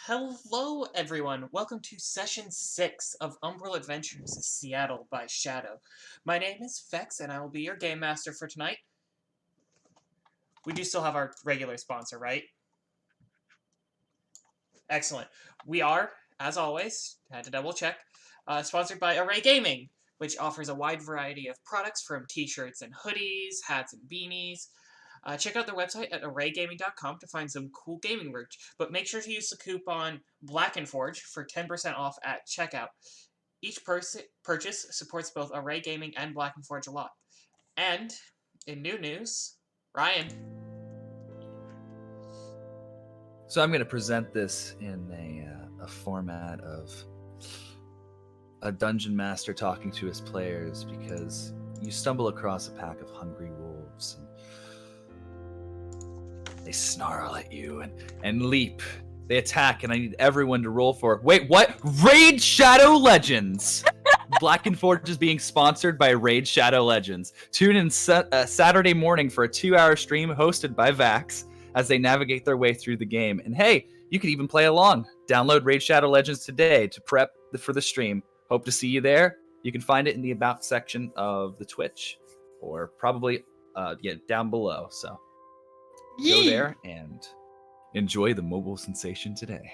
Hello, everyone. Welcome to Session 6 of Umbral Adventures Seattle by Shadow. My name is Vex, and I will be your game master for tonight. We do still have our regular sponsor, right? Excellent. We are, as always, had to double check, sponsored by Array Gaming, which offers a wide variety of products from t-shirts and hoodies, hats and beanies. Check out their website at arraygaming.com to find some cool gaming merch, but make sure to use the coupon BLACKandForge for 10% off at checkout. Each purchase supports both Array Gaming and Black and Forge a lot. And, in new news, Ryan. So I'm going to present this in a format of a dungeon master talking to his players, because you stumble across a pack of hungry wolves and they snarl at you and leap. They attack, and I need everyone to roll for... Wait, what? Raid Shadow Legends! Black and Forge is being sponsored by Raid Shadow Legends. Tune in Saturday morning for a 2-hour stream hosted by Vax as they navigate their way through the game. And hey, you can even play along. Download Raid Shadow Legends today to prep for the stream. Hope to see you there. You can find it in the About section of the Twitch, or probably down below. So go there and enjoy the mobile sensation today.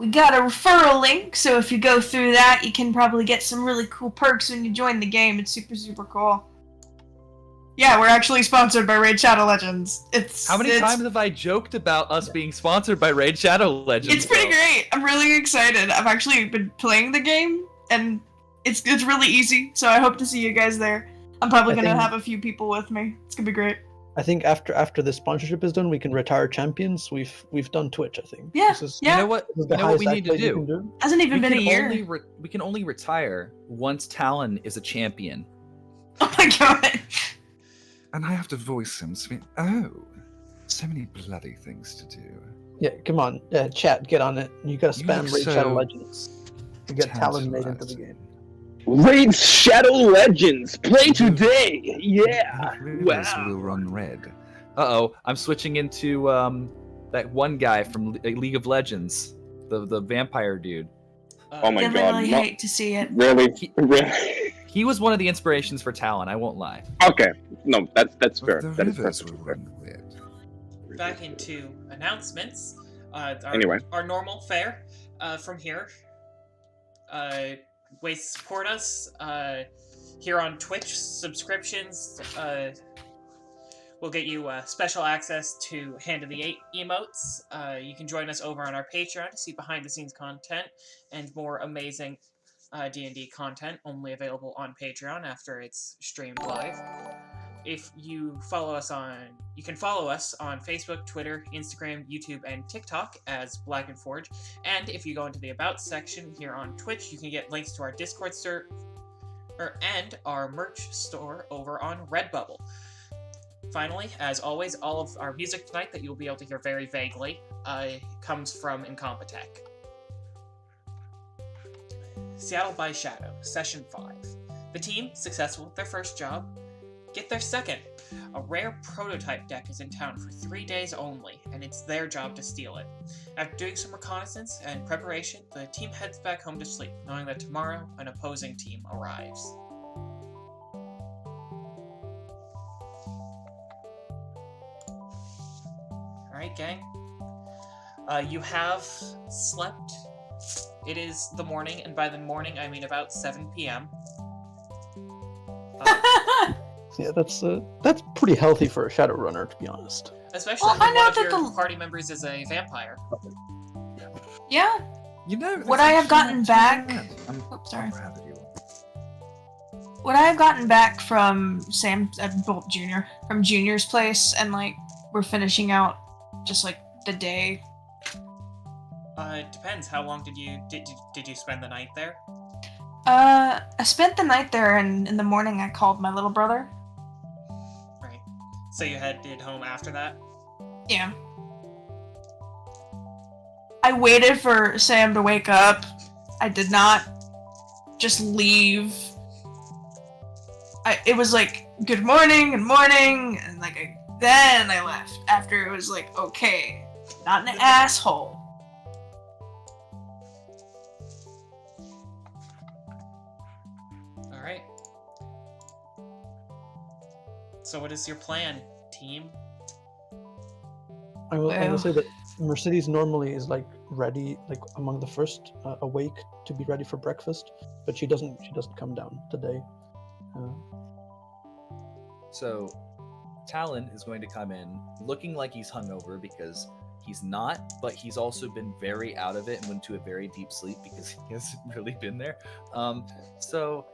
We got a referral link, so if you go through that, you can probably get some really cool perks when you join the game. It's super, super cool. Yeah, we're actually sponsored by Raid Shadow Legends. How many times have I joked about us being sponsored by Raid Shadow Legends? It's pretty great. I'm really excited. I've actually been playing the game, and it's really easy, so I hope to see you guys there. I'm probably going to have a few people with me. It's going to be great. I think after the sponsorship is done, we can retire champions. We've done Twitch, I think. Yeah, You know what we need to do? Hasn't even been a year. We can only retire once Talon is a champion. Oh my god. And I have to voice him. So many bloody things to do. Yeah, come on, chat, get on it. You gotta spam Raid Shadow Legends to get Talon made into the game. Raid Shadow Legends, play today! Yeah! Rivers will run red. Uh-oh, I'm switching into that one guy from League of Legends, the vampire dude. Oh my god. I really hate to see it. Really? He was one of the inspirations for Talon, I won't lie. Okay, no, that's fair. The That is rivers will perfectly fair. run red. Back into announcements. Anyway. Our normal fare from here. Ways to support us here on Twitch. Subscriptions will get you special access to Hand of the Eight emotes. You can join us over on our Patreon to see behind-the-scenes content and more amazing D&D content, only available on Patreon after it's streamed live. If you follow us you can follow us on Facebook, Twitter, Instagram, YouTube, and TikTok as Black and Forge. And if you go into the About section here on Twitch, you can get links to our Discord server and our merch store over on Redbubble. Finally, as always, all of our music tonight that you'll be able to hear very vaguely comes from Incompetech. Seattle by Shadow, Session 5. The team, successful with their first job, get their second. A rare prototype deck is in town for 3 days only, and it's their job to steal it. After doing some reconnaissance and preparation, the team heads back home to sleep, knowing that tomorrow an opposing team arrives. Alright, gang. You have slept. It is the morning, and by the morning I mean about 7 p.m. Yeah, that's pretty healthy for a Shadowrunner, to be honest. Especially Well, I when know one of that your party members is a vampire. Yeah. You know, What I have gotten back... I'm Oops, sorry. proud of you. What I have gotten back from Sam Bolt Jr. from Junior's place, and like we're finishing out just like the day. It depends. How long did you spend the night there? I spent the night there, and in the morning I called my little brother. Right. So you headed home after that? Yeah. I waited for Sam to wake up. I did not just leave. It was like, good morning, and like, then I left, after it was like, okay. Not an asshole. All right. So what is your plan, team? I will Well. say that Mercedes normally is like ready, like among the first awake to be ready for breakfast, but she doesn't come down today. So, Talon is going to come in looking like he's hungover because he's not, but he's also been very out of it and went to a very deep sleep because he hasn't really been there. So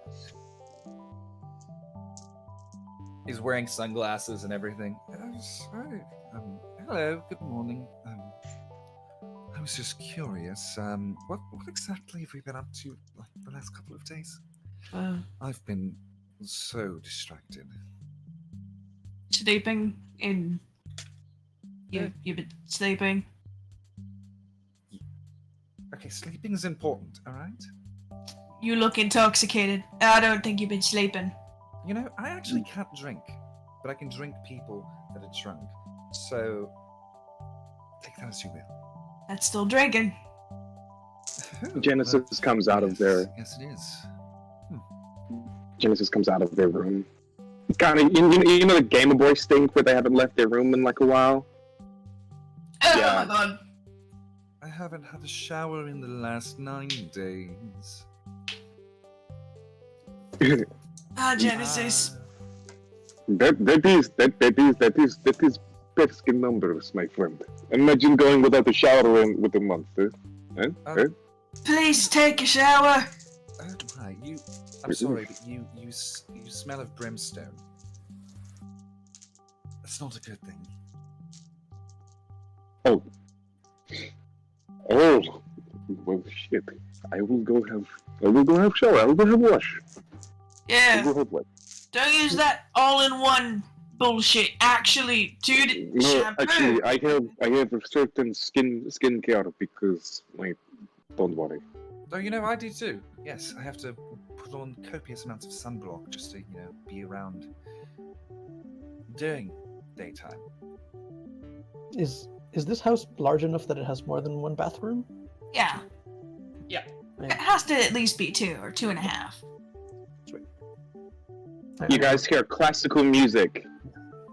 he's wearing sunglasses and everything. Sorry. Hello, good morning. I was just curious, what exactly have we been up to like the last couple of days? I've been so distracted. Sleeping in. You've been sleeping. Okay, sleeping is important, alright? You look intoxicated. I don't think you've been sleeping. You know, I actually can't drink, but I can drink people that are drunk. So, take that as you will. That's still drinking. Genesis comes out of their Yes, it is. Genesis comes out of their room. Kind of, you know the Game Boy stink where they haven't left their room in like a while. Oh Yeah. my god. I haven't had a shower in the last 9 days. Genesis. That is pesky numbers, my friend. Imagine going without a shower with a month. Huh? Please take a shower. Oh my, I'm sorry, but you smell of brimstone. That's not a good thing. Oh, well, shit. I will go have shower. I will go have wash. I Yeah. will have wash. Don't use that all-in-one bullshit. Actually, dude, No, shampoo. actually, I have a certain skincare because don't worry. Oh, you know, I do too. Yes, I have to put on copious amounts of sunblock just to, be around during daytime. Is this house large enough that it has more than one bathroom? Yeah. Yeah. It has to at least be 2 or 2.5. You guys hear classical music,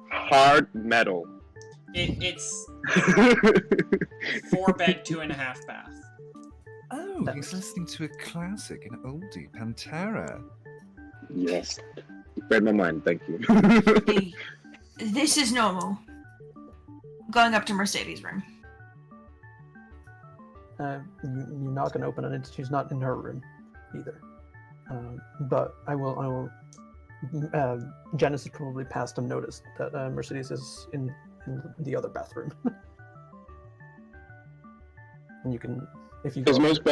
hard metal. It's 4-bed, 2.5 bath. Oh, he's listening to a classic, an oldie, Pantera. Yes, read my mind. Thank you. Hey, this is normal. Going up to Mercedes' room. You knock and open it. She's not in her room either. But I will. Genesis probably passed unnoticed that Mercedes is in the other bathroom. And you can, if you. There's most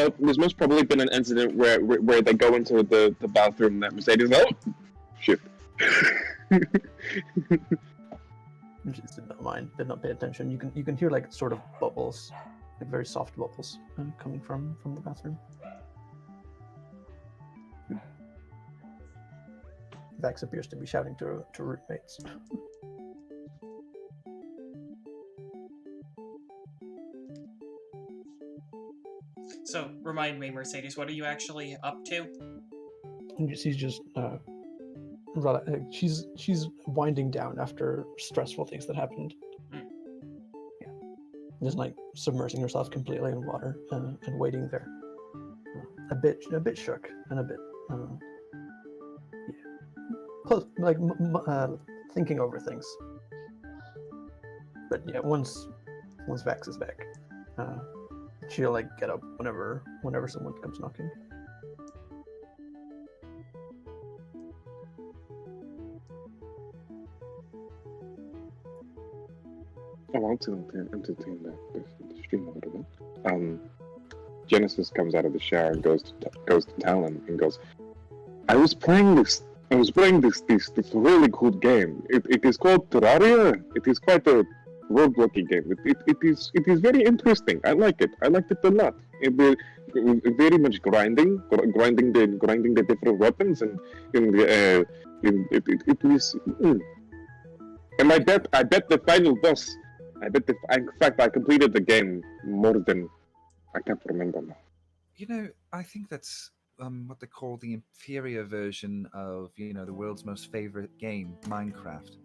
probably been an incident where they go into the bathroom that Mercedes. Oh, shit. She did not mind. Did not pay attention. You can hear like sort of bubbles, like very soft bubbles, coming from the bathroom. Vax appears to be shouting to roommates. So, remind me, Mercedes, what are you actually up to? And she's just she's winding down after stressful things that happened. Yeah, just like submersing herself completely in water and waiting there, a bit shook and a bit close, like thinking over things. But yeah, once Vax is back, she'll like get up whenever someone comes knocking. I want to entertain the stream a little bit. Genesis comes out of the shower and goes to Talon and goes, I was playing this really cool game. It is called Terraria. It is quite a roguelike game. It is very interesting. I like it. I liked it a lot. It very much grinding the different weapons and it was. And I bet the final boss I bet in fact I completed the game more than I can't remember now. You know, I think that's what they call the inferior version of, the world's most favorite game, Minecraft.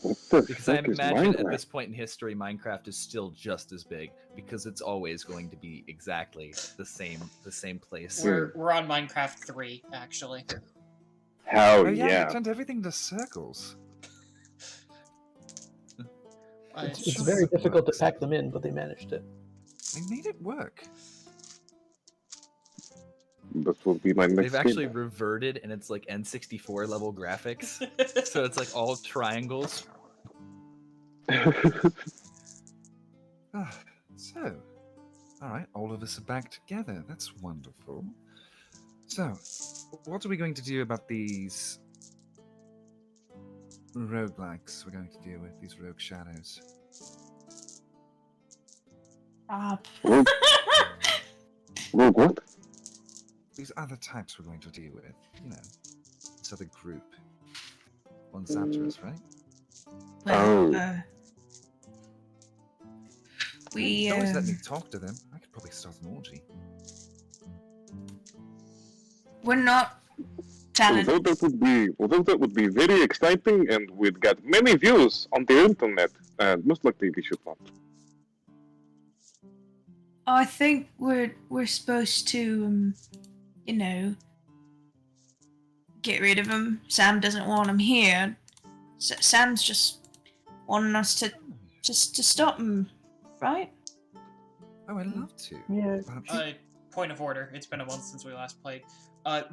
What the Because I fuck is imagine at Minecraft? this point in history, Minecraft is still just as big because it's always going to be exactly the same place. We're on Minecraft 3, actually. Hell Oh yeah, yeah. they turned everything to circles. It's Sure very it difficult to works. pack them in, but they managed it. They made it work. This will be my next They've actually game. reverted, and it's like N64 level graphics. So it's like all triangles. So, all right, all of us are back together. That's wonderful. So, what are we going to do about these roguelikes we're going to deal with, these rogue shadows? Stop. Rogue what? These other types we're going to deal with, this other group. One's after us, right? Well, Oh. we You always let me talk to them. I could probably start an orgy. we're not Talon. Although that would be very exciting and we'd get many views on the internet, most likely we should not. I think we're supposed to, get rid of him. Sam doesn't want him here. Sam's just wanting us to stop him, right? Oh, I'd love to. Yeah. But Point of order. It's been a month since we last played.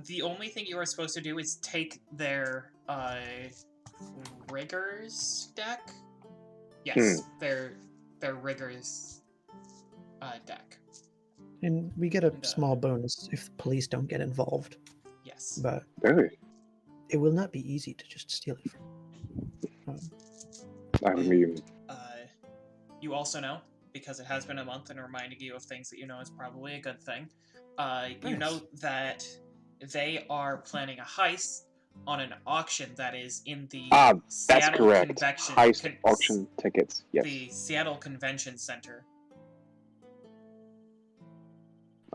The only thing you are supposed to do is take their riggers deck. Yes, their riggers deck. And we get a And, small bonus if the police don't get involved, Yes. but Hey, it will not be easy to just steal it from them. I mean, You also know, because it has been a month and reminding you of things that you know is probably a good thing. You know that they are planning a heist on an auction that is in the that's Seattle correct. Convention Heist auction tickets. Yes, the Seattle Convention Center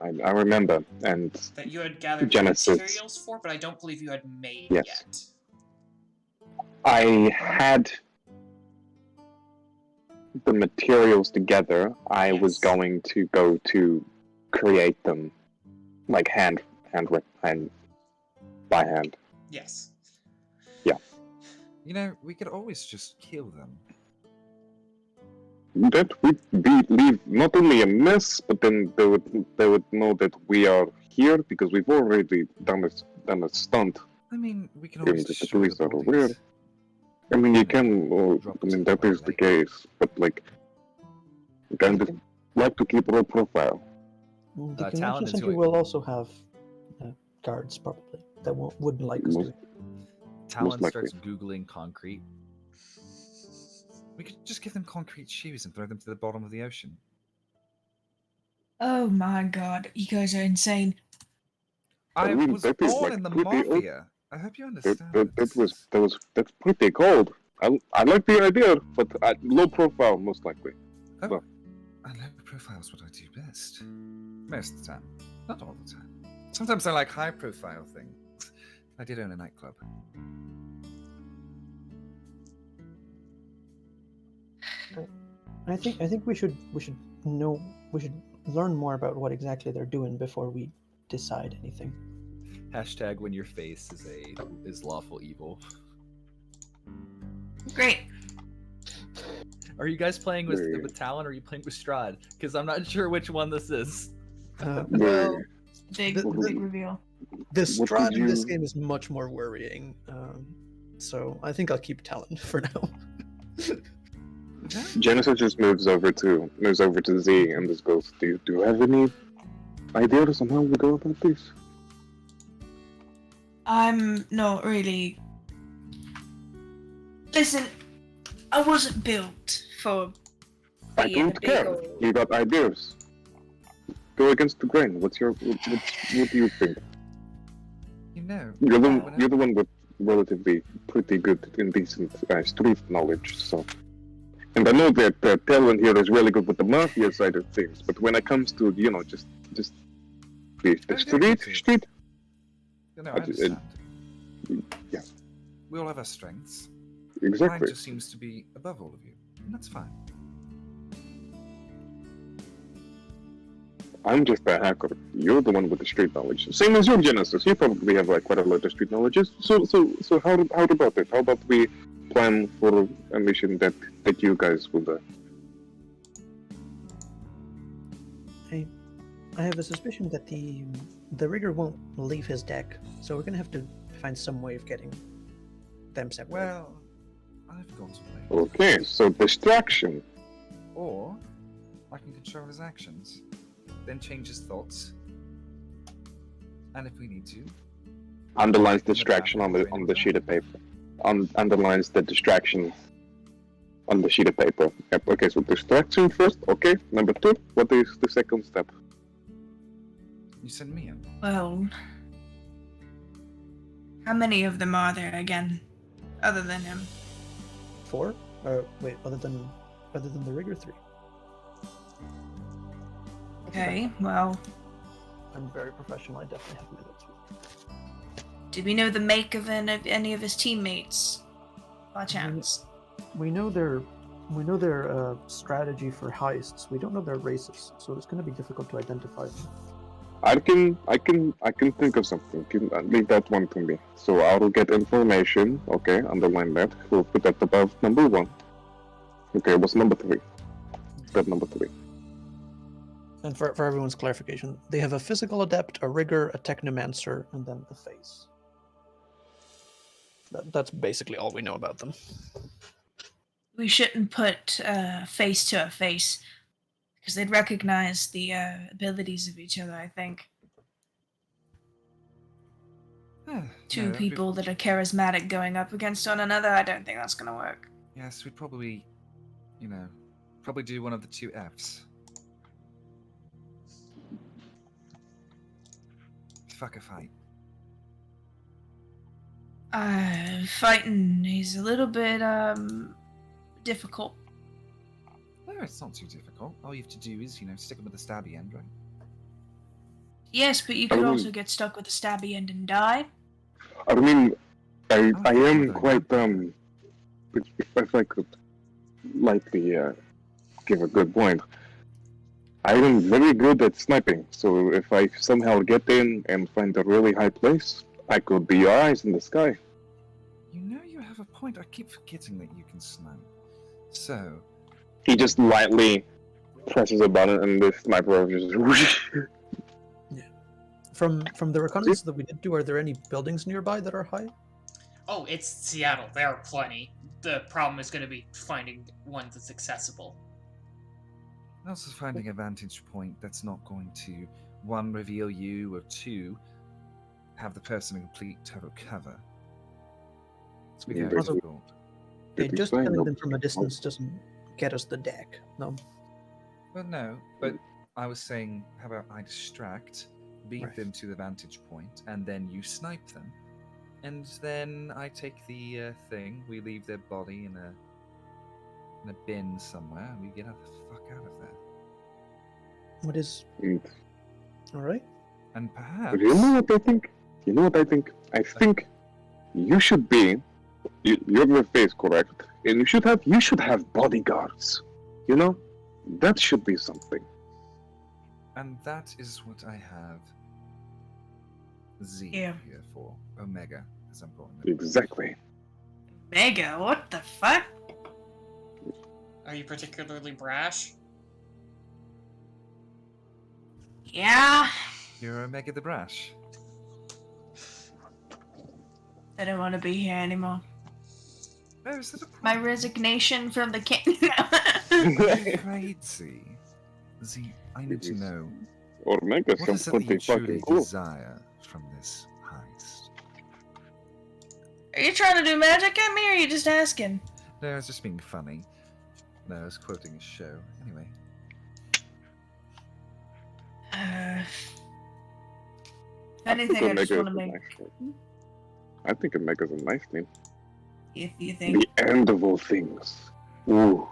I remember. And that you had gathered Genesis. materials for, but I don't believe you had made Yes. yet. I had the materials together. I was Yes. going to go to create them, like hand by hand. Yes. we could always just kill them. That would leave not only a mess, but then they would know that we are here because we've already done a stunt. I mean, we can Even always if the destroy police the are bodies. aware. I mean, you can. Drop I mean, it that is the later. case, but like, you kind of like to keep a low profile. The Talon convention is center going- will also have guards probably that wouldn't like us Most- doing. Talon likely. starts Googling concrete. We could just give them concrete shoes and throw them to the bottom of the ocean. Oh my god, you guys are insane. I I mean, was that is, born like, in the pretty old. mafia. I hope you understand. That's pretty cold. I like the idea, but low profile most likely. Oh, and low profile is what I do best. Most of the time. Not all the time. Sometimes I like high profile things. I did own a nightclub. I think we should learn more about what exactly they're doing before we decide anything. Hashtag when your face is lawful evil. Great. Are you guys playing with Yeah. Talon or are you playing with Strahd? Because I'm not sure which one this is. Well, Big The- reveal. the What Strahd did in this you- game is much more worrying. So I think I'll keep Talon for now. Genesis just moves over to Z and just goes, "Do you have any ideas on how we go about this?" I'm not really. Listen, I wasn't built for I being a don't big care. old. You got ideas. Go against the grain. What do you think? You know, You're whenever- the one with relatively pretty good and decent street knowledge, so. And I know that Talon here is really good with the mafia side of things, but when it comes to, just the street, You know, I I- understand. yeah. We all have our strengths. Mine exactly. just seems to be above all of you, and that's fine. I'm just a hacker. You're the one with the street knowledge. Same as your Genesis. You probably have quite a lot of street knowledge. So how about it? How about we plan for a mission that you guys will do? I have a suspicion that the rigger won't leave his deck, so we're gonna have to find some way of getting them separate. Well, I've got a way. Okay, so distraction. Or I can control his actions, then change his thoughts, and if we need to, Underlines distraction on the sheet of paper. Underlines the distraction on the sheet of paper. Yep. Okay, so distraction first. Okay. Number 2. What is the second step? you send me in. Well, how many of them are there again, other than him? 4? Wait, other than the rigger, 3. Okay, well, I'm very professional. I definitely have minutes. do we know the make of any of his teammates, by chance? We know their strategy for heists. We don't know their races, so it's going to be difficult to identify them. I can think of something. Leave that one to me. So I will get information. Okay, underline that. We'll put that above number 1. Okay, what's number 3? Step number 3. And for everyone's clarification, they have a physical adept, a rigger, a technomancer, and then the face. That's basically all we know about them. We shouldn't put face to a face, because they'd recognize the abilities of each other, I think. Two No, people that are charismatic going up against one another, I don't think that's going to work. Yes, we'd probably, probably do one of the 2 Fs. Fuck a fight. Fighting is a little bit difficult. No, it's not too difficult. All you have to do is, stick him with a stabby end, right? Yes, but you could also get stuck with a stabby end and die. I mean, I am Okay. quite if I could lightly give a good point. I am very good at sniping, so if I somehow get in and find a really high place, I could be your eyes in the sky. You have a point. I keep forgetting that you can snipe. So, He just lightly presses a button and the sniper just From the reconnaissance that we did do, are there any buildings nearby that are high? Oh, it's Seattle. There are plenty. The problem is going to be finding one that's accessible. also finding a vantage point that's not going to, 1, reveal you, or 2, have the person in complete total cover. It's very Yeah, difficult. Okay, If we just find killing a- them from a distance doesn't get us the deck. No. Well, no, but I was saying, how about I distract, beat Right. them to the vantage point, and then you snipe them. And then I take the thing, we leave their body in a bin somewhere, and we get the fuck out of there. What is... And Alright. And perhaps... But you know what I think? I think you should be. You're the face, correct? And you should have bodyguards. That should be something. And that is what I have Z Yeah. here for. Omega, as I'm calling it. Exactly. Mega, what the fuck? Are you particularly brash? Yeah, You're Omega the Brash. I don't want to be here anymore. Oh, is that a My problem? resignation from the king. I'm afraid, Z. Z, I need to know, Or make us what some is it that you pretty truly fucking cool. desire from this heist? Are you trying to do magic at me, or are you just asking? No, I was just being funny. No, I was quoting a show. Anyway. If anything, I just Omega want to is make. actually- I think Omega's a nice name. If you think. The end of all things. Ooh.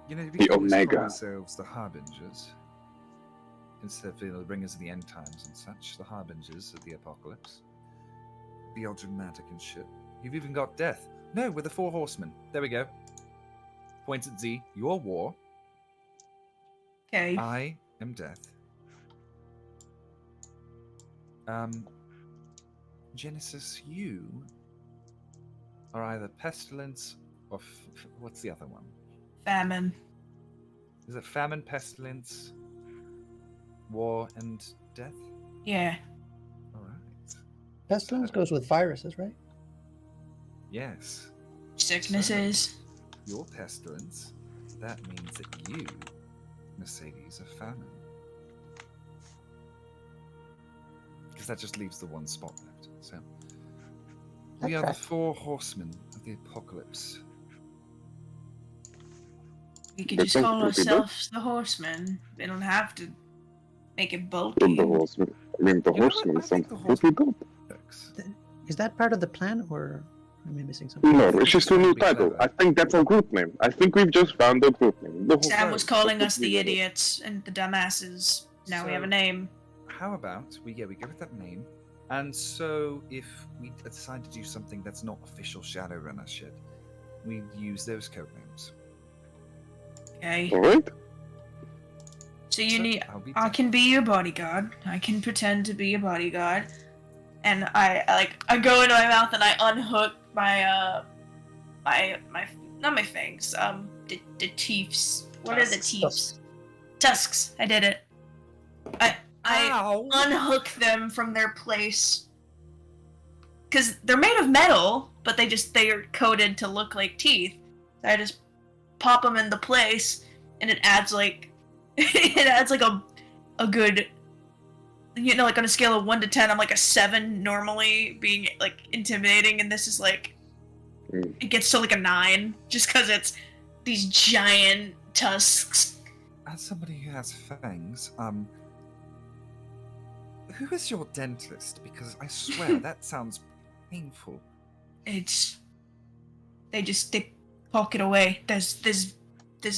You know, we The could always call Omega. ourselves the Harbingers. Instead of the bringers of the end times and such, the Harbingers of the apocalypse. Be all dramatic and shit. You've even got death. No, we're the Four Horsemen. There we go. Points at Z. You're war. Okay. I am death. Genesis, you are either pestilence or what's the other one? Famine. Is it famine, pestilence, war, and death? Yeah. All right. Pestilence goes with viruses, right? Yes. Sicknesses. Your pestilence. That means that you, Mercedes, are famine. Because that just leaves the one spot left. So we are the That's right. Four Horsemen of the apocalypse. We could That just sounds call pretty good. ourselves the Horsemen. We don't have to make it bulky. The horseman. I mean, the You know what? horseman I sounds think the pretty good. Works. Is that part of the plan, or am I missing something? No, it's just a new Be title. clever. I think that's a group name. I think we've just found a group name. The Sam was calling us the Horsemen. idiots and the dumbasses. Now we have a name. How about we go with that name, and so if we decide to do something that's not official Shadowrunner shit, we use those code names. Okay. Alright? So you So, need. I'll be I dead. can be your bodyguard. I can pretend to be your bodyguard, and I go into my mouth and I unhook my not my fangs, the teeths. What are the Tusks. teeths? Tusks. I did it. I Ow! unhook them from their place. Cause they're made of metal, but they are coated to look like teeth. So I just pop them into place, and it adds like a good, like on a scale of 1 to 10, I'm like a 7 normally, being like intimidating, and this is like it gets to like a 9 just because it's these giant tusks. As somebody who has fangs, who is your dentist? Because I swear that sounds painful. They pocket away. There's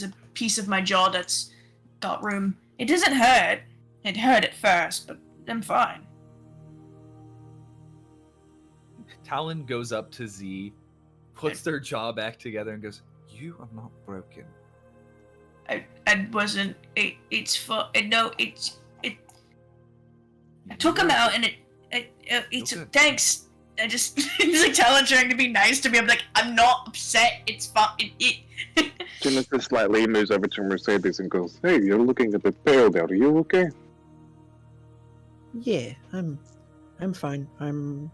a piece of my jaw that's got room. It doesn't hurt. It hurt at first, but I'm fine. Talon goes up to Z, puts their jaw back together, and goes, You are not broken. I wasn't. I took him out, and it's Okay. thanks. I just it's like Talon trying to be nice to me. I'm like, I'm not upset. It's fine. Genesis slightly moves over to Mercedes and goes, "Hey, you're looking a bit pale there. Are you okay?" Yeah, I'm fine. I'm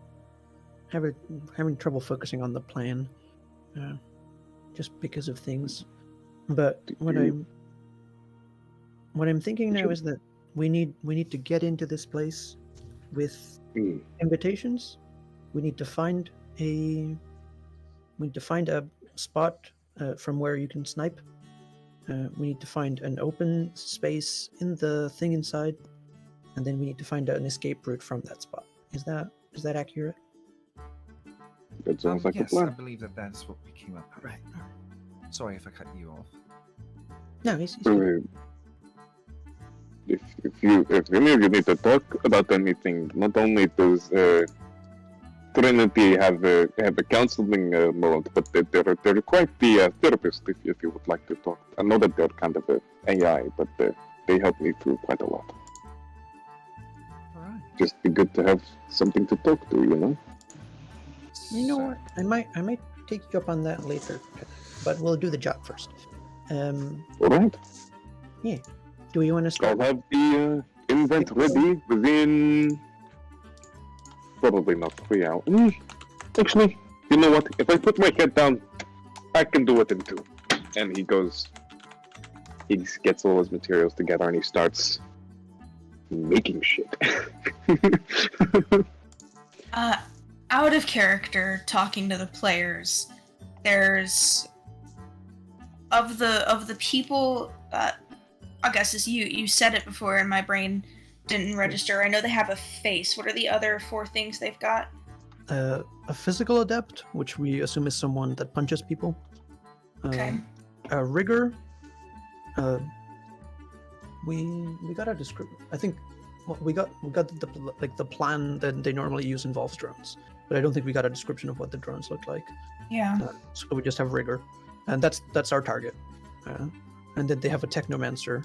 having trouble focusing on the plan, just because of things. But what I'm thinking now is that we need to get into this place with Hmm. invitations. We need to find a spot from where you can snipe. We need to find an open space in the thing inside, and then we need to find an escape route from that spot. Is that accurate? That sounds like a Yes, I plan. believe that's what we came up with. Right. Sorry if I cut you off. No, he's good. If any of you need to talk about anything, not only does Trinity have a counseling mode, but they're quite the therapist if you would like to talk. I know that they're kind of a AI, but they help me through quite a lot. Alright. Just be good to have something to talk to, you know? You know what? I might take you up on that later, but we'll do the job first. Alright. Do you want to start? I'll have the invent ready within probably not 3 hours. Actually, you know what? If I put my head down, I can do it in 2. And he gets all his materials together and he starts making shit. Out of character, talking to the players, there's of the people. I guess as you said it before, and my brain didn't register. I know they have a face. What are the other 4 things they've got? a physical adept, which we assume is someone that punches people. Okay. A rigger. We got a description. I think we got the plan that they normally use involves drones, but I don't think we got a description of what the drones look like. Yeah. So we just have rigger, and that's our target. And then they have a technomancer.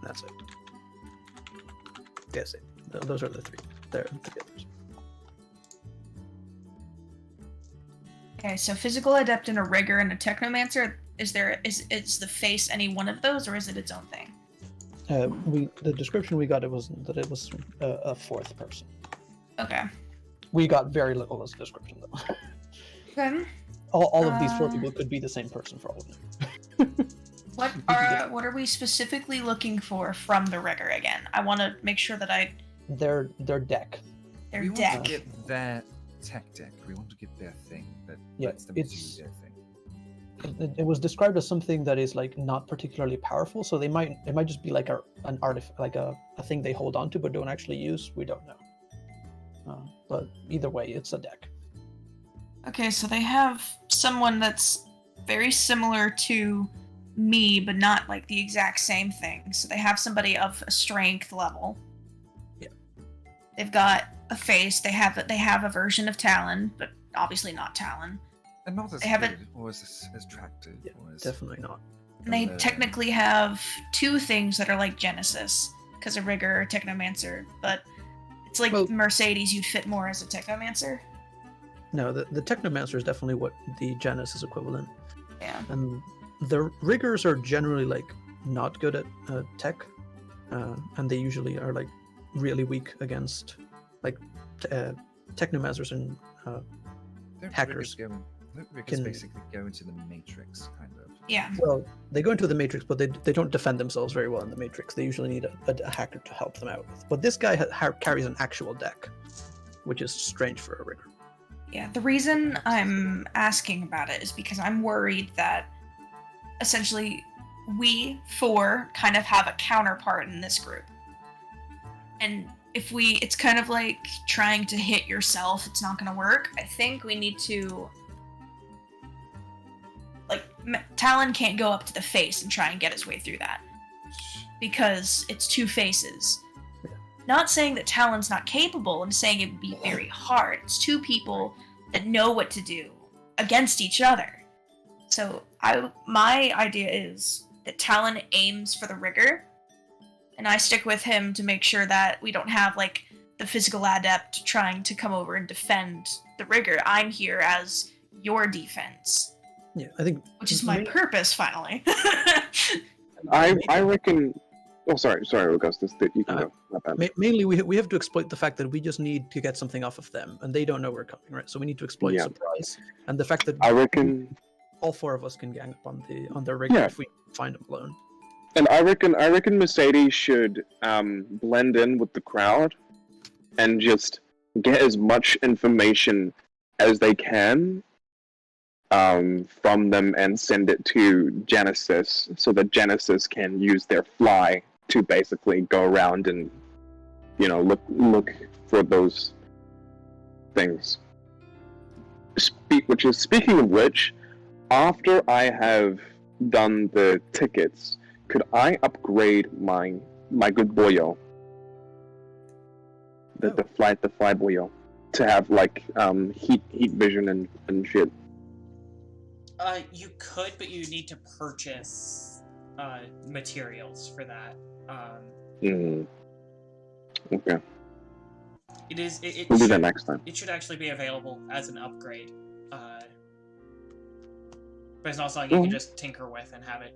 That's it. That's it. Those are the three. They're the others. Okay, so physical adept and a rigger and a technomancer. Is the face any one of those, or is it its own thing? The description we got, it was a fourth person. Okay. We got very little as a description though. Okay. All of these four people could be the same person for all of them. What are we specifically looking for from the rigger again? I want to make sure that their deck. Their we deck. want to get their tech deck. We want to get their thing that lets them do their thing. It was described as something that is like not particularly powerful, so it might just be like an artifact, like a thing they hold on to but don't actually use. We don't know. But either way, it's a deck. Okay, so they have someone that's very similar to me, but not like the exact same thing. So they have somebody of a strength level. Yeah. They've got a face. They have a version of Talon, but obviously not Talon. And not as They have good or as attractive. Yeah, or as definitely not. And they technically have two things that are like Genesis, because a rigger or technomancer, but it's like Mercedes, you'd fit more as a technomancer. No, the technomancer is definitely what the Genesis equivalent. Yeah. And the riggers are generally like not good at tech, and they usually are like really weak against like technomancers and hackers. Riggers basically go into the Matrix, kind of. Yeah. Well, they go into the Matrix, but they don't defend themselves very well in the Matrix. They usually need a hacker to help them out with. But this guy carries an actual deck, which is strange for a rigger. Yeah, the reason I'm asking about it is because I'm worried that essentially we four kind of have a counterpart in this group. And it's kind of like trying to hit yourself, it's not going to work. I think we need to, like, Talon can't go up to the face and try and get his way through that. Because it's two faces. Not saying that Talon's not capable, I'm saying it would be very hard. It's two people that know what to do against each other. So my idea is that Talon aims for the rigger, and I stick with him to make sure that we don't have like the physical adept trying to come over and defend the rigger. I'm here as your defense. Yeah, I think. Which is my purpose, finally. I reckon. Oh, sorry, Augustus. That you can go. Not bad. Mainly, we have to exploit the fact that we just need to get something off of them, and they don't know we're coming, right? So we need to exploit surprise, and the fact that I reckon all four of us can gang up on the rigger if we find them alone. And I reckon Mercedes should blend in with the crowd and just get as much information as they can from them and send it to Genesis so that Genesis can use their fly to basically go around and, you know, look for those things. Speaking of which, after I have done the tickets, could I upgrade my good boyo, the fly boyo, to have like heat vision and shit? You could, but you need to purchase materials for that. Okay. We'll do that next time. It should actually be available as an upgrade. But it's not something you can just tinker with and have it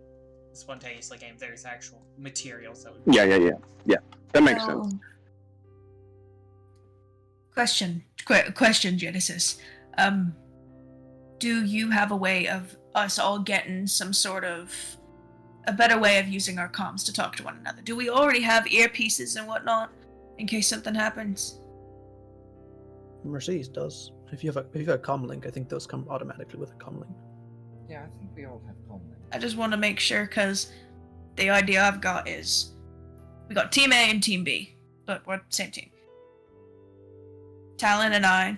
spontaneously game. There's actual materials that would... Yeah. That makes sense. Question, Genesis. Do you have a way of us all getting some sort of a better way of using our comms to talk to one another? Do we already have earpieces and whatnot in case something happens? Mercedes does. If you have a comm link, I think those come automatically with a comm link. Yeah, I think we all have common. I just want to make sure, because the idea I've got is we got Team A and Team B, but we're same team. Talon and I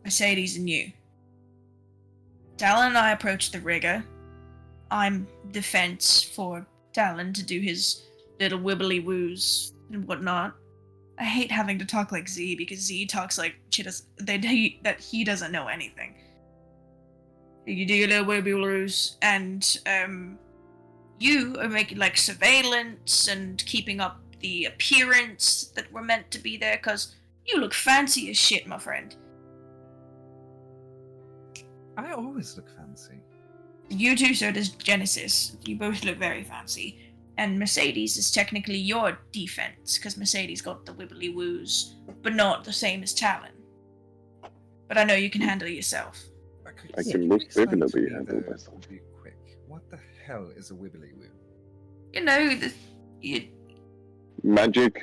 Mercedes and you. Talon and I approached the rigger. I'm defense for Talon to do his little wibbly woos and whatnot. I hate having to talk like Z because Z talks like that he doesn't know anything. You do your little wibbly woos, and you are making like surveillance and keeping up the appearance that we're meant to be there, cause you look fancy as shit, my friend. I always look fancy. You too, so does Genesis. You both look very fancy. And Mercedes is technically your defense, because Mercedes got the wibbly woos, but not the same as Talon. But I know you can handle it yourself. I can most definitely handle myself. Real quick. What the hell is a wibbly woo? You know, Magic.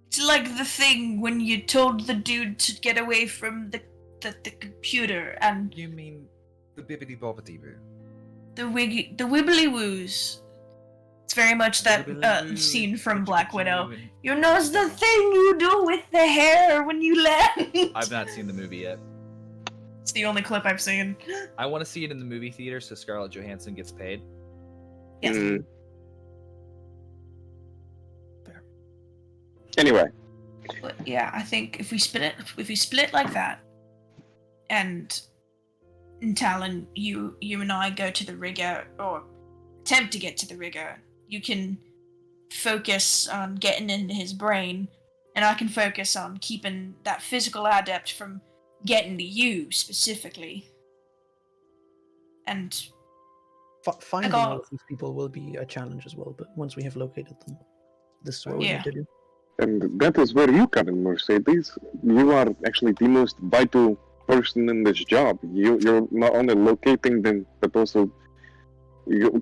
it's like the thing when you told the dude to get away from the computer, and You mean the bibbidi bobbidi boo? the wibbly woos. It's very much that scene from Black Widow. You know the thing you do with the hair when you land. I've not seen the movie yet. It's the only clip I've seen. I want to see it in the movie theater so Scarlett Johansson gets paid. Yes. Fair. Anyway. But yeah, I think if we split like that, and Talon, you and I go to the rigger, or attempt to get to the rigger, you can focus on getting into his brain, and I can focus on keeping that physical adept from getting to you specifically. And Finding all of these people will be a challenge as well, but once we have located them, this is what we need to do. And that is where you come in, Mercedes. You are actually the most vital person in this job. You're not only locating them, but also,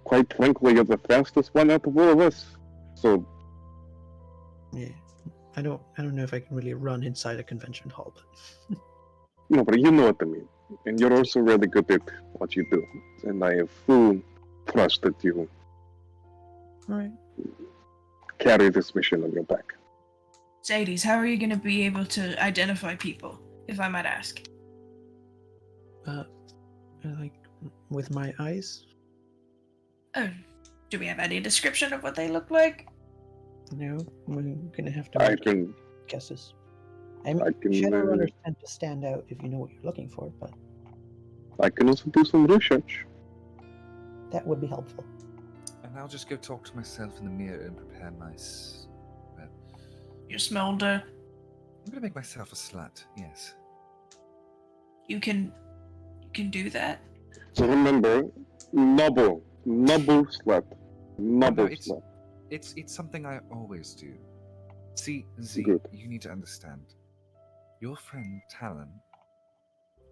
quite frankly, you're the fastest one out of all of us. So, yeah, I don't know if I can really run inside a convention hall, but no, but you know what I mean. And you're also really good at what you do, and I have full trust that you carry this mission on your back. Zadie's, how are you going to be able to identify people, if I might ask? Like, with my eyes? Oh, do we have any description of what they look like? No, we're gonna have to make guesses. I mean, shadow runners tend to stand out if you know what you're looking for, but I can also do some research. That would be helpful. And I'll just go talk to myself in the mirror and prepare my You smelled her. I'm gonna make myself a slut, yes. You can do that? So remember, noble slut. Noble slut. It's something I always do. See, Z, Good. you need to understand. Your friend Talon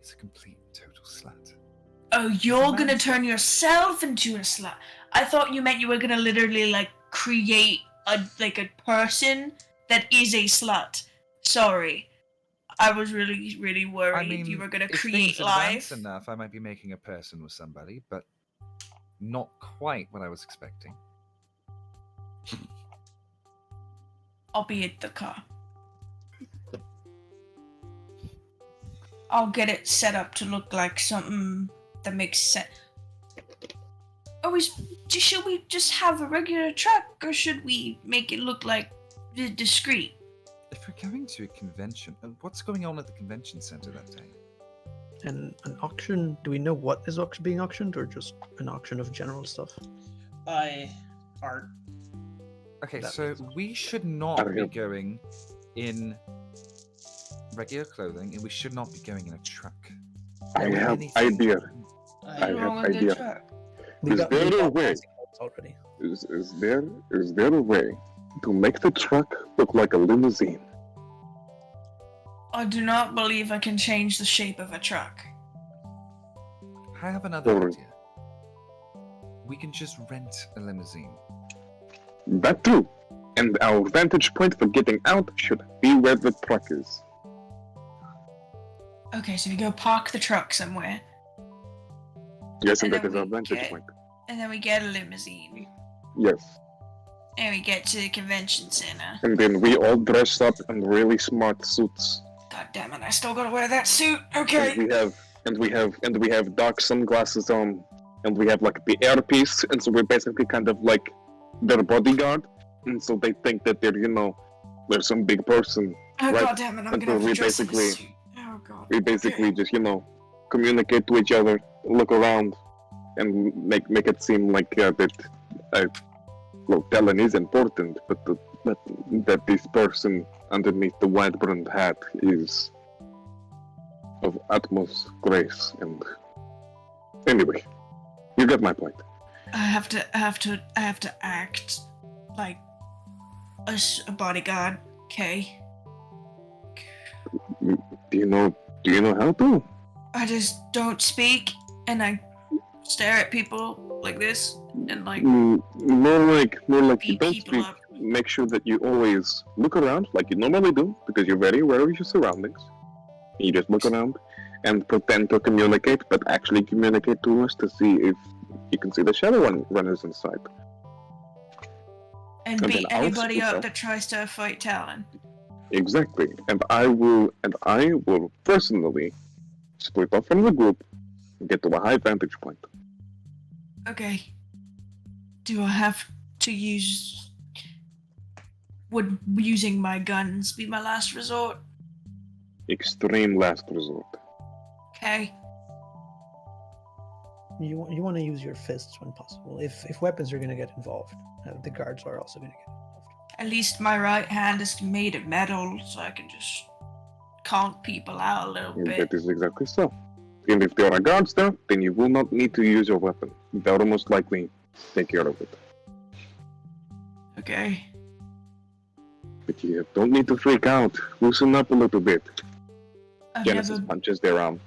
is a complete total slut. Oh, you're gonna turn yourself into a slut. I thought you meant you were gonna literally like create a person that is a slut. Sorry. I was really, really worried I mean, you were gonna if create things advance life. enough, I might be making a person with somebody, but not quite what I was expecting. I'll be at the car. I'll get it set up to look like something that makes sense. Should we just have a regular truck, or should we make it look like discreet? If we're going to a convention, what's going on at the convention center that day? And an auction, do we know what is being auctioned, or just an auction of general stuff? Art. Okay, That so makes sense. we should not be going in regular clothing, and we should not be going in a truck. I have idea. I have idea. Is there a way? Already. Is there a way to make the truck look like a limousine? I do not believe I can change the shape of a truck. I have another Or- idea. We can just rent a limousine. That too. And our vantage point for getting out should be where the truck is. Okay, so we go park the truck somewhere, Yes, and And that then is our we vantage get- point. and then we get a limousine, Yes. and we get to the convention center. And then we all dress up in really smart suits. God damn it! I still gotta wear that suit. Okay. And we have dark sunglasses on, and we have like the earpiece, and so we're basically kind of like their bodyguard, and so they think that they're some big person. Oh right? god damn it! I'm And gonna have so to dress in a suit. Oh god. we basically just communicate to each other, look around, and make it seem like Talon is important, but that this person underneath the white brimmed hat is of utmost grace. And anyway, you get my point. I have to act like a bodyguard. Okay. Do you know how to? I just don't speak, and I stare at people like this, and like More like you beat don't people speak. up. Make sure that you always look around like you normally do, because you're very aware of your surroundings. You just look around and pretend to communicate, but actually communicate to us to see if you can see the shadow runners inside. And And beat then I'll anybody speak up up. that tries to fight Talon. Exactly, and I will personally split off from the group and get to a high vantage point. Okay. Do I have to use... Would using my guns be my last resort? Extreme last resort. Okay. You want to use your fists when possible. If weapons are going to get involved, the guards are also going to get involved. At least my right hand is made of metal, so I can just conk people out a little bit. That is exactly so. And if there are guards there, then you will not need to use your weapon. They'll most likely take care of it. Okay. But you don't need to freak out. Loosen up a little bit. I've Genesis punches their arm.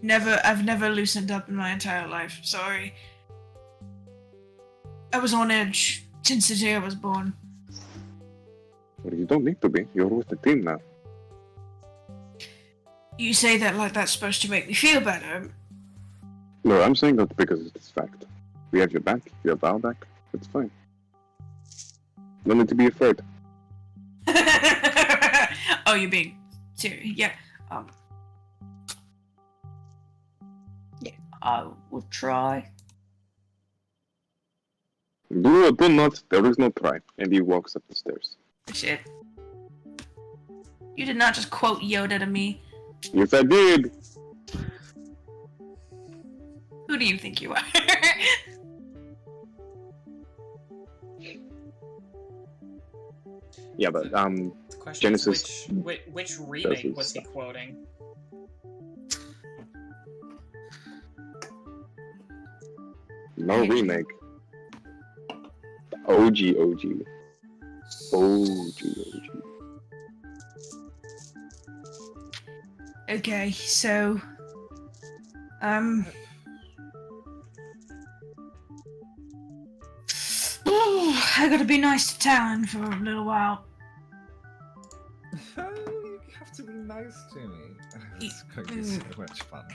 I've never loosened up in my entire life. Sorry. I was on edge since the day I was born. Well, you don't need to be. You're with the team now. You say that like that's supposed to make me feel better. No, I'm saying that because it's fact. We have your back. You have our back. It's fine. No need to be afraid. Oh, you're being serious? Yeah. Yeah, I will try. Do not. There is no try. And he walks up the stairs. Shit. You did not just quote Yoda to me. Yes, I did. Who do you think you are? Yeah, but The question Genesis is which remake was he quoting? no remake. OG. Okay, so I gotta be nice to Talon for a little while. You have to be nice to me. It's going to be so much fun.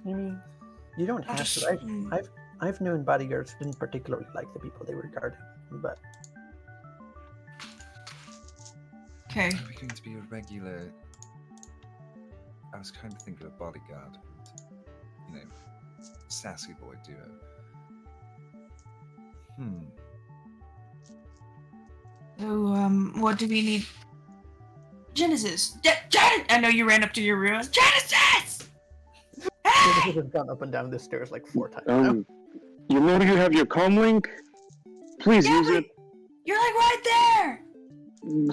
I mean, you don't I'll have just- to. I've known bodyguards who didn't particularly like the people they were guarding, but Okay. Are we going to be a regular... I was trying to think of a bodyguard and, sassy boy duo. So, what do we need? Genesis! I know you ran up to your room. Genesis! Genesis has gone up and down the stairs like 4 times now. You know you have your comm link? Please Yeah, use but it. you're like right there!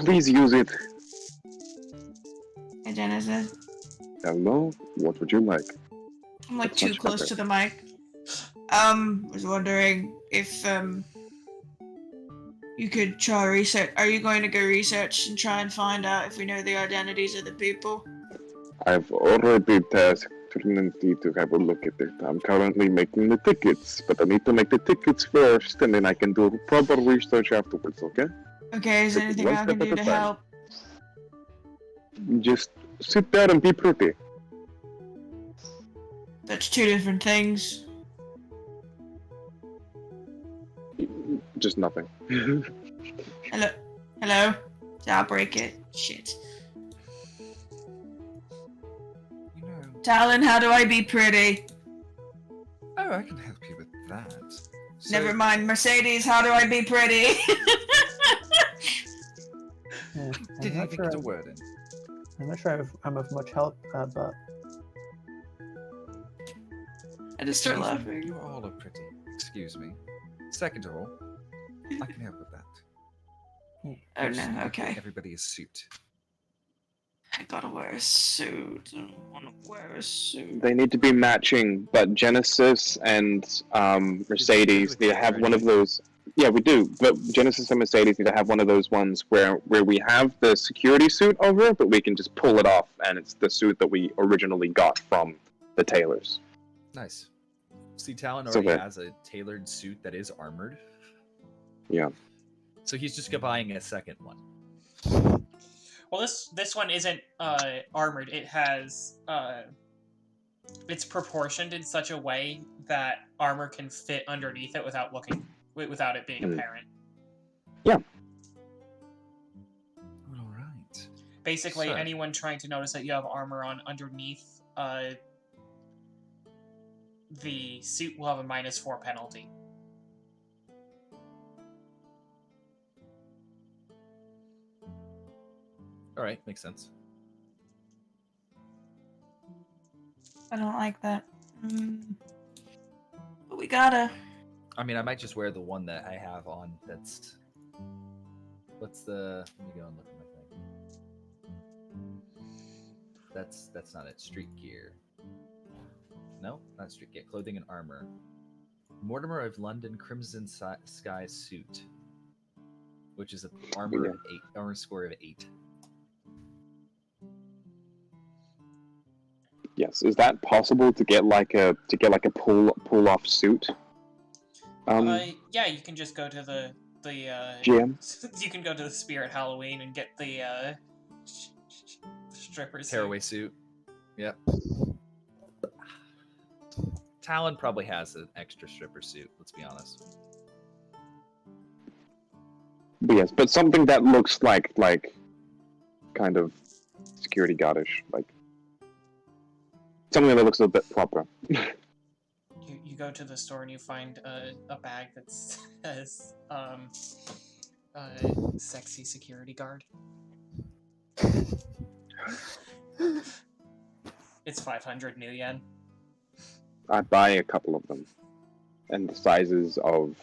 Please use it. Hey, Genesis. Hello? What would you like? I'm like That's too much close better. to the mic. Was wondering if, you could try research. Are you going to go research and try and find out if we know the identities of the people? I've already tasked Trinity to have a look at it. I'm currently making the tickets, but I need to make the tickets first, and then I can do proper research afterwards, okay? Okay, is there Take it anything one I can step at do a to time. help? Just sit there and be pretty. That's 2 different things. Just nothing. Hello? Hello? I'll break it. Shit. You know. Talon, how do I be pretty? Oh, I can help you with that. So, Never mind, Mercedes, how do I be pretty? Yeah, Didn't even get a word in. I'm not sure I'm of much help, but I just start Excuse me, laughing. You all are pretty. Excuse me. Second of all, I can help with that. Oh no, okay. Everybody is suit. I gotta wear a suit. I don't wanna wear a suit. They need to be matching, but Genesis and Mercedes need to have one of those. Yeah, we do, but Genesis and Mercedes need to have one of those ones where we have the security suit over, but we can just pull it off, and it's the suit that we originally got from the tailors. Nice. See, Talon So already good. has a tailored suit that is armored. Yeah. So he's just buying a second one. Well, this one isn't armored. It has it's proportioned in such a way that armor can fit underneath it without it being apparent. Yeah. All right. Basically, So- anyone trying to notice that you have armor on underneath the suit will have a -4 penalty. All right, makes sense. I don't like that. But we gotta. I mean, I might just wear the one that I have on. That's what's the? Let me go and look at my thing. That's not it. Street gear. No, not street gear. Clothing and armor. Mortimer of London Crimson Sky suit, which is an armor of 8, armor score of 8. Yes. Is that possible to get like a pull off suit? Yeah, you can just go to the GM? you can go to the Spirit Halloween and get the stripper suit. Tearaway suit. Yep. Talon probably has an extra stripper suit. Let's be honest. But yes, but something that looks like kind of security guardish, like something that looks a bit proper. You go to the store and you find a bag that says sexy security guard. It's 500 new yen. I buy a couple of them, and the sizes of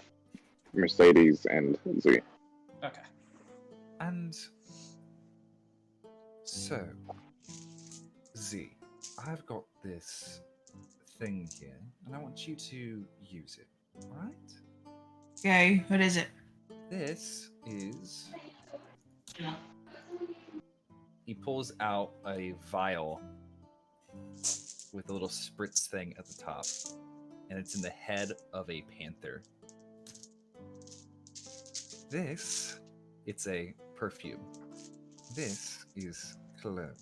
Mercedes and Z. Okay. And so, Z, I've got this thing here, and I want you to use it. Alright? Okay, what is it? This is. He pulls out a vial with a little spritz thing at the top, and it's in the head of a panther. This. It's a perfume. This is cologne.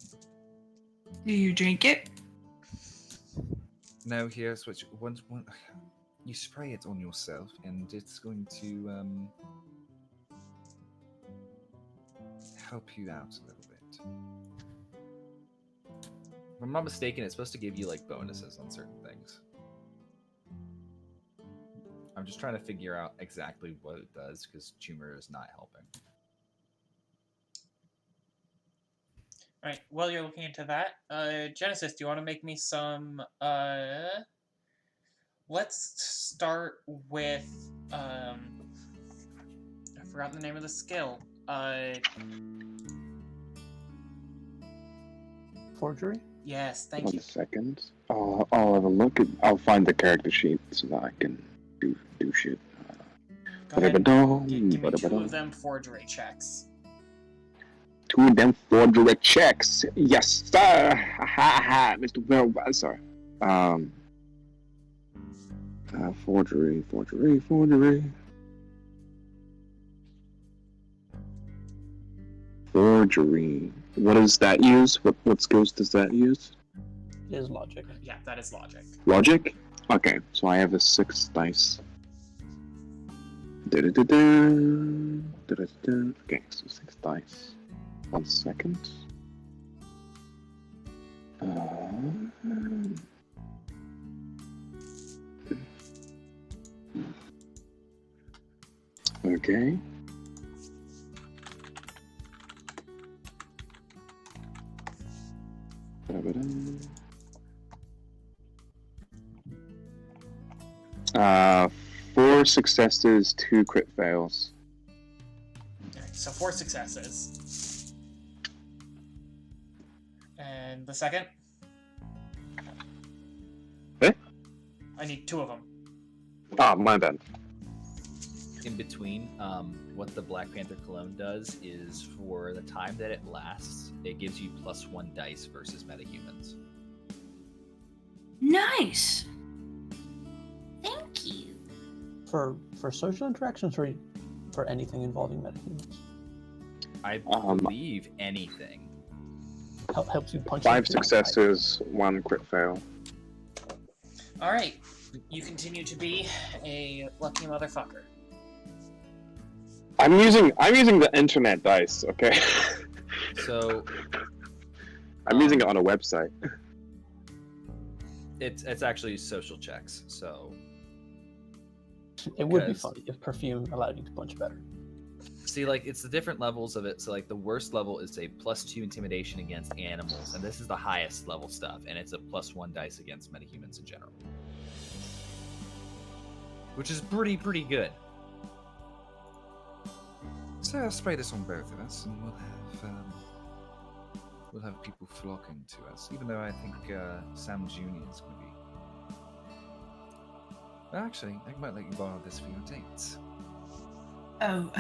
Do you drink it? Now, here's what you spray it on yourself, and it's going to help you out a little bit. If I'm not mistaken, it's supposed to give you like bonuses on certain things. I'm just trying to figure out exactly what it does because Chumer is not helping. All right. While you're looking into that, Genesis, do you want to make me some? Let's start with I forgot the name of the skill. forgery. Yes, thank 1 you. second. I'll have a look. I'll find the character sheet so that I can do shit. Go ahead. Ba-da-ba-dum, Give me 2 ba-da-ba-dum. of them forgery checks. 2 of them forgery checks. Yes, sir. Ha ha ha. Mr. Well, sorry. Forgery. Forgery. What does that use? What skills does that use? It is logic. Yeah, that is logic. Logic? Okay, so I have a 6 dice. Da-da-da-da. Da-da-da-da. Okay, so 6 dice. 1 second. Okay. Uh, 4 successes, 2 crit fails. Alright, so 4 successes. And the second? Eh? I need 2 of them. Ah, my bad. In between, what the Black Panther cologne does is for the time that it lasts, it gives you +1 dice versus metahumans. Nice. Thank you. For social interactions or for anything involving metahumans? I believe anything. Helps you punch. 5 successes, 1 crit fail. Alright, you continue to be a lucky motherfucker. I'm using the internet dice, okay? So I'm using it on a website. it's actually social checks. So It would be because- fun if perfume allowed you to punch better. see, like, it's the different levels of it. So like the worst level is a +2 intimidation against animals, and this is the highest level stuff, and it's a +1 dice against metahumans in general, which is pretty good. So I'll spray this on both of us, and we'll have people flocking to us. Even though I think Sam Jr. is going to be. Well, actually, I might let you borrow this for your dates. Oh,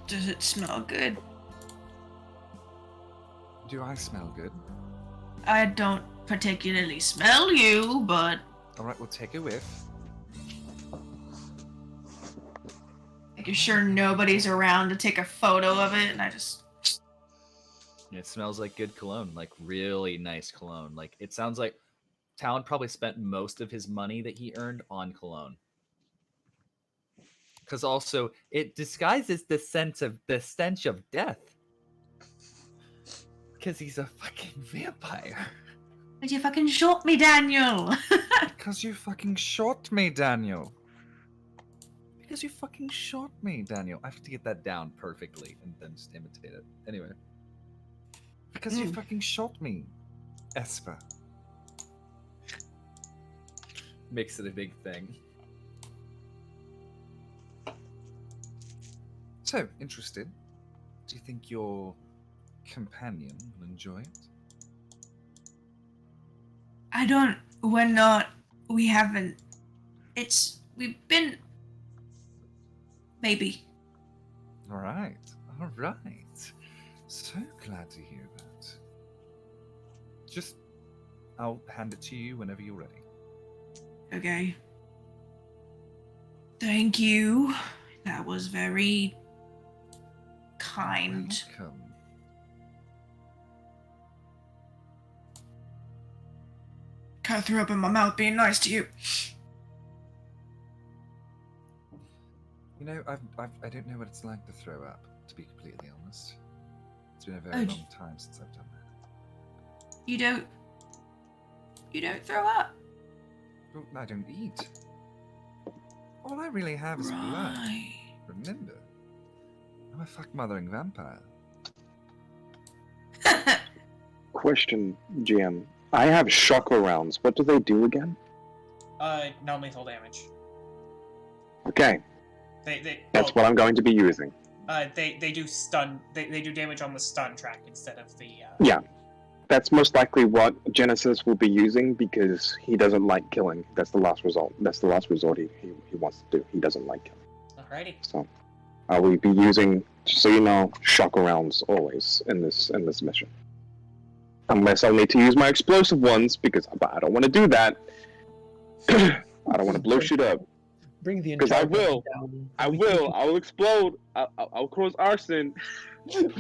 does it smell good? Do I smell good? I don't particularly smell you, but All right, we'll take a whiff. making sure nobody's around to take a photo of it, and I just. It smells like good cologne, like really nice cologne. Like, it sounds like Talon probably spent most of his money that he earned on cologne. Because also, it disguises the stench of death. Because he's a fucking vampire. But you fucking shot me, Daniel! Because you fucking shot me, Daniel. Because you fucking shot me, Daniel. I have to get that down perfectly and then just imitate it. Anyway. Because you fucking shot me, Esper. Makes it a big thing. So, interested. Do you think your companion will enjoy it? We haven't. We've been. Maybe. All right. So glad to hear that. Just, I'll hand it to you whenever you're ready. Okay. Thank you. That was very kind. Welcome. Kind of threw up in my mouth being nice to you. You know, I don't know what it's like to throw up, to be completely honest. It's been a very long time since I've done that. You don't throw up. Well, I don't eat. All I really have is blood. Right. Remember, I'm a fuck-mothering vampire. Question, GM. I have shocker rounds. What do they do again? Non-lethal damage. Okay, that's what I'm going to be using. They do stun. They do damage on the stun track instead of the. Yeah, that's most likely what Genesis will be using because he doesn't like killing. That's the last result. That's the last resort he wants to do. He doesn't like killing. Alrighty. So, I will be using, just so you know, shocker rounds always in this mission. Unless I'll need to use my explosive ones because I don't want to do that. I don't want to blow shit up. Bring the Because I entire will. down. I will. I will explode. I'll cause arson.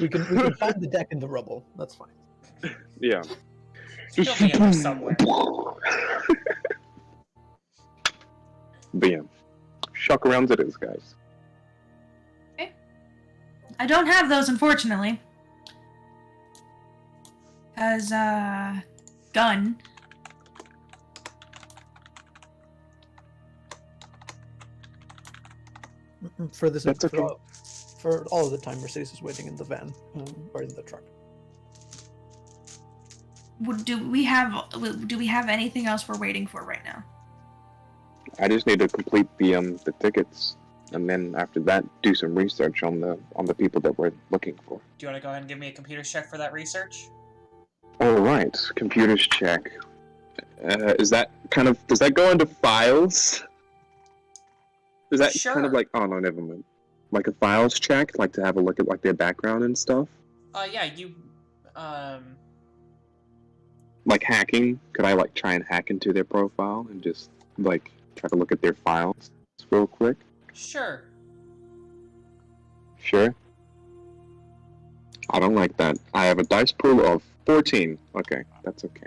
We can find the deck in the rubble. That's fine. Yeah. He'll be in there somewhere. But yeah, shock rounds it is, guys. I don't have those, unfortunately. As gun. For this, That's okay. For all of the time, Mercedes is waiting in the van or in the truck. Do we have anything else we're waiting for right now? I just need to complete the tickets, and then after that, do some research on the people that we're looking for. Do you want to go ahead and give me a computer's check for that research? All right, computers check. Is that does that go into files? Is that kind of Sure. like? Oh no, never mind. Like a files check, like to have a look at like their background and stuff. Yeah, you, Like hacking. Could I like try and hack into their profile and just like try to look at their files real quick? sure. Sure. I don't like that. I have a dice pool of 14. Okay, that's okay.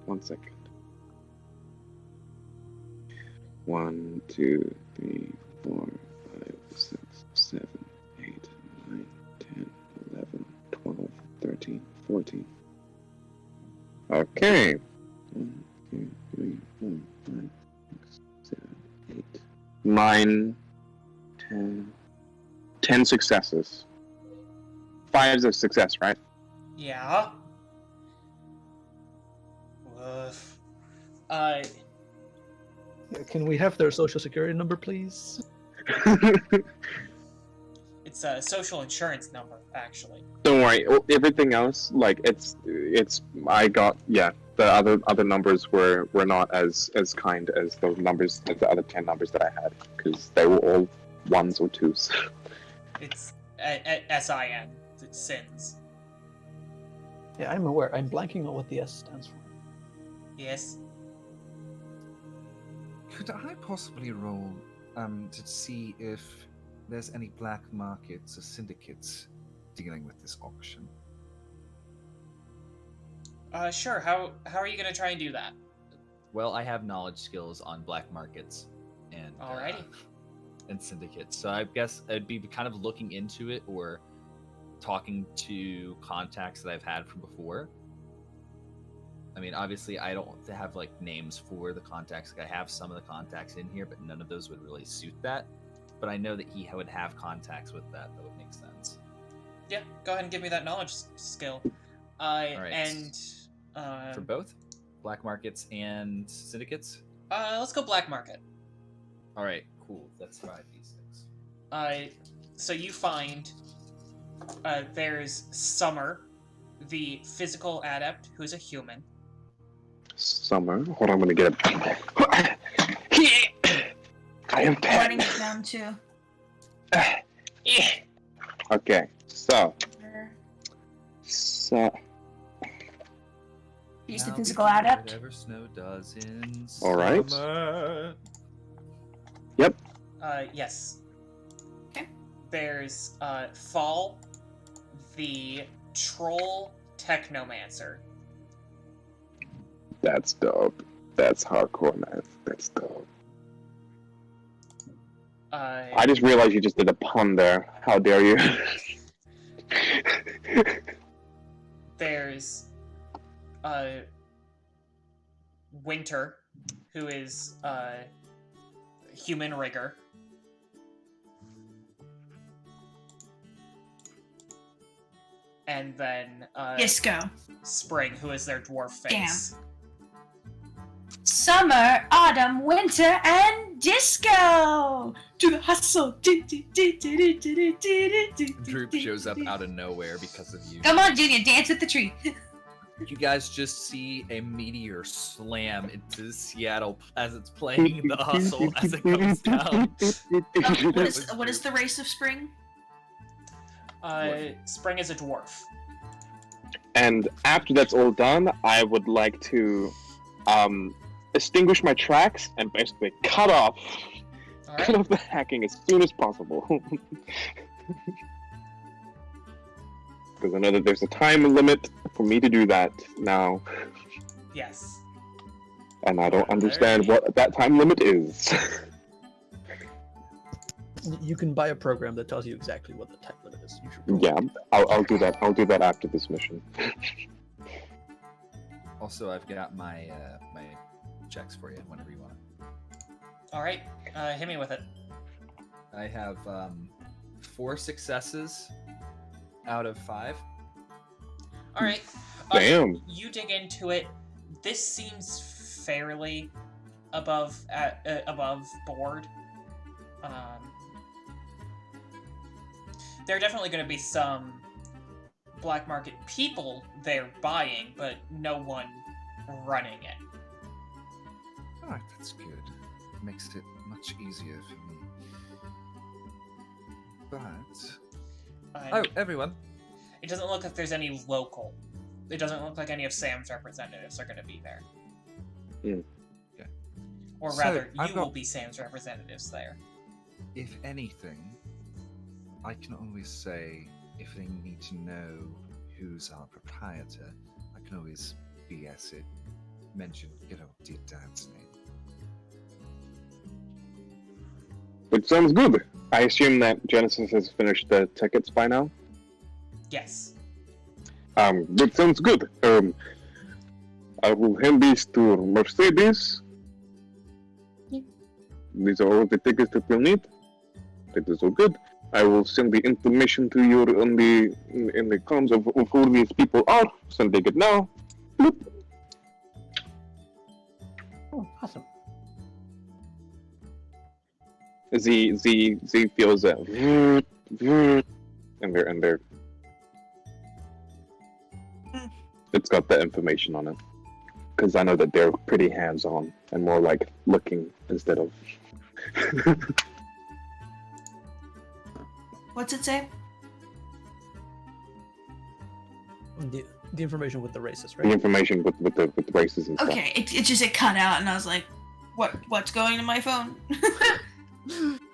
1 second. 1, 2, 3, 4, 5, 6, 7, 8, 9, 10, 11, 12, 13, 14. Okay. 1, 2, 3, 4, 5, 6, 7, 8, 9, 10. 10 successes. 5's a success, right? Yeah. Woof. Can we have their social security number, please? It's a social insurance number, actually. Don't worry. Everything else, like I got the other numbers were not as kind as those numbers, the other 10 numbers that I had, because they were all 1s or 2s. It's SIN. It's SINs. Yeah, I'm aware. I'm blanking on what the S stands for. Yes. Could I possibly roll to see if there's any black markets or syndicates dealing with this auction? Sure. How are you gonna try and do that? Well, I have knowledge skills on black markets and Alrighty. And syndicates, so I guess I'd be kind of looking into it or talking to contacts that I've had from before. I mean, obviously, I don't have like names for the contacts. I have some of the contacts in here, but none of those would really suit that. But I know that he would have contacts with that. That would make sense. Yeah. Go ahead and give me that knowledge skill. Alright. And For both black markets and syndicates. let's go black market. All right, cool. That's 5d6. So you find there's Summer, the physical adept, who's a human. Summer. Hold on, I'm gonna get a. I am Writing pen. it down too. Okay, so. He's the Now physical we do adept. Whatever snow does in All right. summer. Yes. Okay. There's Fall, the troll technomancer. That's dope. That's hardcore, man. That's dope. I just realized you just did a pun there. How dare you? There's Winter, who is human rigger. And then Disco. Spring, who is their dwarf face. Summer, autumn, winter, and disco. To the hustle. Droop shows up out of nowhere because of you. Come on, Junior, dance with the tree. You guys just see a meteor slam into Seattle as it's playing the hustle as it comes down. What is the race of spring? Spring is a dwarf. And after that's all done, I would like to extinguish my tracks and basically cut off the hacking as soon as possible. Because I know that there's a time limit for me to do that now, Yes. and I don't understand what that time limit is. You can buy a program that tells you exactly what the type limit is. You should probably Yeah, do that. I'll do that. I'll do that after this mission. Also, I've got my my checks for you whenever you want it. All right, hit me with it. I have 4 successes out of 5. All right. Damn. You dig into it. This seems fairly above board. There are definitely going to be some black market people there buying, but no one running it. Alright, that's good. Makes it much easier for me. But... Oh, everyone. It doesn't look like there's any local. It doesn't look like any of Sam's representatives are going to be there. Mm. Okay. Or So, rather, I've you will got- be Sam's representatives there. If anything, I can always say, if they need to know who's our proprietor, I can always BS it, mention, dear Dad's name. It sounds good. I assume that Genesis has finished the tickets by now. Yes. That sounds good. I will hand these to Mercedes. These are all the tickets that you'll need. That is all good. I will send the information to you in the comms of who these people are. Sending it now. Bloop. Oh, awesome. Z feels that, and they're. It's got the information on it, because I know that they're pretty hands-on and more like looking instead of. What's it say? The information with the races, The right? information with the races and stuff. Okay, it cut out, and I was like, what's going to my phone?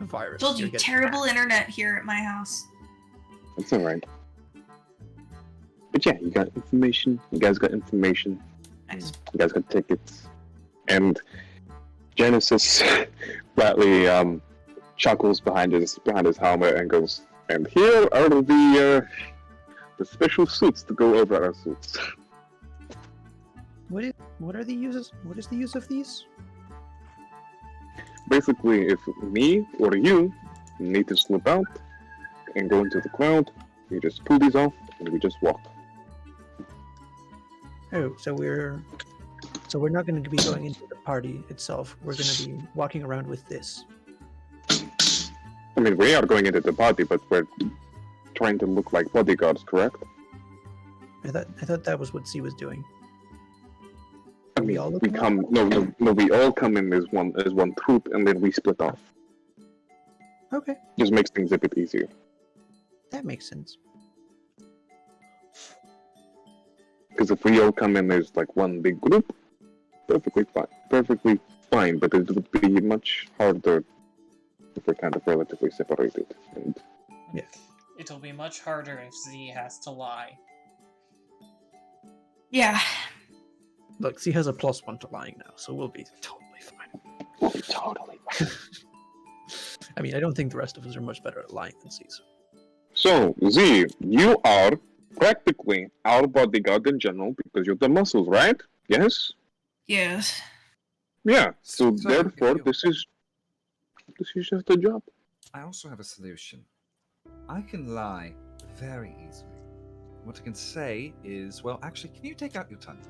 Virus. Told you, You're getting terrible hacked. internet here at my house. That's alright. But yeah, you got information. You guys got information. Nice. You guys got tickets. And Genesis flatly chuckles behind his helmet and goes, "And here are the special suits to go over our suits." What are the uses? What is the use of these? Basically, if me or you need to slip out and go into the crowd, we just pull these off and we just walk. Oh, so we're not going to be going into the party itself. We're going to be walking around with this. I mean, we are going into the party, but we're trying to look like bodyguards, correct? I thought that was what C was doing. I We mean, all look we alike? come. No. We all come in as one troop, and then we split off. Okay, Just makes things a bit easier. that makes sense. Because if we all come in as like one big group, perfectly fine. But it would be much harder if we're kind of relatively separated. And It'll be much harder if Z has to lie. Yeah. Look, C has a +1 to lying now, so we'll be totally fine. we'll be totally fine. I mean, I don't think the rest of us are much better at lying than C's. So, Z, you are practically our bodyguard in general because you're the muscles, right? Yes? Yes. Yeah. So So, therefore, if this is just a job. I also have a solution. I can lie very easily. What I can say is, well, actually, can you take out your tongue?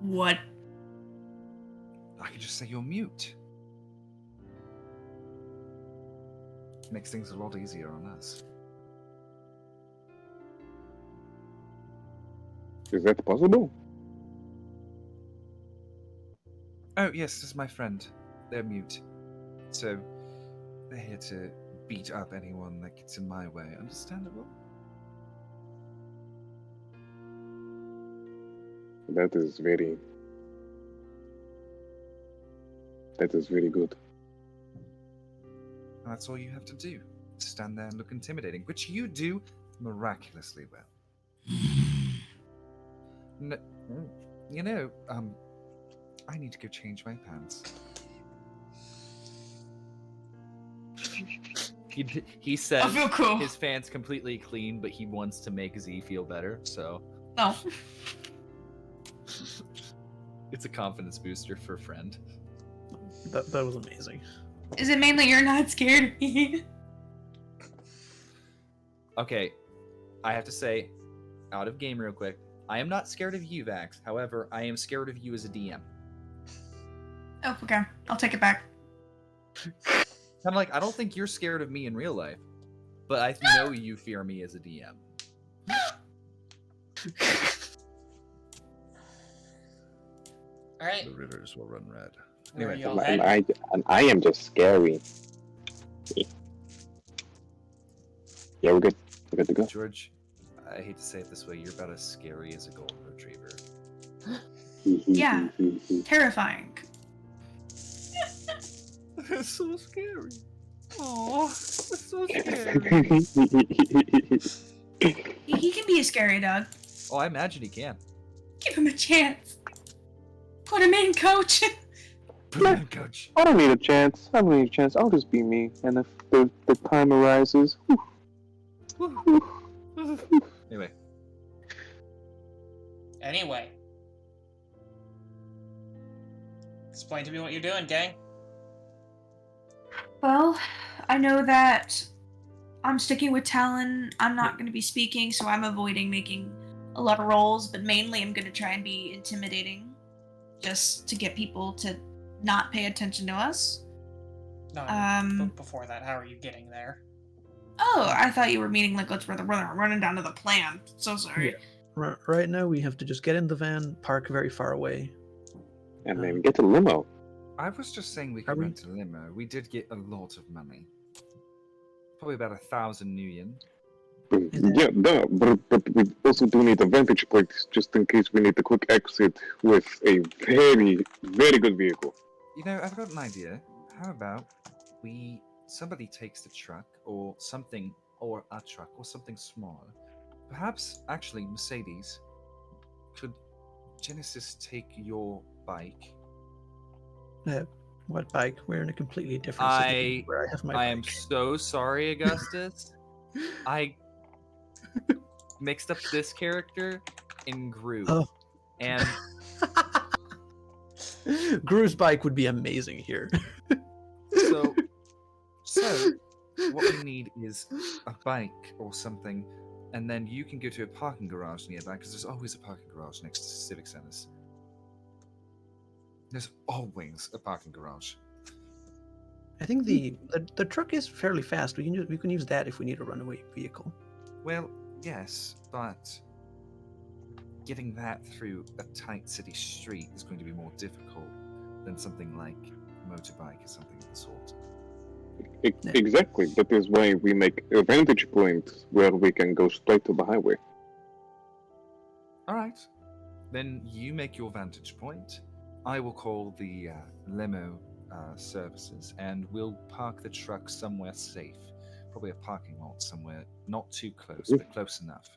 What? I can just say you're mute. Makes things a lot easier on us. Is that possible? Oh, yes, this is my friend. They're mute. So, they're here to beat up anyone that gets in my way. Understandable? That is very good. And that's all you have to do. Stand there and look intimidating, which you do miraculously well. No, I need to go change my pants. He says I feel cool. his fan's completely clean, but he wants to make Z feel better, so No. it's a confidence booster for a friend. That was amazing. Is it mainly you're not scared of me? Okay, I have to say, out of game real quick, I am not scared of you, Vax. However, I am scared of you as a DM. Oh, okay. I'll take it back. I'm like, I don't think you're scared of me in real life, but I know you fear me as a DM. All right. The rivers will run red. Where are Anyway, y'all And heading? I am just scary. Yeah, we're good. We're good to go. George, I hate to say it this way, you're about as scary as a golden retriever. Yeah. Terrifying. That's so scary. Oh, that's so He can be a scary dog. Oh, I imagine he can. Give him a chance. Put him in, coach. Put him in, coach. I don't need a chance. I don't need a chance. I'll just be me. And if the time arises, Anyway, Anyway. Explain to me what you're doing, gang. Well, I know that I'm sticking with Talon. I'm not going to be speaking, so I'm avoiding making a lot of rolls, but mainly I'm going to try and be intimidating just to get people to not pay attention to us. No, before that, how are you getting there? Oh, I thought you were meaning like let's running down to the plan. So sorry. Yeah. Right now, we have to just get in the van, park very far away. and then get a limo. I was just saying we Are could we- rent a limo. We did get a lot of money. Probably about 1,000 new yen. Is it- Yeah, no, but we also do need a vantage point just in case we need a quick exit with a very, very good vehicle. You know, I've got an idea. How about somebody takes the truck or something, or a truck or something small. Perhaps, actually, Mercedes, could Genesis take your bike? What bike? We're in a completely different city where I have my I bike. am so sorry, Augustus. I mixed up this character in Gru. Oh. And Gru's bike would be amazing here. So what we need is a bike or something, and then you can go to a parking garage nearby, because there's always a parking garage next to civic centers. There's always a parking garage. I think the truck is fairly fast. We can use that if we need a runaway vehicle. Well, yes, but getting that through a tight city street is going to be more difficult than something like a motorbike or something of the sort. Exactly. That is why we make a vantage point where we can go straight to the highway. All right, then you make your vantage point. I will call the limo services, and we'll park the truck somewhere safe. Probably a parking lot somewhere, not too close, but close enough.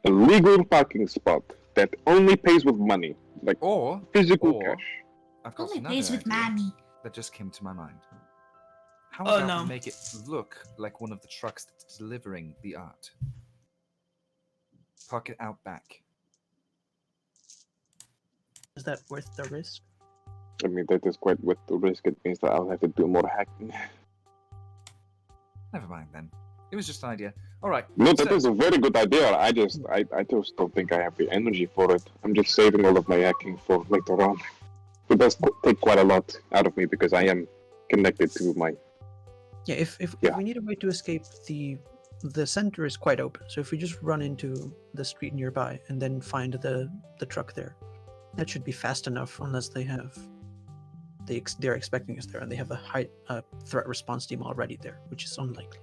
A legal parking spot that only pays with money, like Or physical or- cash. I've got Only another pays with idea money. that just came to my mind. How Oh, about no. we make it look like one of the trucks that's delivering the art? Park it out back. Is that worth the risk? I mean, that is quite worth the risk. It means that I'll have to do more hacking. Never mind then. It was just an idea. All right. No, that so- is a very good idea. I just don't think I have the energy for it. I'm just saving all of my hacking for later on. It does take quite a lot out of me because I am connected to my. Yeah, if Yeah. we need a way to escape, the center is quite open. So if we just run into the street nearby and then find the truck there, that should be fast enough. Unless they're expecting us there and they have a high threat response team already there, which is unlikely.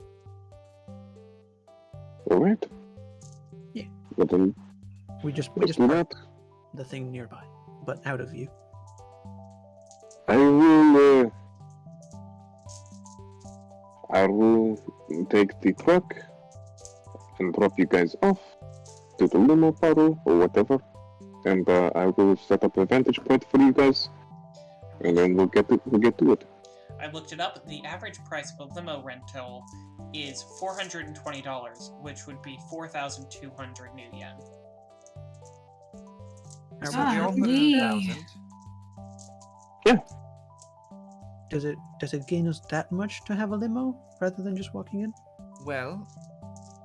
All right. Yeah. But then We just let's do park that. the thing nearby, but out of view. I will take the truck and drop you guys off to the limo puddle or whatever, and I will set up a vantage point for you guys, and then we'll get to it. I looked it up. The average price of a limo rental is $420, which would be 4,200 new yen. So Ah, we offered me. 1,000. Does it gain us that much to have a limo rather than just walking in? Well,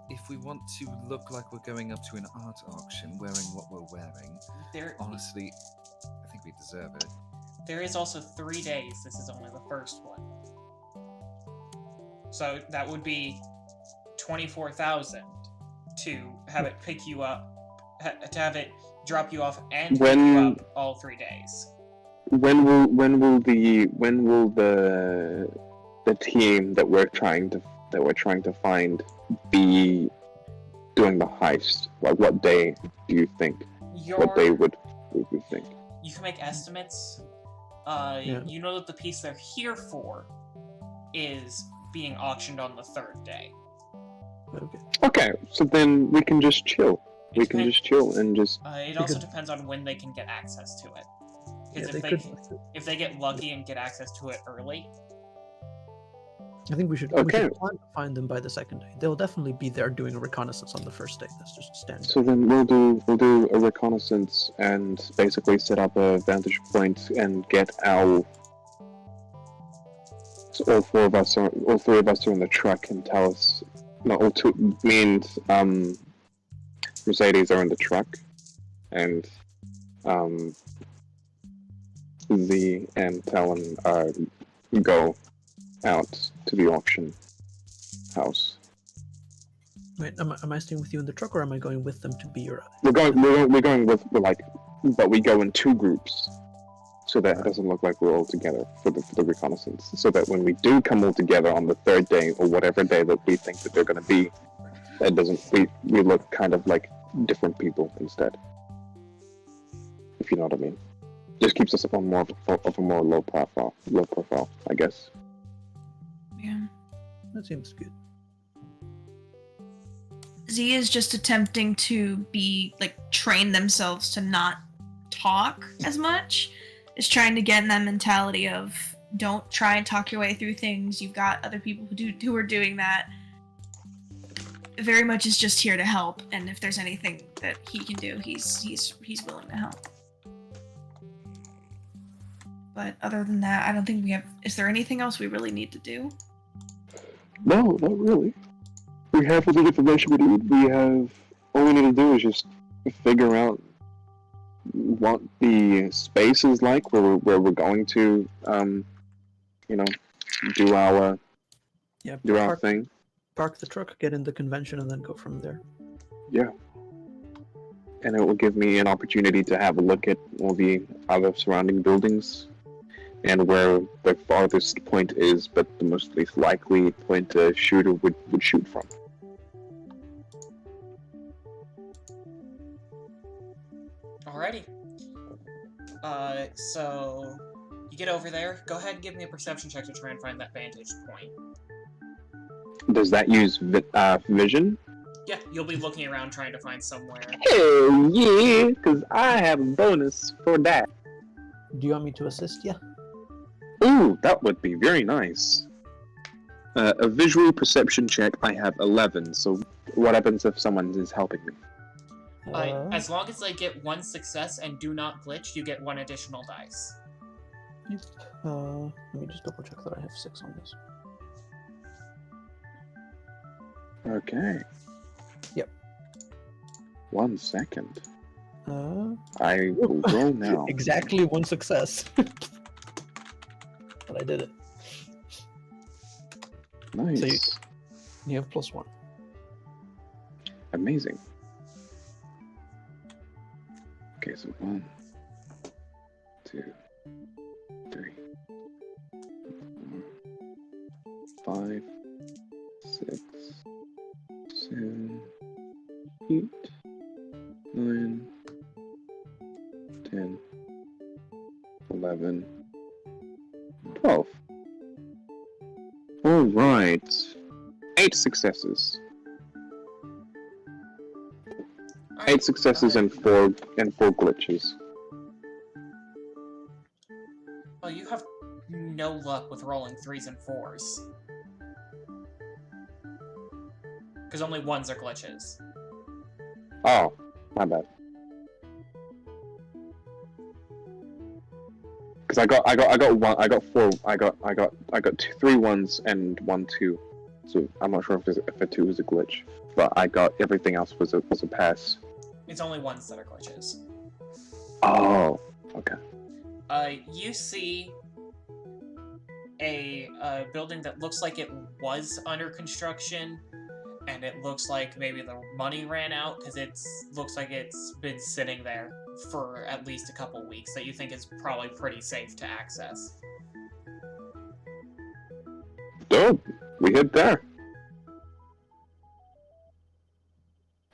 if we want to look like we're going up to an art auction wearing what we're wearing, honestly, I think we deserve it. There is also 3 days. This is only the first one. So that would be 24,000 to have it pick you up, to have it drop you off and pick you up all 3 days. When will the team that we're trying to find be doing the heist? Like, what day do you think? What day would we think? You can make estimates. Yeah. You know that the piece they're here for is being auctioned on the 3rd day. Okay. Okay, so then we can just chill. It We can depends- just chill and just. It also depends on when they can get access to it. Yeah, Because if they get lucky and get access to it early, I think we should Okay. plan to find them by the 2nd day. They'll definitely be there doing a reconnaissance on the 1st day. That's just standard. So then we'll do a reconnaissance and basically set up a vantage point and get our. So all three of us are in the truck and tell us. No, me and Mercedes are in the truck, and Z and Talon go out to the auction house. Wait, am I staying with you in the truck, or am I going with them to be your? We're going but we go in 2 groups, so that it doesn't look like we're all together for the reconnaissance. So that when we do come all together on the 3rd day or whatever day that we think that they're going to be, that doesn't we look kind of like different people instead. If you know what I mean. Just keeps us on more of a more low profile, I guess. Yeah. That seems good. Z is just attempting to train themselves to not talk as much. Is trying to get in that mentality of don't try and talk your way through things. You've got other people who are doing that. Very much is just here to help, and if there's anything that he can do, he's willing to help. But other than that, I don't think we have. Is there anything else we really need to do? No, not really. We have all the information we need. All we need to do is just figure out what the space is like where we're going to, do our thing. Park the truck, get in the convention, and then go from there. Yeah. And it will give me an opportunity to have a look at all the other surrounding buildings and where the farthest point is, but the most least likely point a shooter would shoot from. alrighty. So you get over there. Go ahead and give me a perception check to try and find that vantage point. Does that use vision? Yeah, you'll be looking around trying to find somewhere. Hell yeah, because I have a bonus for that. Do you want me to assist you? Ooh, that would be very nice. A visual perception check, I have 11, so what happens if someone is helping me? As long as they get 1 success and do not glitch, you get 1 additional dice. Yep. Let me just double check that I have 6 on this. Okay. Yep. 1 second. I will roll now. Exactly 1 success. But I did it. Nice. So you have +1. Amazing. Okay, so 1, 2, 3, 4, 5, 6, 7, 8, 9, 10, 11, 12. All right. 8 successes. 8 successes and 4 glitches. Oh, you have no luck with rolling 3s and 4s. Because only 1s are glitches. Oh, my bad. Because I got 3 1s and 1 2. So I'm not sure if a 2 was a glitch, but I got everything else was a pass. It's only 1s that are glitches. Oh, okay. You see a building that looks like it was under construction, and it looks like maybe the money ran out because it looks like it's been sitting there for at least a couple weeks that you think is probably pretty safe to access. Dope. We head there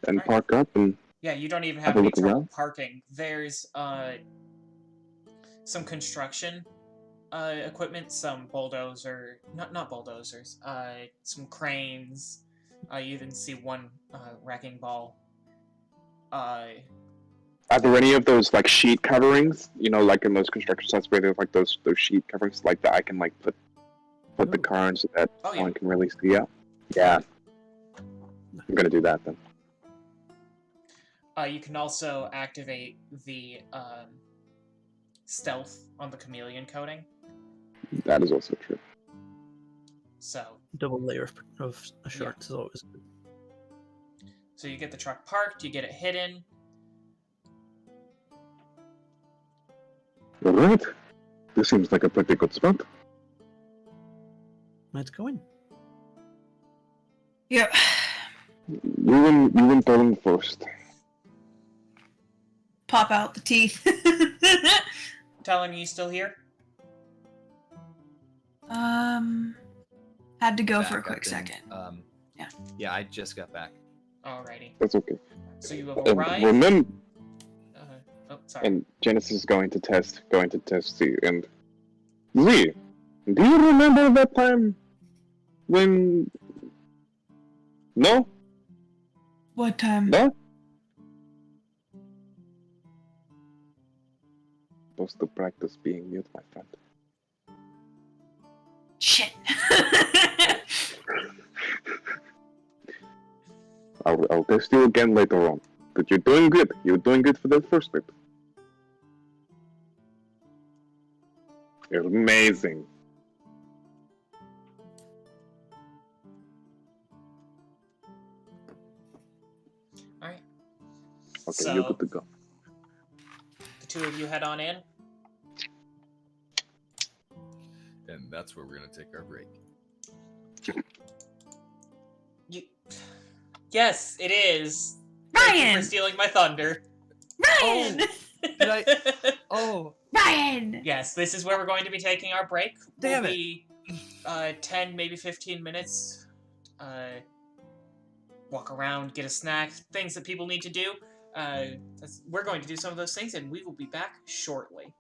and Alright. park up and Yeah, you don't even Have have a any look trouble around? parking. There's some construction equipment, some bulldozer, not bulldozers, some cranes. You even see one wrecking ball. are there any of those like sheet coverings? You know, like in those construction sites where there's like those sheet coverings like that I can like put the car in so that Oh, no yeah. one can really see out. Yeah. I'm gonna do that then. You can also activate the stealth on the chameleon coating. That is also true. So Double layer of assurance is always good. So you get the truck parked, you get it hidden. Alright. This seems like a pretty good spot. Let's go in. Yep. You and Talon first. Pop out the teeth. Talon, are you still here? Had to go Back for a up quick and, second. Yeah. Yeah, I just got back. Alrighty. That's okay. So you have And arrived. remember, Oh, sorry. and Genesis is going to test Z. And Z, do you remember that time when? No, What time? no. Supposed to practice being mute, my friend. Shit. I'll test you again later on. But you're doing good. You're doing good for the first bit. You're amazing. Alright. Okay, So, you're good to go. the two of you head on in. And that's where we're gonna take our break. Yes, it is. Thank you Ryan! for stealing my thunder. Ryan! Did I? Oh, Ryan! Yes, this is where we're going to be taking our break. Damn we'll it. be 10, maybe 15 minutes. Walk around, get a snack, things that people need to do. We're going to do some of those things, and we will be back shortly.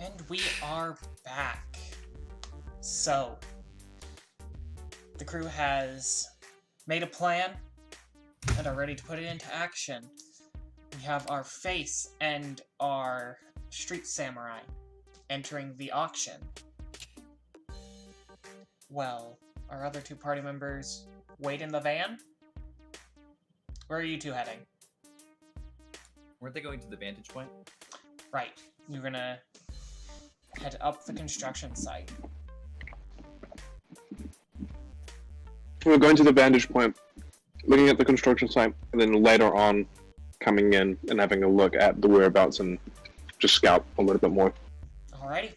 And we are back. So, the crew has made a plan and are ready to put it into action. We have our face and our street samurai entering the auction. Well, our other two party members wait in the van? Where are you two heading? Weren't they going to the vantage point? Right. You're gonna head up the construction site. We're going to the vantage point, looking at the construction site, and then later on coming in and having a look at the whereabouts and just scout a little bit more. Alrighty.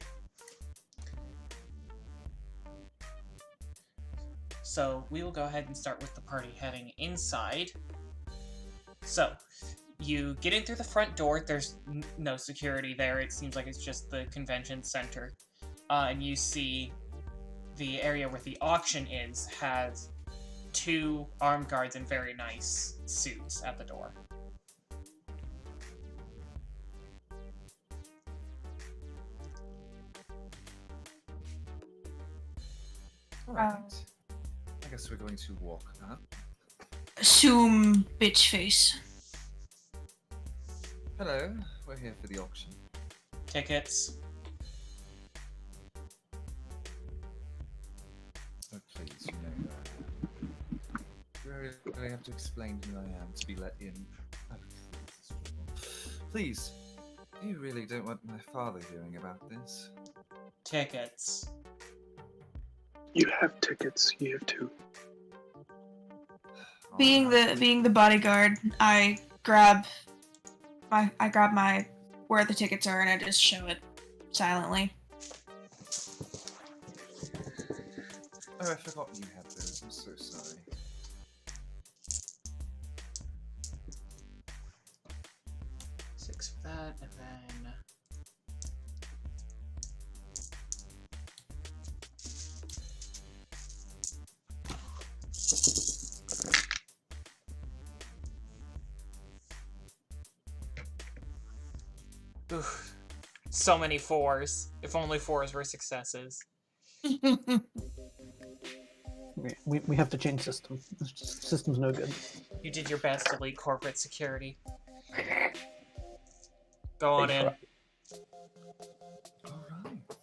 So we will go ahead and start with the party heading inside. So, you get in through the front door. There's no security there. It seems like it's just the convention center. And you see the area where the auction is has 2 armed guards in very nice suits at the door. Alright. I guess we're going to walk up. Assume bitch face. Hello, we're here for the auction. Tickets. Oh, please, you know that. Do I really have to explain who I am to be let in? Oh, please, you really don't want my father hearing about this. Tickets. You have tickets. You have 2. Being the bodyguard, I grab my where the tickets are and I just show it silently. Oh, I forgot you had those. I'm so sorry. Six for that, and then... Oof. So many 4s. If only 4s were successes. We have to change system. This system's no good. You did your best to lead corporate security. Go on in. Alright,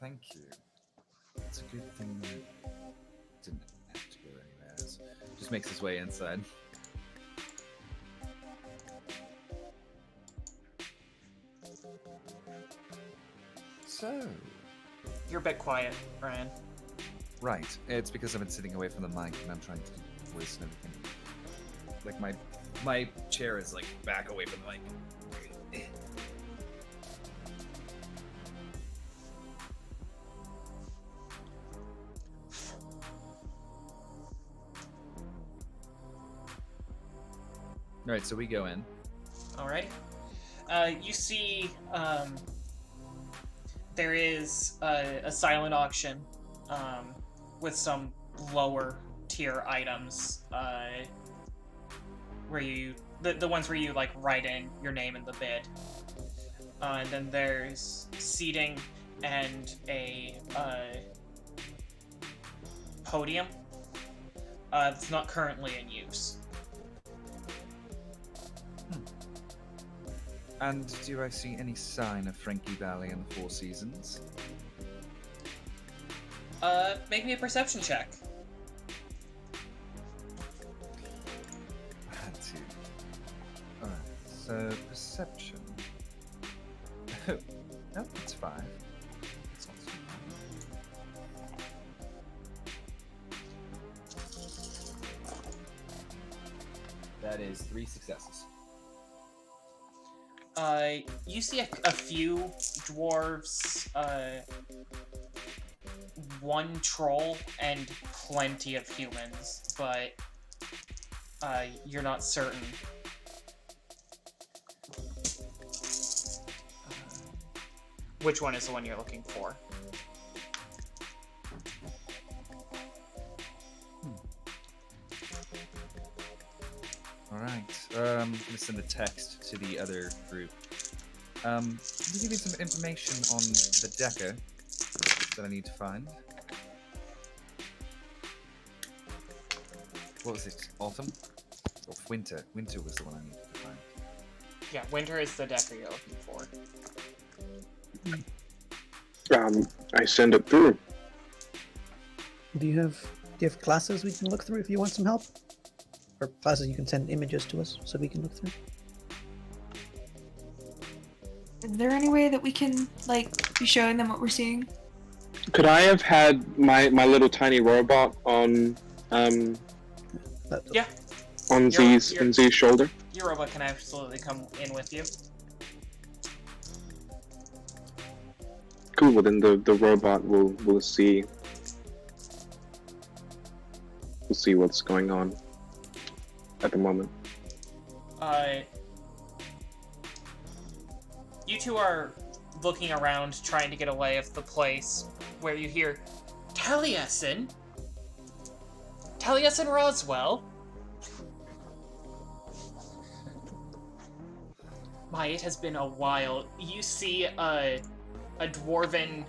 thank you. It's a good thing that didn't have to go anywhere else. Just makes his way inside. So, You're a bit quiet, Ryan. right, it's because I've been sitting away from the mic and I'm trying to do voice and everything. Like my chair is like back away from the mic. Alright, so we go in. Alright. You see, there is a silent auction with some lower tier items where you the ones where you like write in your name in the bid, and then there's seating and a podium that's not currently in use. And do I see any sign of Frankie Valley and the Four Seasons? Make me a perception check. I had to. Alright, so perception. Oh, no, it's 5. It's not too bad. That is 3 successes. You see a few dwarves, 1 troll, and plenty of humans, but you're not certain. Which one is the one you're looking for? Alright, I'm gonna send a text to the other group. Let me give you some information on the decker that I need to find. What was it? Autumn? Or winter? Winter was the one I needed to find. Yeah, winter is the decker you're looking for. I send it through. Do you have classes we can look through if you want some help? Or classes you can send images to us so we can look through? Is there any way that we can, like, be showing them what we're seeing? Could I have had my little tiny robot on Yeah, on Z's shoulder? your robot can absolutely come in with you. Cool. Well, then the robot will see what's going on at the moment. You two are looking around, trying to get a lay of the place, where you hear Taliesin Roswell. My, it has been a while. You see a dwarven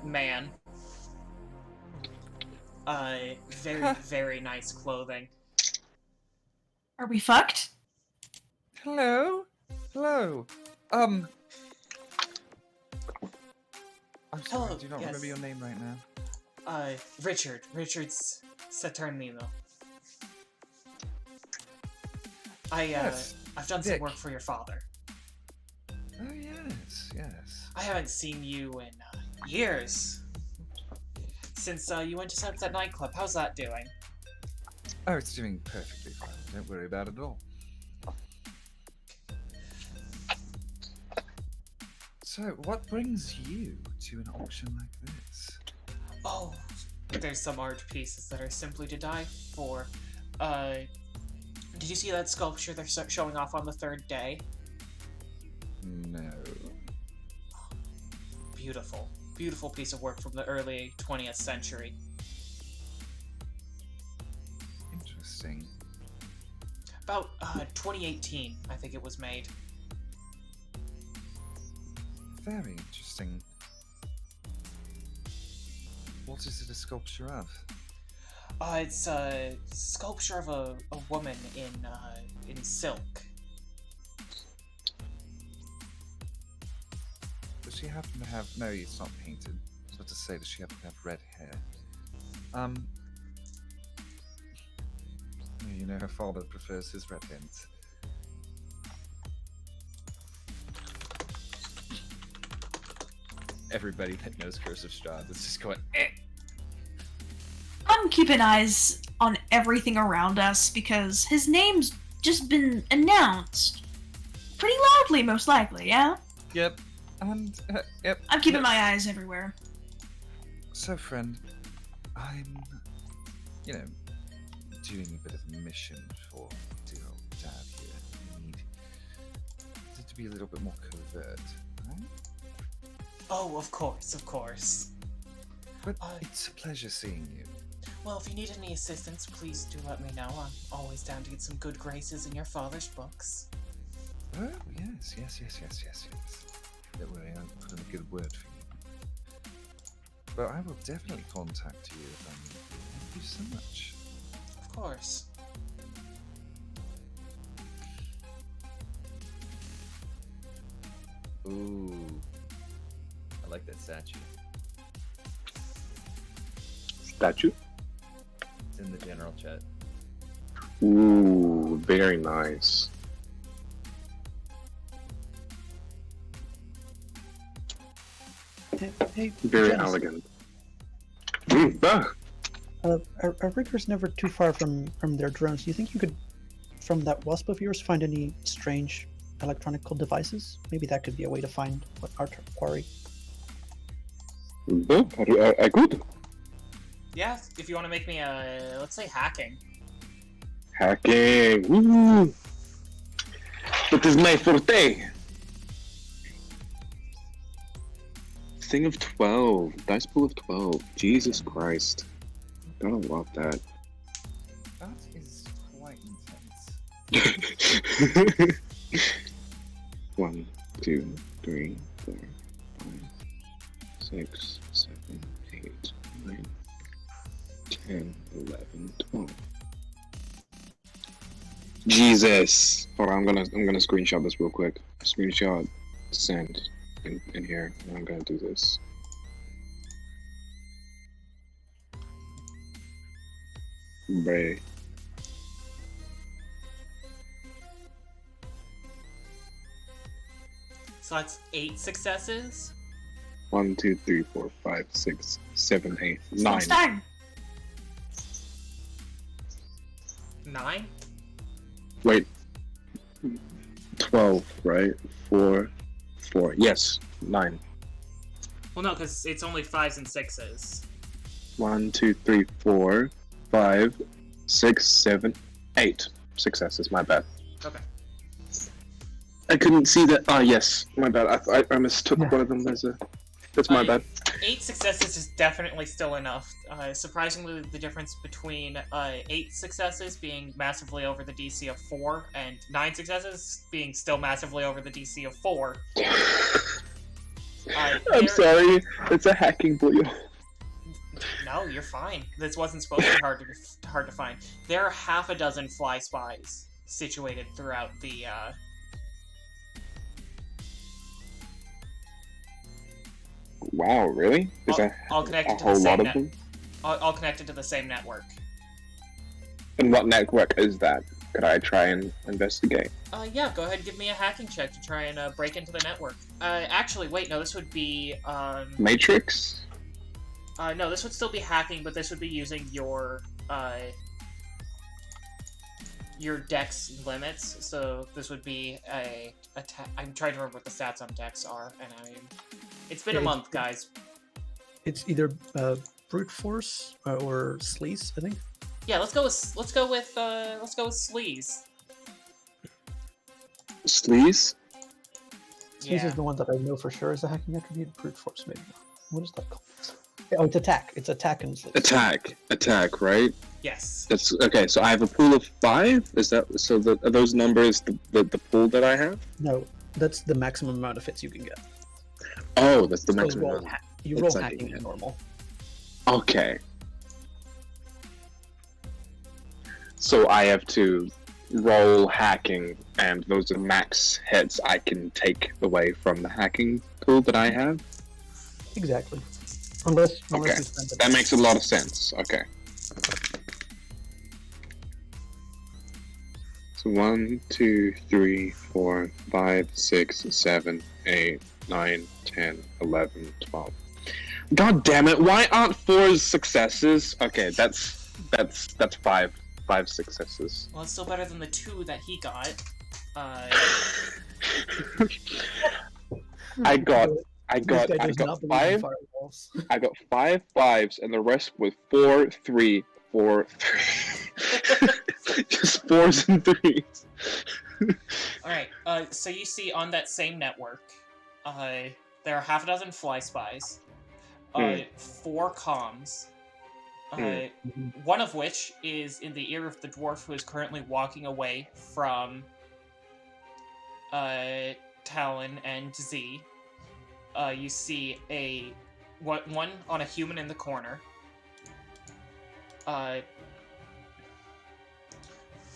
man. Very, very nice clothing. Are we fucked? Hello? Hello? I'm sorry, Hello, I do not yes. remember your name right now. Richard Saturnino. Yes, I've done Dick. some work for your father. Oh, yes, yes. I haven't seen you in years. Since you went to set up that nightclub. How's that doing? Oh, it's doing perfectly fine. Don't worry about it at all. So, what brings you to an auction like this? Oh, there's some art pieces that are simply to die for. Did you see that sculpture they're showing off on the third day? No. Beautiful. Beautiful piece of work from the early 20th century. Interesting. About 2018, I think it was made. Very interesting. What is it a sculpture of? It's a sculpture of a woman in silk. Does she happen to have... No, it's not painted. I was about to say, does she happen to have red hair? You know, her father prefers his red hints. Everybody that knows Curse of Strahd is just going, eh. I'm keeping eyes on everything around us because his name's just been announced. Pretty loudly, most likely, yeah? Yep. And, yep. I'm keeping my eyes everywhere. So, friend, I'm, doing a bit of a mission for dear old dad here. I need it to be a little bit more covert, right? Oh, of course. But it's a pleasure seeing you. Well, if you need any assistance, please do let me know. I'm always down to get some good graces in your father's books. Oh, yes. Don't worry, I'll put in a good word for you. But I will definitely contact you if I need you. Thank you so much. Of course. Ooh. I like that statue. Statue? It's in the general chat. Ooh, very nice. Hey, Very Janice, elegant. our rigger's never too far from their drones. Do you think you could, from that wasp of yours, find any strange electronical devices? Maybe that could be a way to find what our quarry. I could. Yeah, if you want to make me let's say hacking. Hacking. Woo! That is my forte. Thing of 12. Dice pool of 12. Jesus Christ. Gotta love that. That is quite intense. 1, 2, 3, 4, 5, 6, 7, 8, 9, 10, 11, 12. Jesus! Hold on, I'm gonna screenshot this real quick. Screenshot, send in here. And I'm gonna do this. Bray. So that's 8 successes. 1, 2, 3, 4, 5, 6, 7, 8, It's 9. time. 9? Wait. 12, right? 4, 4. Yes, 9. Well, no, because it's only 5s and 6s. 1, 2, 3, 4, 5, 6, 7, 8 successes. My bad. Okay. I couldn't see that. Ah, yes. My bad. I mistook one of them as a. That's my bad. 8 successes is definitely still enough. Surprisingly, the difference between 8 successes being massively over the DC of 4 and 9 successes being still massively over the DC of 4. I'm sorry. It's a hacking bully. No, you're fine. This wasn't supposed to be hard to find. There are half a dozen fly spies situated throughout the. Wow, really? Is that all a connected to whole the lot same of them? all connected to the same network. And what network is that? Could I try and investigate? Yeah, go ahead and give me a hacking check to try and break into the network. Actually, wait, no, this would be, Matrix? no, this would still be hacking, but this would be using your dex limits, so this would be I'm trying to remember what the stats on dex are, and it's been a month, guys. It's either brute force or sleaze, I think. Yeah, let's go with sleaze. Sleaze? Sleaze is the one that I know for sure is a hacking attribute. Brute force, maybe. What is that called? Oh, it's attack. It's attack and sleaze. Attack, right? Yes. That's okay. So I have a pool of 5. Is that so? Are those numbers the pool that I have? No, that's the maximum amount of hits you can get. Oh, that's the So maximum. you It's roll like- hacking and normal. Okay. So I have to roll hacking, and those are max hits I can take away from the hacking pool that I have. Exactly. Unless Okay, you spend it. that makes a lot of sense. Okay. So 1, 2, 3, 4, 5, 6, 7, 8, 9, 10, 11, 12. God damn it! Why aren't 4s successes? Okay, that's 5 successes. Well, it's still better than the 2 that he got. I got This guy does not believe in 5. firewalls. I got 5 5s, and the rest was 4, 3, 4, 3. Just 4s and 3s. Alright, so you see on that same network, there are half a dozen fly spies, 4 comms, one of which is in the ear of the dwarf who is currently walking away from Talon and Z. You see one on a human in the corner,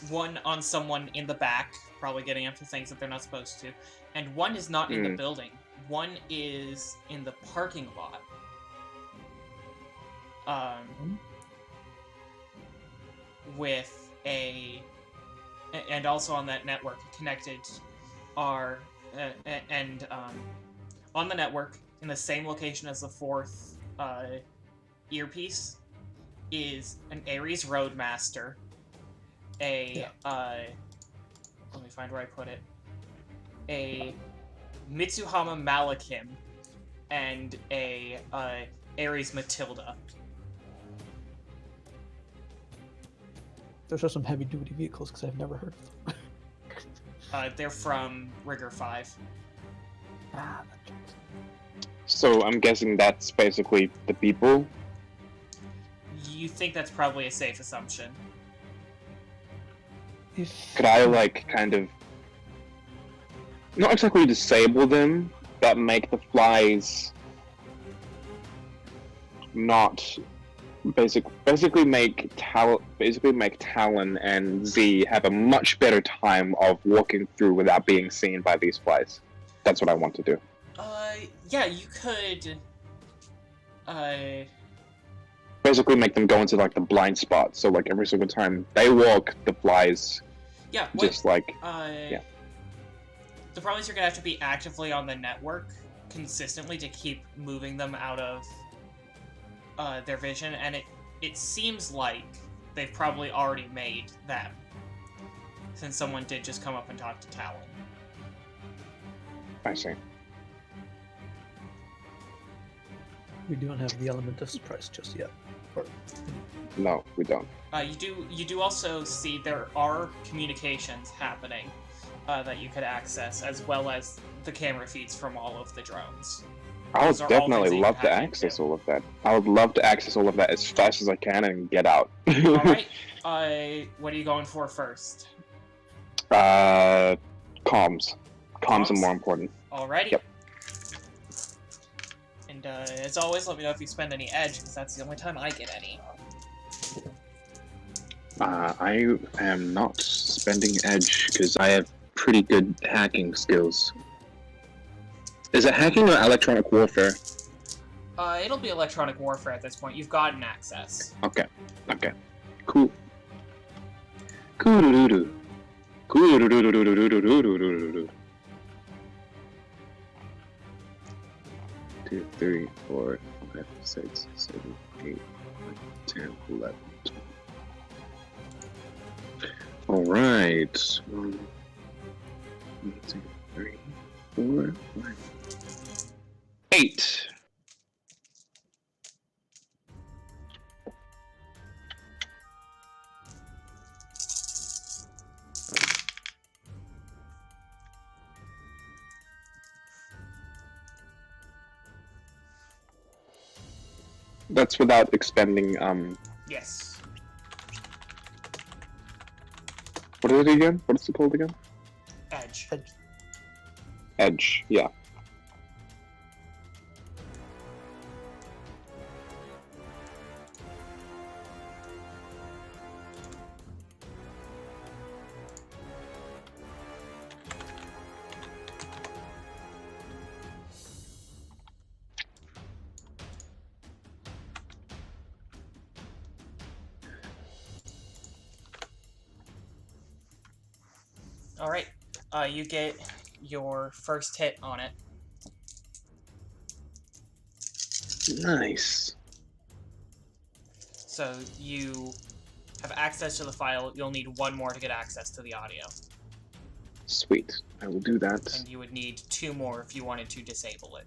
one on someone in the back, probably getting up to things that they're not supposed to, and one is not in the building. One is in the parking lot. With and also on that network connected are, on the network in the same location as the 4th earpiece is an Ares Roadmaster, let me find where I put it, a Mitsuhama Malakim, and a Ares Matilda. Those are some heavy-duty vehicles because I've never heard of them. They're from Rigger 5. That checks. So I'm guessing that's basically the people. You think that's probably a safe assumption. Could I kind of not exactly disable them, that make the flies not basically make Talon and Z have a much better time of walking through without being seen by these flies. That's what I want to do. Yeah, you could. Basically, make them go into like the blind spot. So like every single time they walk, the flies. Yeah. Just like. Yeah. The problem is you're gonna have to be actively on the network consistently to keep moving them out of their vision, and it seems like they've probably already made that, since someone did just come up and talk to Talon. I see. We don't have the element of surprise just yet. Or, No, we don't. You do also see there are communications happening that you could access, as well as the camera feeds from all of the drones. I would Those are all things definitely that you love can to hack access into. all of that. I would love to access all of that as fast as I can and get out. Alright, what are you going for first? Comms. Comms are more important. Alrighty. Yep. And as always, let me know if you spend any edge, because that's the only time I get any. I am not spending edge because I have pretty good hacking skills. Is it hacking or electronic warfare? It'll be electronic warfare at this point. You've gotten access. Okay. Cool. Cool-doo-doo-doo. Cool-doo-doo-doo-doo-doo-doo-doo-doo-doo-doo. 2, 3, 4, 5, 6, 7, 8, 10, 11. Alright. 1, 2, 3, 4, 5. 8. That's without expending, Yes. what is it again? What is it called again? Edge. Edge, yeah. Alright. You get your first hit on it. Nice. So you have access to the file. You'll need one more to get access to the audio. Sweet. I will do that. And you would need 2 more if you wanted to disable it.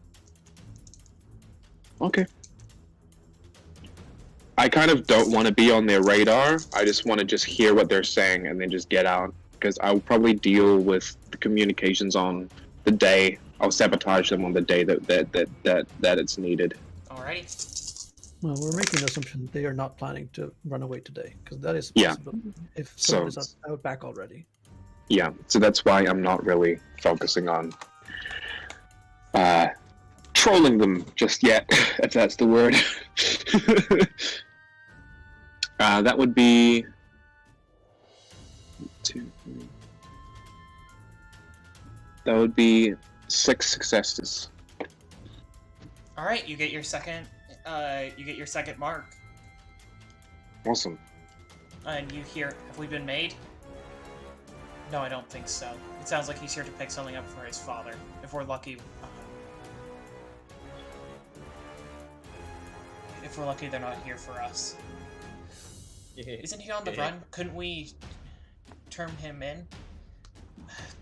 Okay. I kind of don't want to be on their radar. I just want to just hear what they're saying and then just get out. Because I'll probably deal with the communications on the day. I'll sabotage them on the day that it's needed. Alrighty. well, we're making the assumption that they are not planning to run away today, because that is Yeah. possible. If So- someone is out back already. Yeah, so that's why I'm not really focusing on trolling them just yet, if that's the word. That would be 2, 3. That would be 6 successes. Alright, you get your second mark. Awesome. And you hear, have we been made? No, I don't think so. It sounds like he's here to pick something up for his father. If we're lucky, they're not here for us. Isn't he on the run? Couldn't we term him in?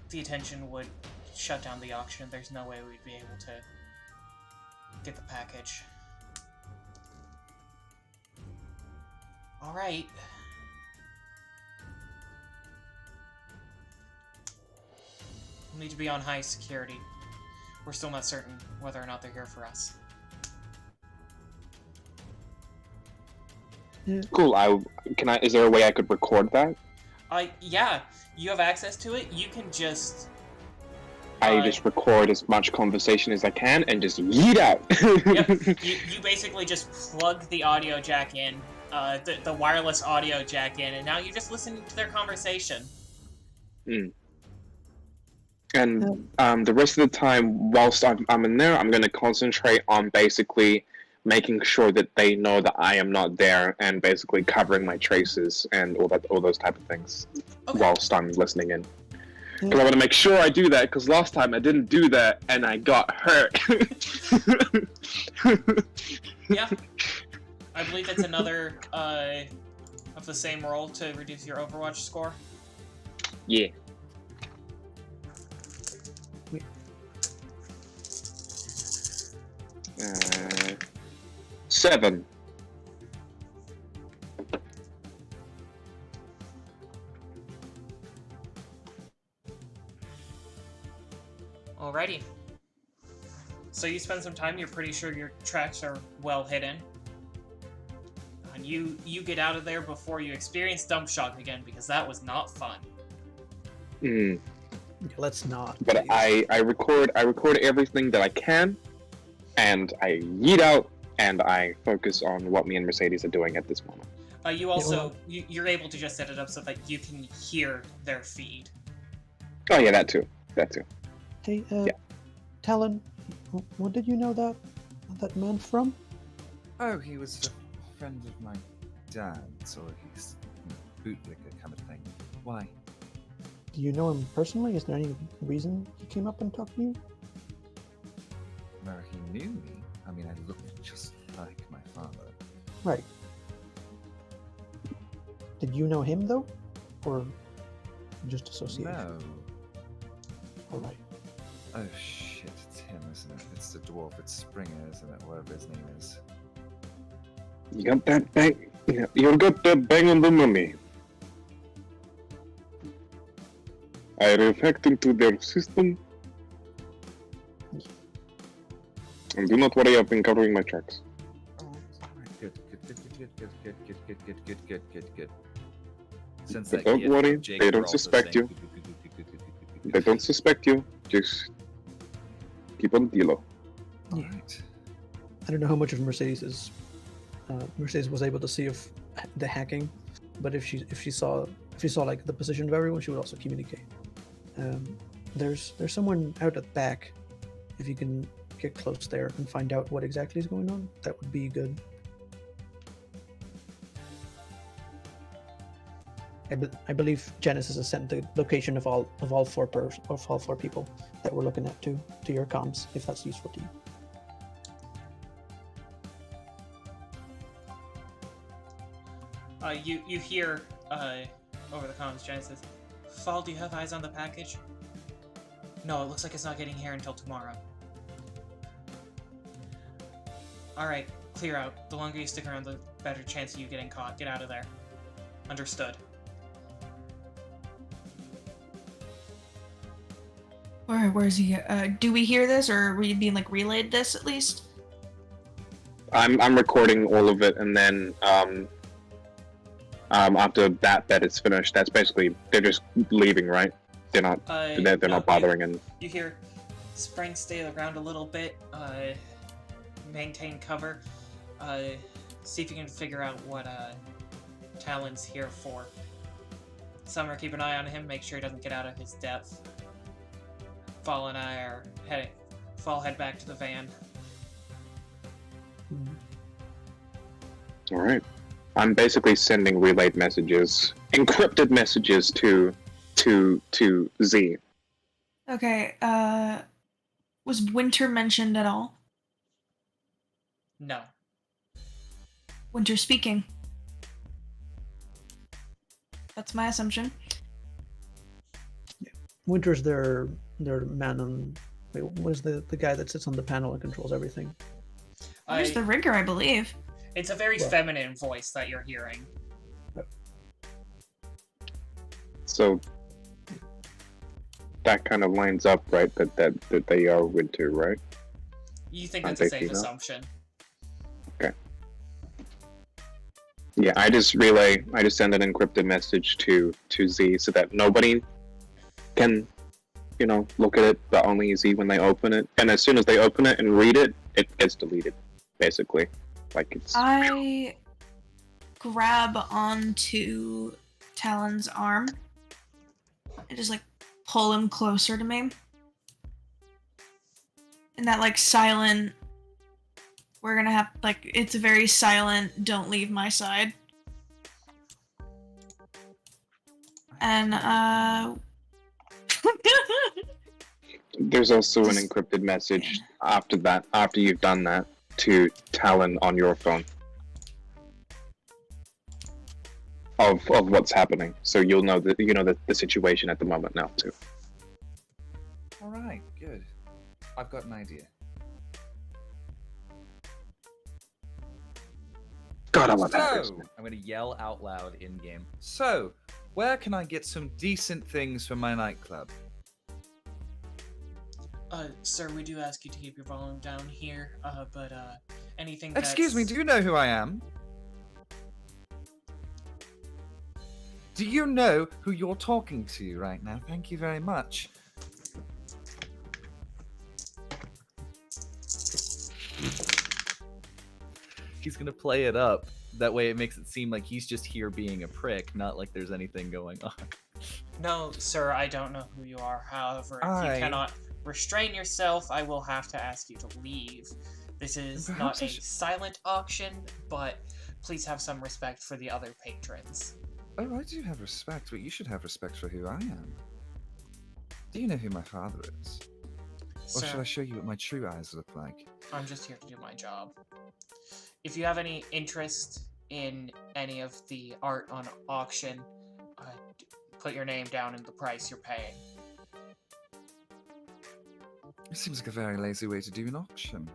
The attention would shut down the auction. There's no way we'd be able to get the package. Alright. We'll need to be on high security. We're still not certain whether or not they're here for us. Cool. Is there a way I could record that? Yeah, you have access to it. You can just I just record as much conversation as I can and just yeet out. Yep. You basically just plug the audio jack in, the wireless audio jack in, and now you're just listening to their conversation. And the rest of the time, whilst I'm in there, I'm going to concentrate on basically making sure that they know that I am not there, and basically covering my traces and all those type of things, whilst I'm listening in. Because I want to make sure I do that, because last time I didn't do that and I got hurt. Yeah. I believe it's another of the same roll to reduce your Overwatch score. Yeah. Uh, 7. Alrighty. So you spend some time, you're pretty sure your tracks are well hidden. And you get out of there before you experience dump shock again, because that was not fun. Let's not. But please. I record everything that I can, and I yeet out, and I focus on what me and Mercedes are doing at this moment. You also you're able to just set it up so that you can hear their feed. Oh yeah, that too. Hey, Yeah. Talon, what did you know that man from? Oh, he was a friend of my dad's, or he's bootlegger kind of thing. Why? Do you know him personally? Is there any reason he came up and talked to you? Well, he knew me. I mean, I looked just like my father. Right. Did you know him though, or just association? No. All right. Oh shit, it's him, isn't it? It's the dwarf. It's Springer, isn't it? Whatever his name is. You got that bang? Yeah, you got that bang on the money. I reflect into their system. And do not worry, I've been covering my tracks. Alright, good. Since But that don't gift, worry, Jake they were don't also suspect saying you. They don't suspect you. Just keep on the low. Alright. I don't know how much of Mercedes was able to see of the hacking, but if she saw like the position of everyone, she would also communicate. There's someone out at the back. If you can get close there and find out what exactly is going on, that would be good. I believe Genesis has sent the location of all four people that we're looking at to your comms, if that's useful to you. You hear over the comms, Genesis. Fall, do you have eyes on the package? No, it looks like it's not getting here until tomorrow. Alright, clear out. The longer you stick around, the better chance of you getting caught. Get out of there. Understood. Where is he? Do we hear this, or are we being like relayed this at least? I'm recording all of it, and then after that is finished, that's basically they're just leaving, right? They're not they're not bothering. And you hear Spring stay around a little bit, maintain cover, see if you can figure out what Talon's here for. Summer, keep an eye on him, make sure he doesn't get out of his depth. Fall and I are heading. Fall, head back to the van. all right, I'm basically sending relayed messages, encrypted messages to Z. Okay. Was Winter mentioned at all? No. Winter speaking. That's my assumption. Winter's their man on. Wait, what is the guy that sits on the panel and controls everything? There's the rigger, I believe. It's a very feminine voice that you're hearing. So that kind of lines up, right? That they are Winter, right? You think Aren't that's a they safe female? assumption. Okay. Yeah, I just send an encrypted message to Z so that nobody can, look at it, but only Z when they open it. And as soon as they open it and read it, it gets deleted, basically. Like it's. I grab onto Talon's arm and just like pull him closer to me. And that like silent, we're gonna have like, it's a very silent, don't leave my side. And There's also an encrypted message after you've done that, to Talon on your phone. Of what's happening. So you'll know that the situation at the moment now too. Alright, good. I've got an idea. God, I love that. So, I'm gonna yell out loud in game. So, where can I get some decent things for my nightclub? Sir, we do ask you to keep your volume down here, but anything that's... Excuse me, do you know who I am? Do you know who you're talking to right now? Thank you very much. He's gonna play it up. That way it makes it seem like he's just here being a prick, not like there's anything going on. No, sir, I don't know who you are. However, if you cannot restrain yourself, I will have to ask you to leave. This is Perhaps not a silent auction, but please have some respect for the other patrons. Oh, I do have respect, but you should have respect for who I am. Do you know who my father is? Or Sir, should I show you what my true eyes look like? I'm just here to do my job. If you have any interest in any of the art on auction, put your name down in the price you're paying. It seems like a very lazy way to do an auction.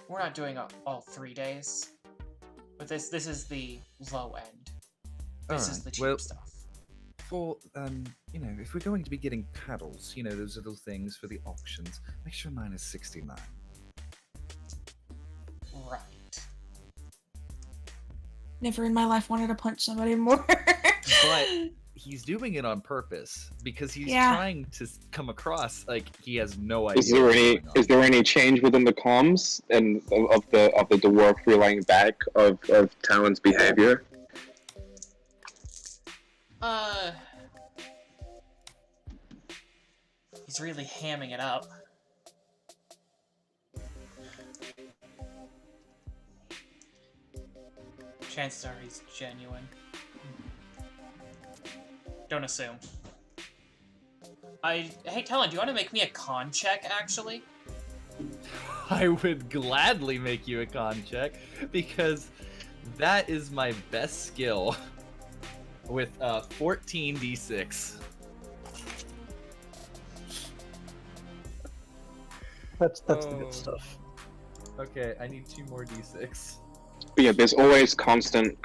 We're not doing all 3 days, but this is the low end. This is the cheap stuff. For, if we're going to be getting paddles, those little things for the auctions, make sure mine is 69. Right. Never in my life wanted to punch somebody more. But he's doing it on purpose because he's trying to come across like he has no idea. Is there any change within the comms and of the dwarf relaying back of Talon's behavior? He's really hamming it up. Chances are he's genuine. Don't assume. Hey, Talon, do you want to make me a con check, actually? I would gladly make you a con check because that is my best skill with 14d6. That's the good stuff. Okay, I need 2 more d6. But yeah, there's always constant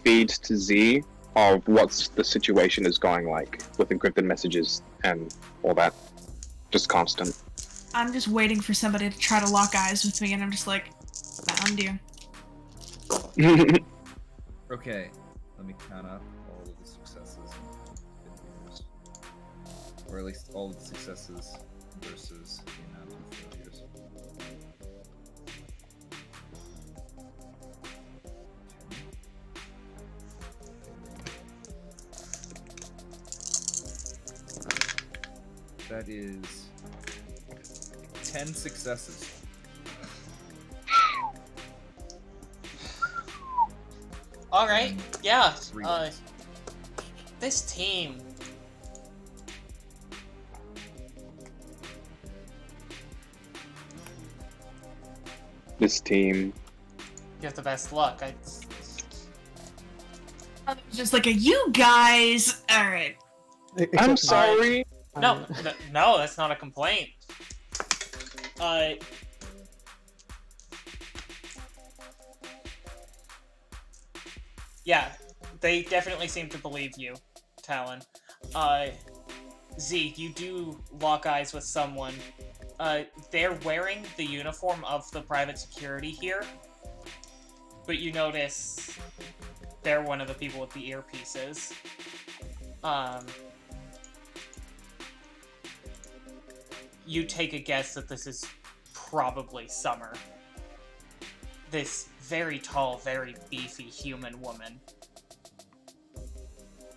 feeds to Z of what's the situation is going like with encrypted messages and all that. Just constant. I'm just waiting for somebody to try to lock eyes with me, and I'm just like, found you. Okay, let me count up all of the successes and failures. Or at least all of the successes versus the amount of failures. That is 10 successes. Alright, yeah. 3 This team. This team. You have the best luck. Just like you guys. All right. I'm sorry. No, no, that's not a complaint. Yeah, they definitely seem to believe you, Talon. Z, you do lock eyes with someone. They're wearing the uniform of the private security here, but you notice they're one of the people with the earpieces. you take a guess that this is probably Summer. This very tall, very beefy human woman.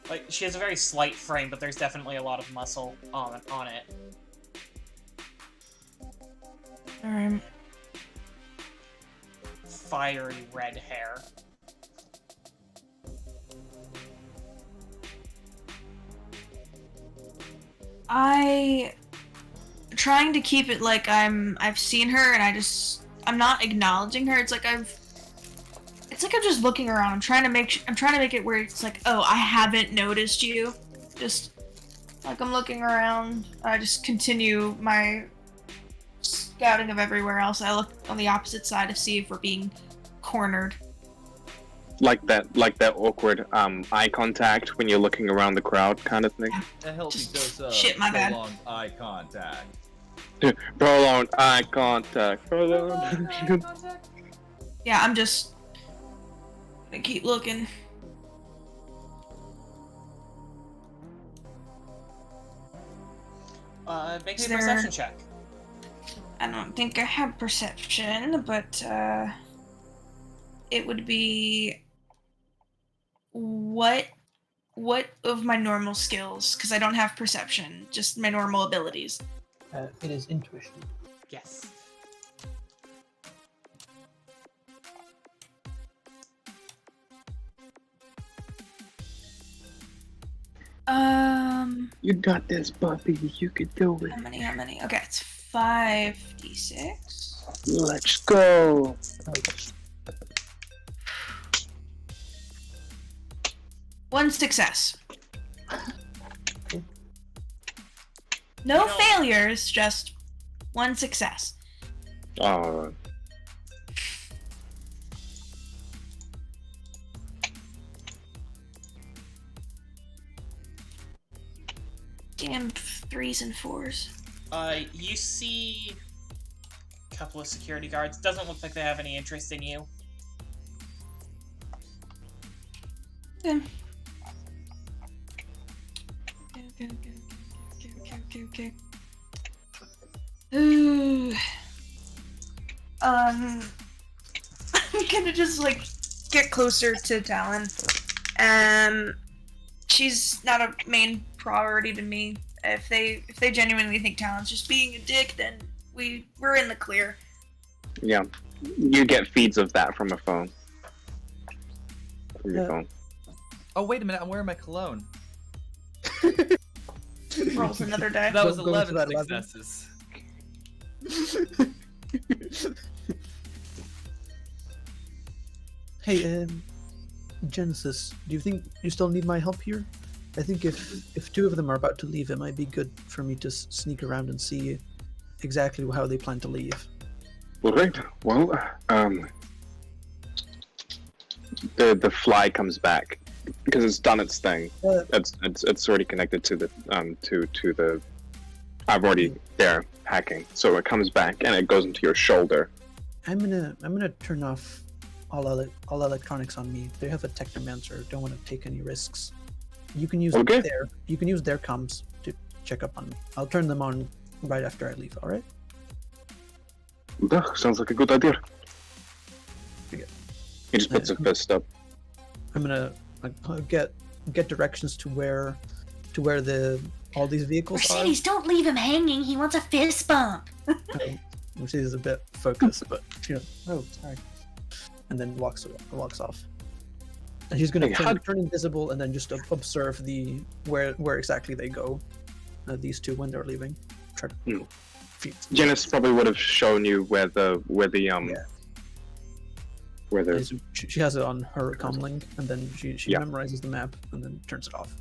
Like, she has a very slight frame, but there's definitely a lot of muscle on it. Alright. Fiery red hair. Trying to keep it like I've seen her and I'm not acknowledging her. It's like I'm just looking around. I'm trying to make it where it's like, oh, I haven't noticed you. Just like I'm looking around. I just continue my scouting of everywhere else. I look on the opposite side to see if we're being cornered. Like that awkward eye contact when you're looking around the crowd kind of thing. A healthy dose of Shit, my bad. prolonged eye contact. Prolonged eye contact. Yeah, I'm just gonna keep looking. Make Is a there- perception check. I don't think I have perception, but it would be what of my normal skills, because I don't have perception, just my normal abilities. It is intuition. Yes. You got this, puppy. You can do it. How many? Okay, it's 5d6. Let's go. One success. No You know- failures, just one success. Oh, Damn 3s and 4s. You see a couple of security guards. Doesn't look like they have any interest in you. Okay. Ooh. I'm gonna just like get closer to Talon. She's not a main priority to me. If they genuinely think Talon's just being a dick, then we're in the clear. yeah. You get feeds of that from a phone. From your Yeah. phone. Oh, wait a minute, I'm wearing my cologne. Rolls another die. That was Go into 11 that 11. successes. Hey, Genesis, do you think you still need my help here? I think if two of them are about to leave, it might be good for me to sneak around and see exactly how they plan to leave. All right. Well, the fly comes back because it's done its thing. It's already connected to the to the. I've already there hacking, so it comes back and it goes into your shoulder. I'm gonna turn off all electronics on me. They have a technomancer. Don't want to take any risks. You can use Okay. their comms to check up on me. I'll turn them on right after I leave. All right. Sounds like a good idea. Okay. He just puts a fist up. I'm gonna get directions to where all these vehicles Mercedes, don't leave him hanging. He wants a fist bump. are. Mercedes is a bit focused, but oh, sorry. And then walks off. And she's gonna Hey, turn invisible and then just observe where exactly they go. These two when they're leaving. Try to Janice probably would have shown you where the She has it on her comlink, and then she Yeah. memorizes the map and then turns it off.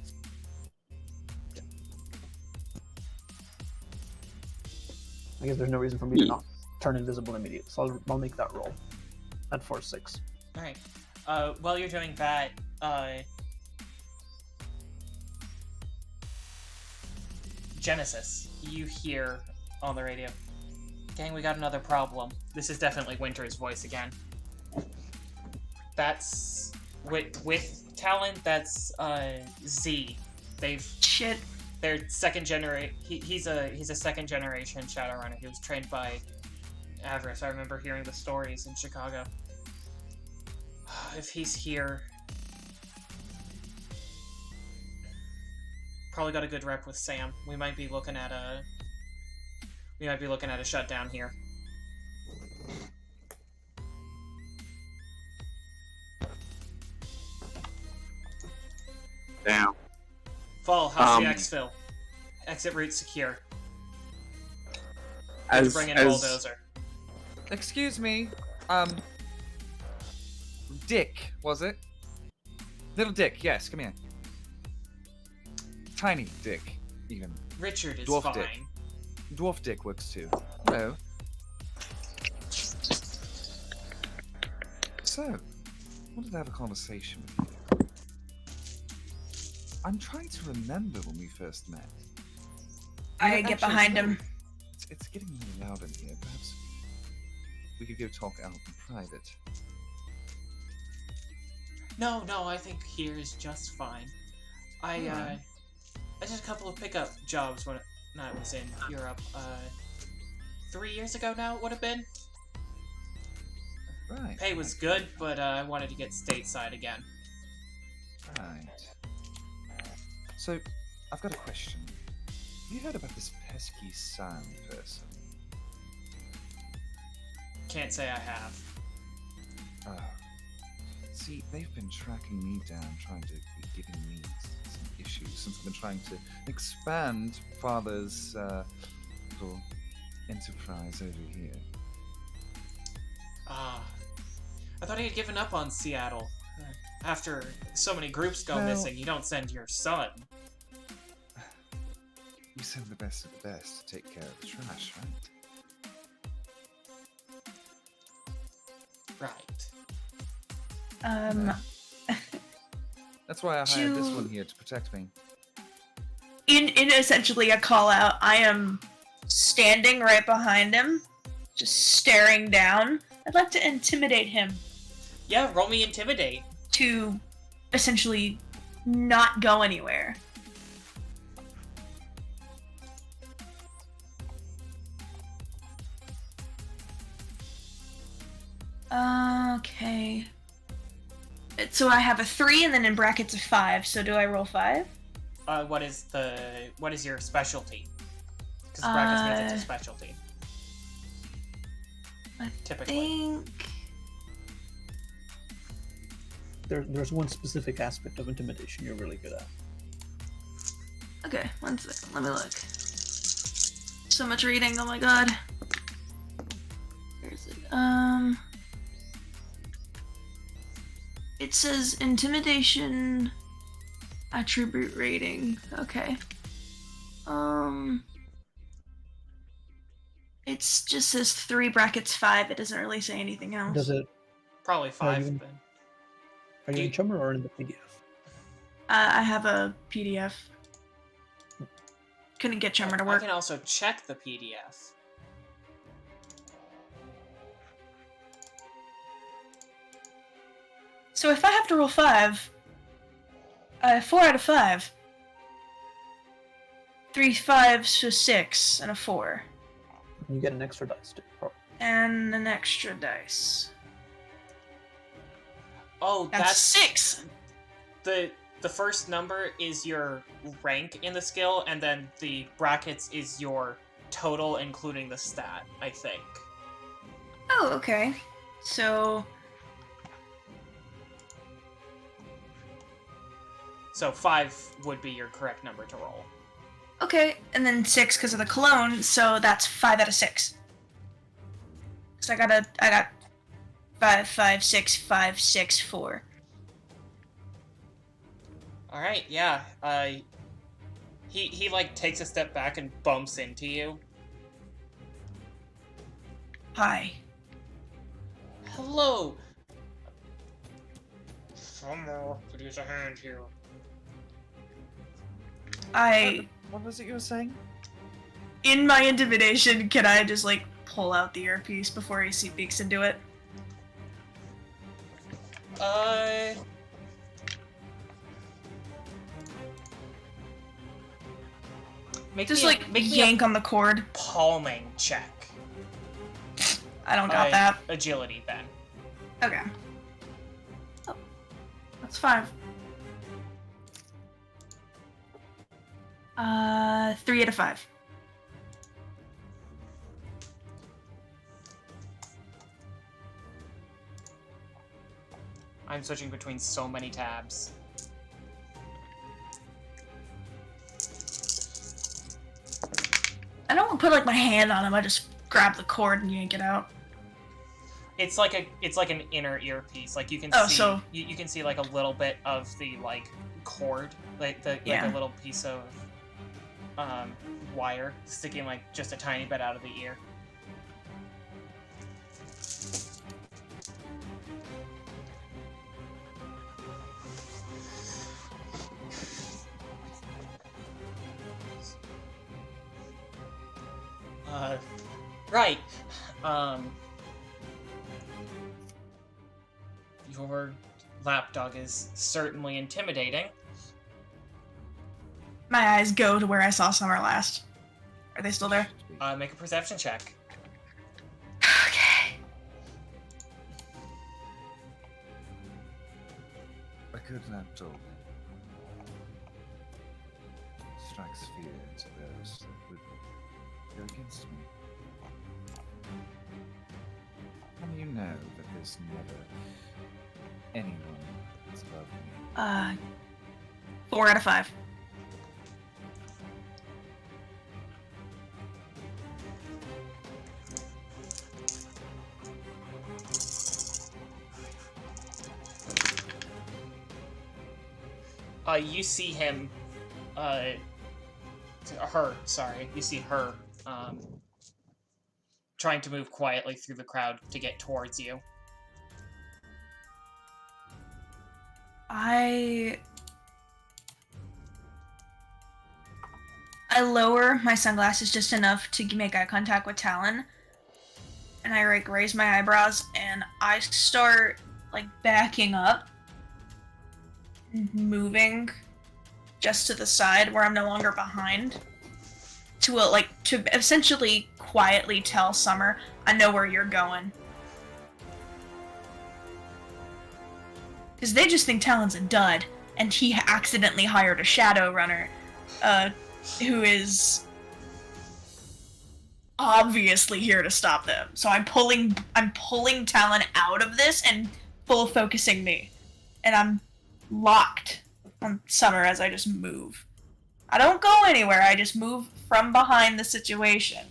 I guess there's no reason for me to not turn invisible immediately, so I'll make that roll at 4-6. Alright. While you're doing that, Genesis, you hear on the radio, "Gang, we got another problem." This is definitely Winter's voice again. That's with Talon. That's Z. They've Shit. They're second generation. He's a second generation Shadowrunner. He was trained by Avarice. I remember hearing the stories in Chicago. If he's here, probably got a good rep with Sam. We might be looking at a shutdown here. Damn. Fall, how's the exfil? Exit route secure. Let's bring in bulldozer. Excuse me. Dick, was it? Little Dick, yes, come here. Tiny Dick, even. Richard is Dwarf fine. Dick. Dwarf Dick works too. Hello. So, I wanted to have a conversation with you. I'm trying to remember when we first met. I get behind him. It's getting really loud in here. Perhaps we could go talk out in private. No, I think here is just fine. I did a couple of pickup jobs when I was in Europe. 3 years ago now it would have been. Right. Pay was good, but I wanted to get stateside again. Right. So, I've got a question. Have you heard about this pesky sound person? Can't say I have. Oh. See, they've been tracking me down, trying to be giving me some issues since I've been trying to expand Father's little enterprise over here. I thought he had given up on Seattle. After so many groups go missing, you don't send your son. You send the best of the best to take care of the trash, right? Right. That's why I hired this one here to protect me. In essentially a call out, I am standing right behind him, just staring down. I'd like to intimidate him Yeah, roll me intimidate. to essentially not go anywhere. Okay. So I have a 3 and then in brackets a 5. So do I roll 5? What is your specialty? Because brackets means it's a specialty. I Typically. think... There's one specific aspect of intimidation you're really good at. Okay, one second. Let me look. So much reading. Oh my god. Where is it? It says intimidation attribute rating. Okay. It's just says 3 brackets 5. It doesn't really say anything else. Does it? Probably 5 you- then. Are you in Chummer or in the PDF? I have a PDF. Couldn't get Chummer to I work. can also check the PDF. So if I have to roll 5, 4 out of 5. 3 5s, so 6, and a 4. You get an extra dice too. And an extra dice. Oh, That's that's 6! the first number is your rank in the skill, and then the brackets is your total, including the stat, I think. Oh, okay. So... So 5 would be your correct number to roll. Okay, and then 6 because of the cologne, so that's 5 out of 6. So I got 5, 5, 6, 5, 6, 4. Alright, yeah. He like takes a step back and bumps into you. Hi. Hello! Someone could use a hand here. What was it you were saying? In my intimidation, can I just, like, pull out the earpiece before he peeks into it? Just me a- like make me a yank on the cord. palming check. I don't got that. Agility then. Okay. Oh, that's 5. 3 out of 5. I'm switching between so many tabs. I don't put like my hand on him. I just grab the cord and yank it out. It's like an inner earpiece. Like you can Oh, see so- you can see like a little bit of the like cord, like Yeah. a little piece of wire sticking like just a tiny bit out of the ear. Right. Your lapdog is certainly intimidating. My eyes go to where I saw Summer last. Are they still there? Make a perception check. Okay. A good lapdog strikes fear into those that would go against me. And you know that there's never anyone that's above me. 4 out of 5. You see him, you see her, trying to move quietly through the crowd to get towards you. I lower my sunglasses just enough to make eye contact with Talon, and I like raise my eyebrows and I start like backing up, moving just to the side where I'm no longer behind, to essentially quietly tell Summer, I know where you're going. Because they just think Talon's a dud, and he accidentally hired a shadow runner, who is obviously here to stop them. So I'm pulling Talon out of this and full focusing me, and I'm locked on Summer as I just move. I don't go anywhere. I just move from behind the situation.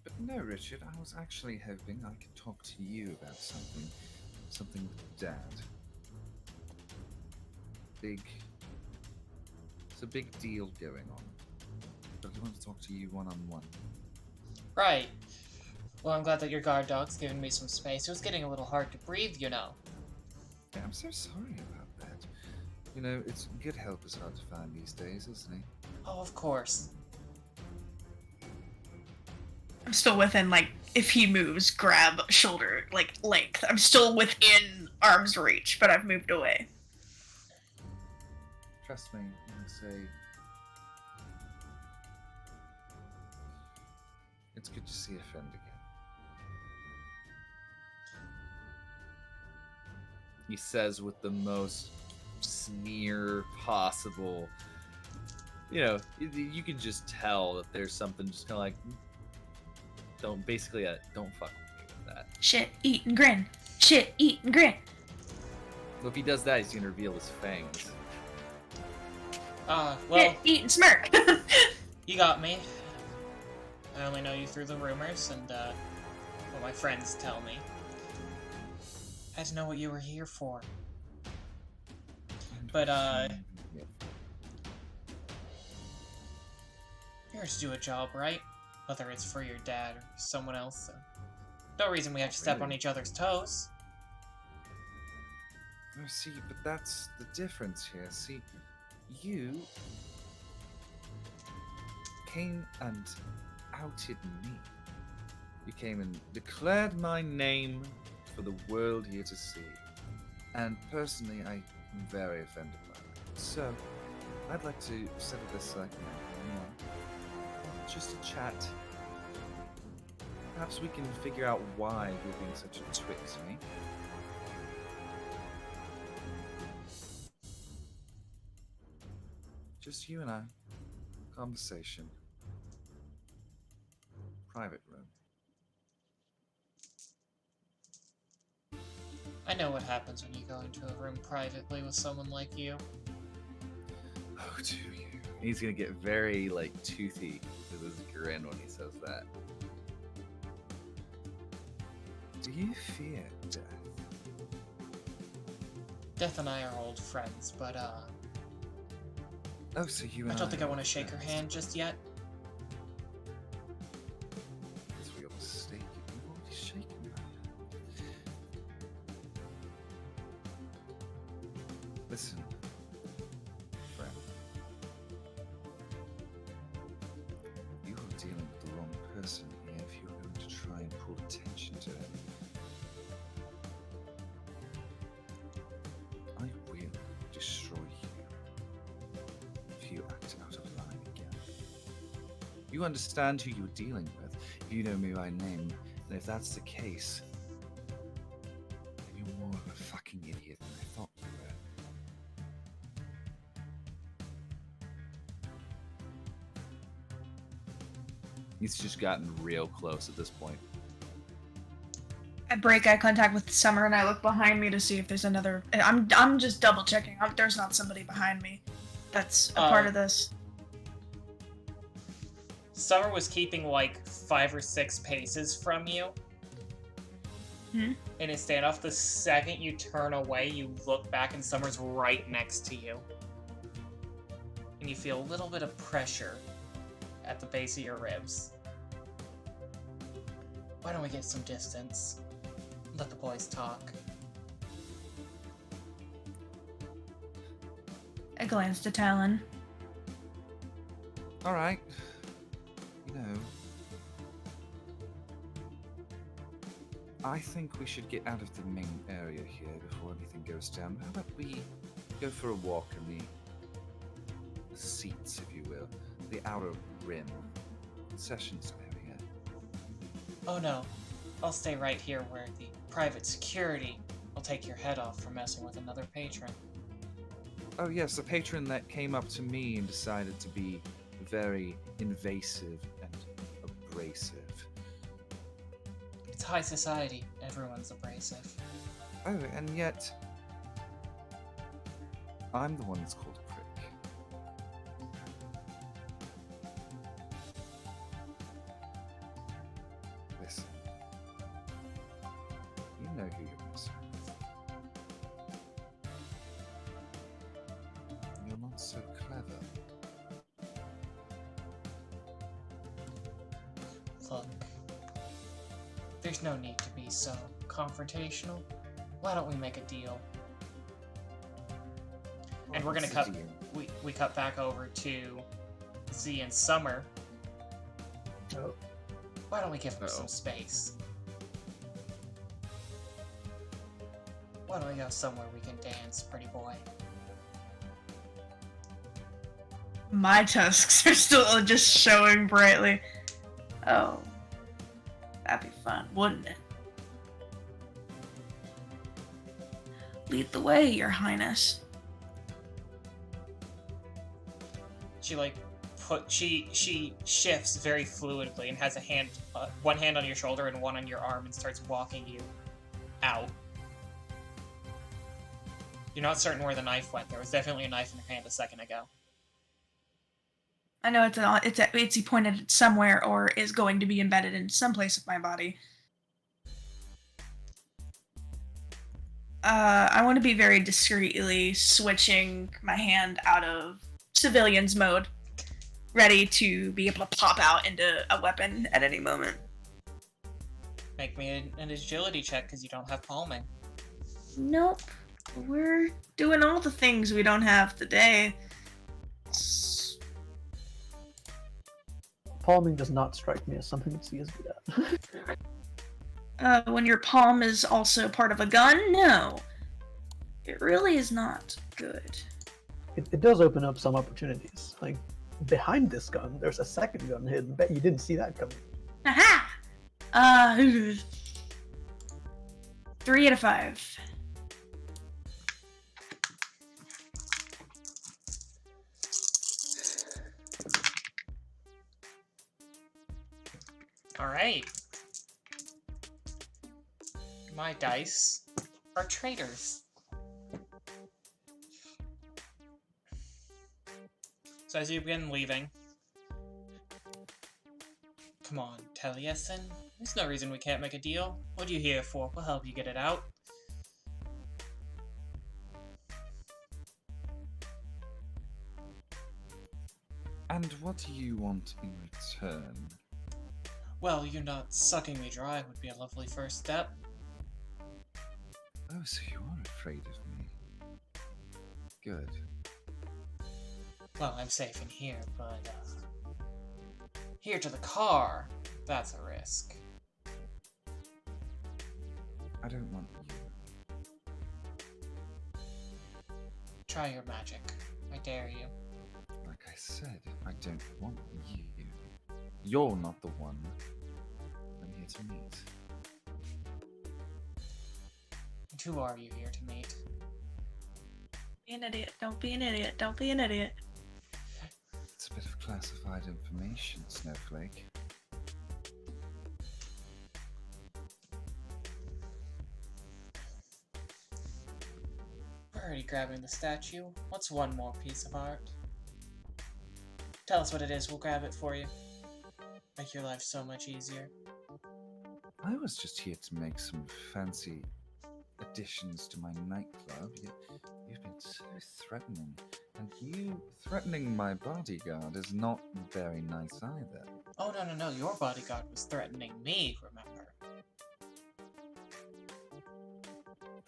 But no, Richard, I was actually hoping I could talk to you about something with Dad. It's a big deal going on. But I want to talk to you one-on-one. Right. Well, I'm glad that your guard dog's given me some space. It was getting a little hard to breathe, you know. Yeah, I'm so sorry about that. You know, it's good help is hard to find these days, isn't it? Oh, of course. I'm still within, like, if he moves, grab shoulder, like, length. I'm still within arm's reach, but I've moved away. Trust me when I say it's good to see a friend again. He says with the most sneer possible. You know, you can just tell that there's something just kind of like, don't fuck with me with that. Shit, eat, and grin. Shit, eat, and grin. Well, if he does that, he's gonna reveal his fangs. Well, Shit, eat, and smirk. you got me. I only know you through the rumors and, what my friends tell me. I had to know what you were here for. But, Yeah. you're here to do a job, right? Whether it's for your dad or someone else. No reason we have to step on Really? each other's toes. Oh, see, but that's the difference here. See, you came and outed me. You came and declared my name for the world here to see. And personally, I am very offended by that. So, I'd like to settle this like now. just a chat. Perhaps we can figure out why you're being such a twit to me. Just you and I. Conversation. Private room. I know what happens when you go into a room privately with someone like you. Oh, do you? He's gonna get very, like, toothy with his grin when he says that. Do you fear death? Death and I are old friends, but Oh, so you and I don't think I are want to shake her friends. hand just yet. That's real mistaken. You've already shaken her hand. Listen, friend. You are dealing with the wrong person here if you're going to try and pull attention to him. I will destroy you if you act out of line again. You understand who you're dealing with. If you know me by name, and if that's the case, then you're more of a fucking idiot than I thought you were. He's just gotten real close at this point. I break eye contact with Summer and I look behind me to see if there's another. I'm just double checking. There's not somebody behind me that's a part of this. Summer was keeping like 5 or 6 paces from you. In his standoff, the second you turn away, you look back and Summer's right next to you. And you feel a little bit of pressure at the base of your ribs. Why don't we get some distance? Let the boys talk. I glance to Talon. Alright. You know, I think we should get out of the main area here before anything goes down. How about we go for a walk in the seats, if you will, the outer rim, concessions area. Oh no, I'll stay right here where the private security will take your head off for messing with another patron. Oh yes, the patron that came up to me and decided to be very invasive and abrasive. It's high society. Everyone's abrasive. Oh, and yet I'm the one that's called a prick. Listen, you know who you're messing with. You're not so clever. Look, there's no need to be so confrontational. Why don't we make a deal? And we're gonna cut. We cut back over to Z and Summer. Oh. Why don't we give them some space? Why don't we go somewhere we can dance, pretty boy? My tusks are still just showing brightly. Oh. That'd be fun, wouldn't it? Lead the way, Your Highness. She shifts very fluidly and has a hand, one hand on your shoulder and one on your arm, and starts walking you out. You're not certain where the knife went. There was definitely a knife in her hand a second ago. I know it's pointed at somewhere or is going to be embedded in some place of my body. I want to be very discreetly switching my hand out of civilian's mode, ready to be able to pop out into a weapon at any moment. Make me an agility check because you don't have palming. Nope. We're doing all the things we don't have today. Palming does not strike me as something that C is good at. When your palm is also part of a gun? No. It really is not good. It does open up some opportunities. Like, behind this gun, there's a second gun hidden. Bet you didn't see that coming. Aha! 3 out of 5. All right. My dice are traitors. So as you begin leaving, come on, Taliesin. There's no reason we can't make a deal. What are you here for? We'll help you get it out. And what do you want in return? Well, you're not sucking me dry would be a lovely first step. Oh, so you are afraid of me. Good. Well, I'm safe in here, but, here to the car, that's a risk. I don't want you. Try your magic. I dare you. Like I said, I don't want you. You're not the one I'm here to meet. And who are you here to meet? Be an idiot. Don't be an idiot. Don't be an idiot. It's a bit of classified information, Snowflake. We're already grabbing the statue. What's one more piece of art? Tell us what it is, we'll grab it for you. Make your life so much easier. I was just here to make some fancy additions to my nightclub, yet you've been so threatening. And you threatening my bodyguard is not very nice either. Oh, no, your bodyguard was threatening me, remember?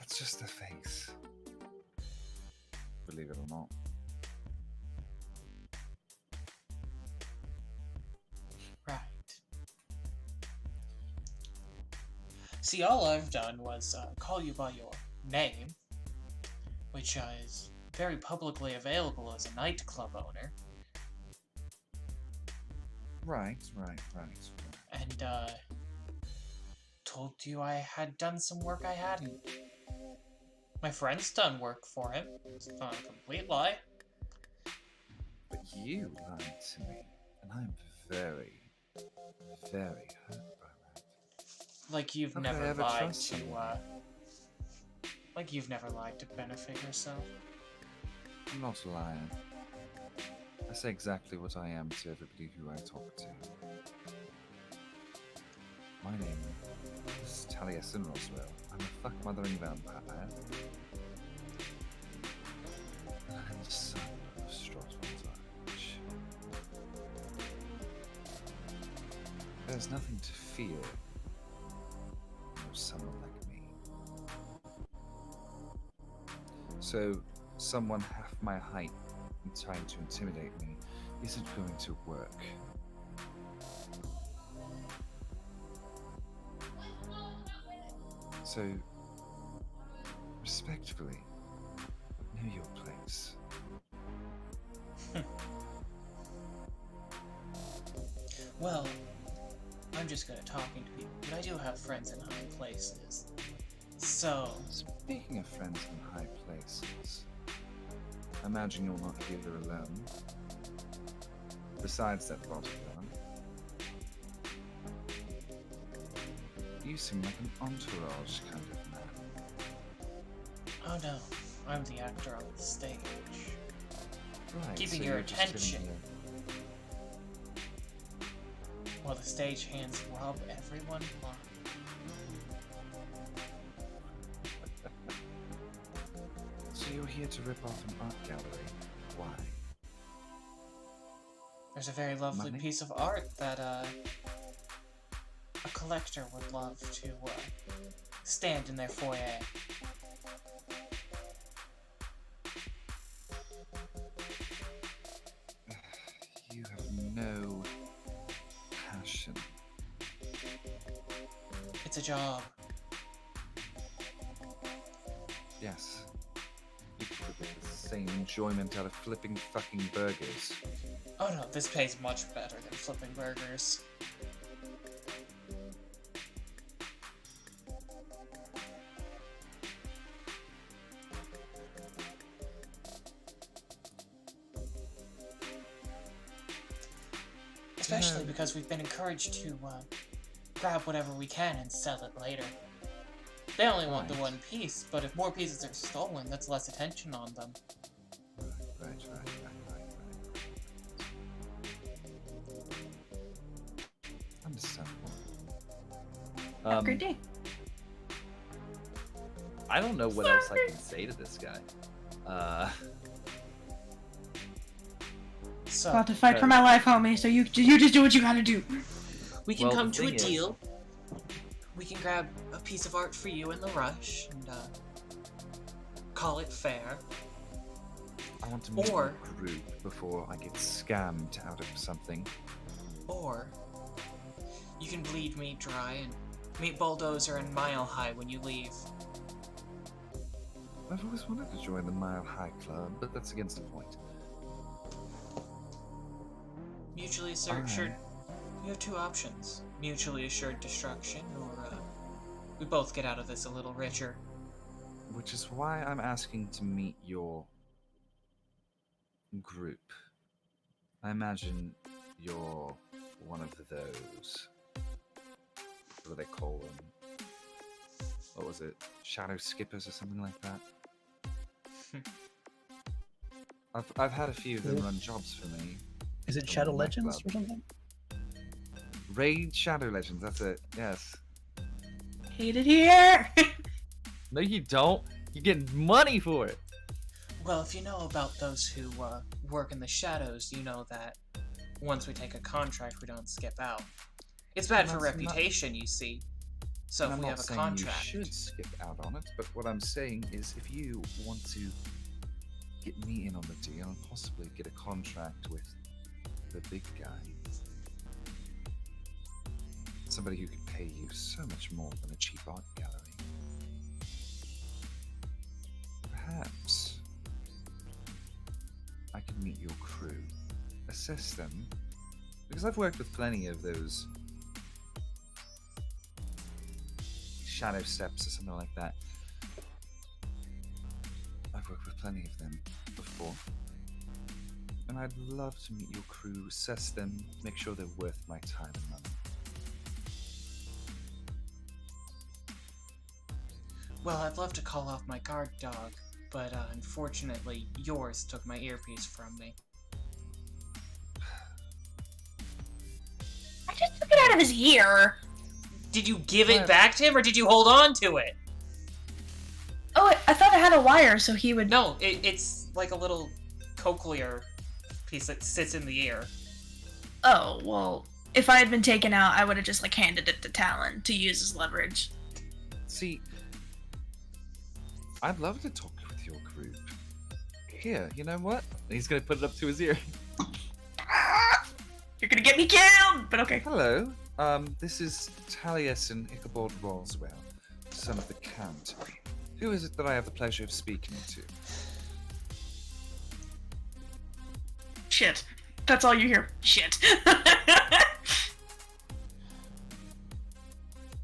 That's just a face. Believe it or not. Right. See, all I've done was call you by your name, which is very publicly available as a nightclub owner. Right. And, told you I had done some work I hadn't. My friend's done work for him. It's not a complete lie. But you lied to me, and I'm very, very hurt by that. Like you've How could I never ever lied trust to, someone? like you've never lied to benefit yourself. I'm not a liar. I say exactly what I am to everybody who I talk to. My name is Taliesin Roswell. I'm a fuck-mothering vampire. And I'm the son of Strasbourg's Arch. There's nothing to fear from someone like me. So, someone half my height and trying to intimidate me isn't going to work. So, respectfully, know your place. Well, I'm just good at talking to people, but I do have friends in high places. So, Speaking of friends in high places, I imagine you're not here alone. Besides that bodyguard, you seem like an entourage kind of man. oh no, I'm the actor on the stage. Right, Keeping so your you're just sitting attention. here. While the stagehands rub everyone blind. So you're here to rip off an art gallery. Why? There's a very lovely Money? piece of art that, a collector would love to, stand in their foyer. You have no passion. It's a job. Yes, You could get the same enjoyment out of flipping fucking burgers. Oh no, this pays much better than flipping burgers. Especially because we've been encouraged to grab whatever we can and sell it later. They only want the one piece, but if more pieces are stolen, that's less attention on them. Right. Understandable. Have a great day. I don't know what else I can say to this guy. So, About to fight for my life, homie. So you just do what you gotta do. we can Well, come the to a thing is- deal. We can grab a piece of art for you in the rush and call it fair. I want to meet Or- the group before I get scammed out of something. Or you can bleed me dry and meet Bulldozer and Mile High when you leave. I've always wanted to join the Mile High Club, but that's against the point. Mutually Alright. assured. You have two options: mutually assured destruction, or we both get out of this a little richer. Which is why I'm asking to meet your group. I imagine you're one of those. What do they call them? What was it? Shadow skippers or something like that? I've had a few of them run jobs for me. Is it in Shadow my Legends club. or something? Raid Shadow Legends, that's it. Yes. Hate it here. No, you don't. You get money for it. Well, if you know about those who work in the shadows, you know that once we take a contract, we don't skip out. It's bad for That's not- reputation, you see. So And if I'm we not have a saying contract, you should skip out on it, but what I'm saying is if you want to get me in on the deal and possibly get a contract with the big guy, somebody who could pay you so much more than a cheap art gallery, perhaps I can meet your crew, assess them, because I've worked with plenty of those shadow steps or something like that. I've worked with plenty of them before. And I'd love to meet your crew, assess them, make sure they're worth my time and money. well, I'd love to call off my guard dog, but unfortunately, yours took my earpiece from me. I just took it out of his ear. Did you give it back to him, or did you hold on to it? Oh, I thought it had a wire, so he would. No, it's like a little cochlear piece that sits in the ear. Oh well, if I had been taken out, I would have just like handed it to Talon to use as leverage. See, I'd love to talk with your group. Here, you know what? He's gonna put it up to his ear. You're gonna get me killed, but okay. Hello, this is Taliesin Ichabod Roswell, son of the Count. Who is it that I have the pleasure of speaking to? Shit. That's all you hear. Shit.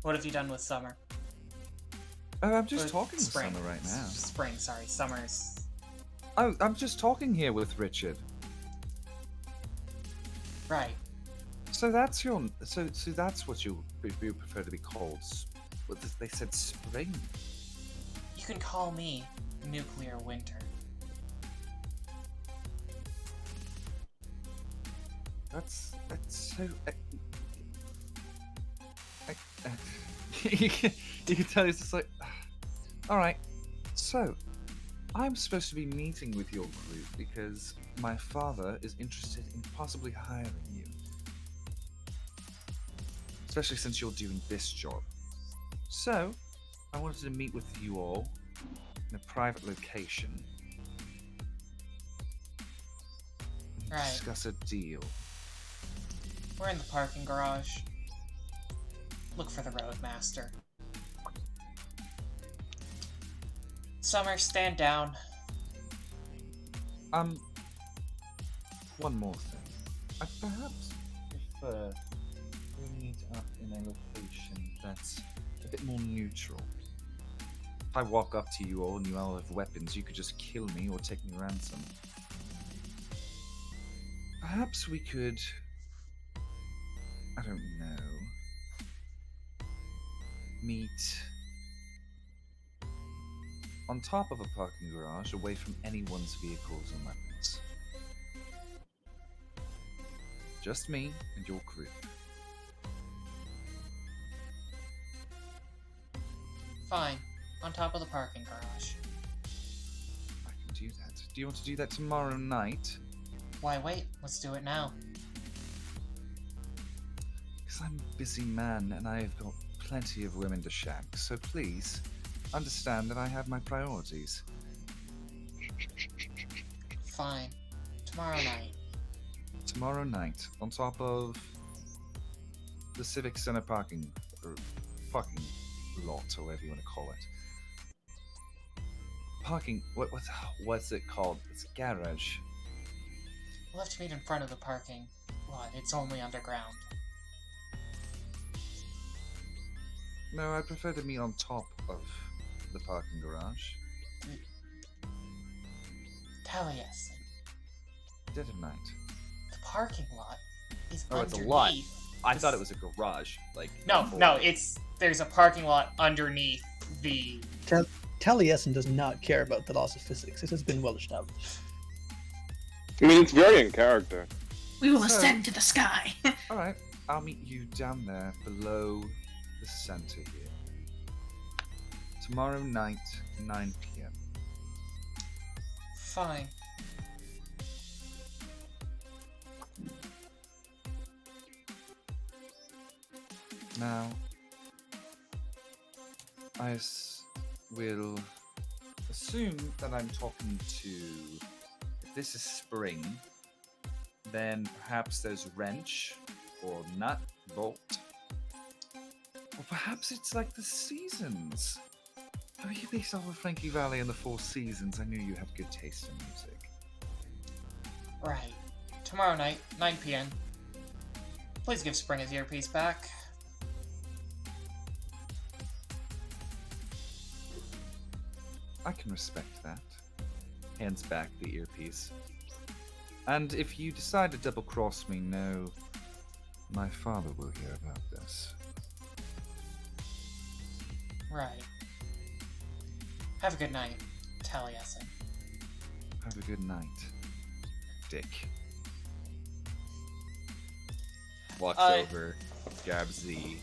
What have you done with Summer? Oh, I'm just Or talking with spring. Summer right now. Spring, sorry. Summer's... Oh, I'm just talking here with Richard. Right. So that's your. So that's what you prefer to be called. What they said, spring. You can call me Nuclear Winter. That's so. You can tell he's just like, All right. So, I'm supposed to be meeting with your group because my father is interested in possibly hiring you. Especially since you're doing this job. So, I wanted to meet with you all in a private location. And Right. discuss a deal. We're in the parking garage. Look for the Roadmaster. Summer, stand down. One more thing. I perhaps prefer we meet up in a location that's a bit more neutral. If I walk up to you all and you all have weapons, you could just kill me or take me ransom. Perhaps we could... I don't know... meet... on top of a parking garage, away from anyone's vehicles and weapons. Just me and your crew. Fine. On top of the parking garage. I can do that. Do you want to do that tomorrow night? Why wait? Let's do it now. Because I'm a busy man and I've got plenty of women to shag, so please understand that I have my priorities. Fine. Tomorrow night. Tomorrow night, on top of the Civic Center parking lot, or whatever you want to call it. Parking, what's it called? It's a garage. We'll have to meet in front of the parking lot. It's only underground. No, I prefer to meet on top of the parking garage. Taliesin. Dead of night. The parking lot is Oh, it's underneath. a lot. I the thought s- it was a garage. Like No, before. no, there's a parking lot underneath the... Taliesin does not care about the laws of physics. This has been well established. I mean, it's very in character. We will So- ascend to the sky. Alright, I'll meet you down there below the center here. Tomorrow night, 9 p.m. Fine. Now, I will assume that I'm talking to... If this is spring, then perhaps there's wrench, or nut, bolt. Or perhaps it's like the seasons. How are you based off of Frankie Valley and the Four Seasons? I knew you had good taste in music. Right. Tomorrow night, 9 p.m. Please give Spring his earpiece back. I can respect that. Hands back the earpiece. And if you decide to double-cross me, know my father will hear about this. Right. Have a good night, Taliesin. Have a good night, Dick. Walks Uh, over, grabs the.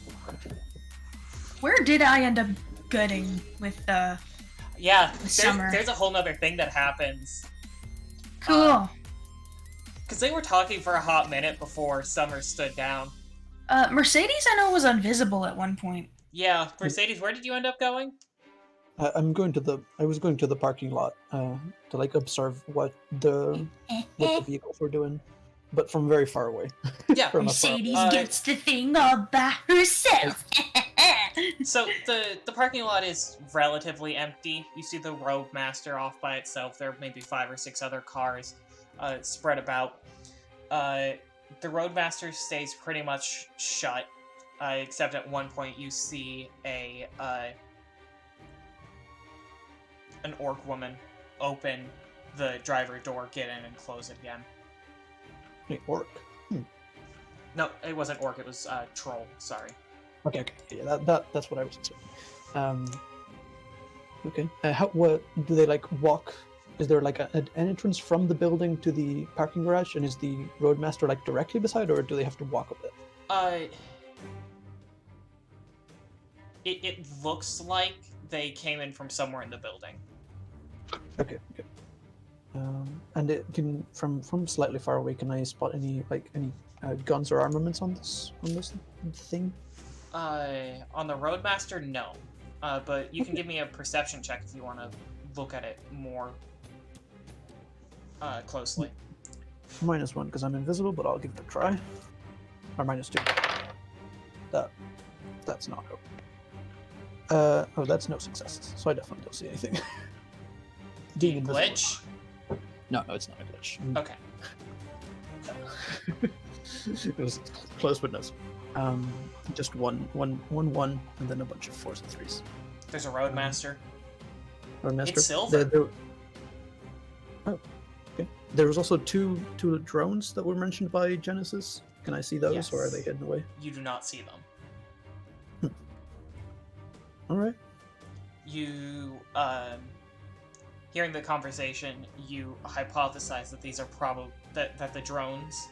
Where did I end up getting with Yeah, Summer. there's a whole nother thing that happens. cool? Because they were talking for a hot minute before Summer stood down. Mercedes I know was invisible at one point. Yeah, Mercedes, where did you end up going? I was going to the parking lot to like observe what the vehicles were doing, but from very far away. Yeah, From afar. Mercedes Uh, gets the thing all by herself. so the parking lot is relatively empty. You see the Roadmaster off by itself. There are maybe 5 or 6 other cars spread about. The Roadmaster stays pretty much shut, except at one point you see an orc woman open the driver door, get in, and close it again. Hey, orc. No, it wasn't orc. It was troll. Sorry. Okay, yeah, that's what I was assuming. Okay. What do they like walk? Is there like an entrance from the building to the parking garage, and is the Roadmaster like directly beside, or do they have to walk a bit? It looks like they came in from somewhere in the building. Okay. And it can from slightly far away. Can I spot any guns or armaments on this thing? On the Roadmaster, no. But you can give me a perception check if you want to look at it more closely. -1 because I'm invisible, but I'll give it a try. Or -2. That's not hope. That's no successes, so I definitely don't see anything. Being invisible. Glitch? No, it's not a glitch. Okay. It was close, but no. Just one, and then a bunch of 4s and 3s. There's a Roadmaster. Roadmaster. It's silver. Oh, okay. There was also two drones that were mentioned by Genesis. Can I see those, Yes. or are they hidden away? You do not see them. All right. You, hearing the conversation, you hypothesize that these are that the drones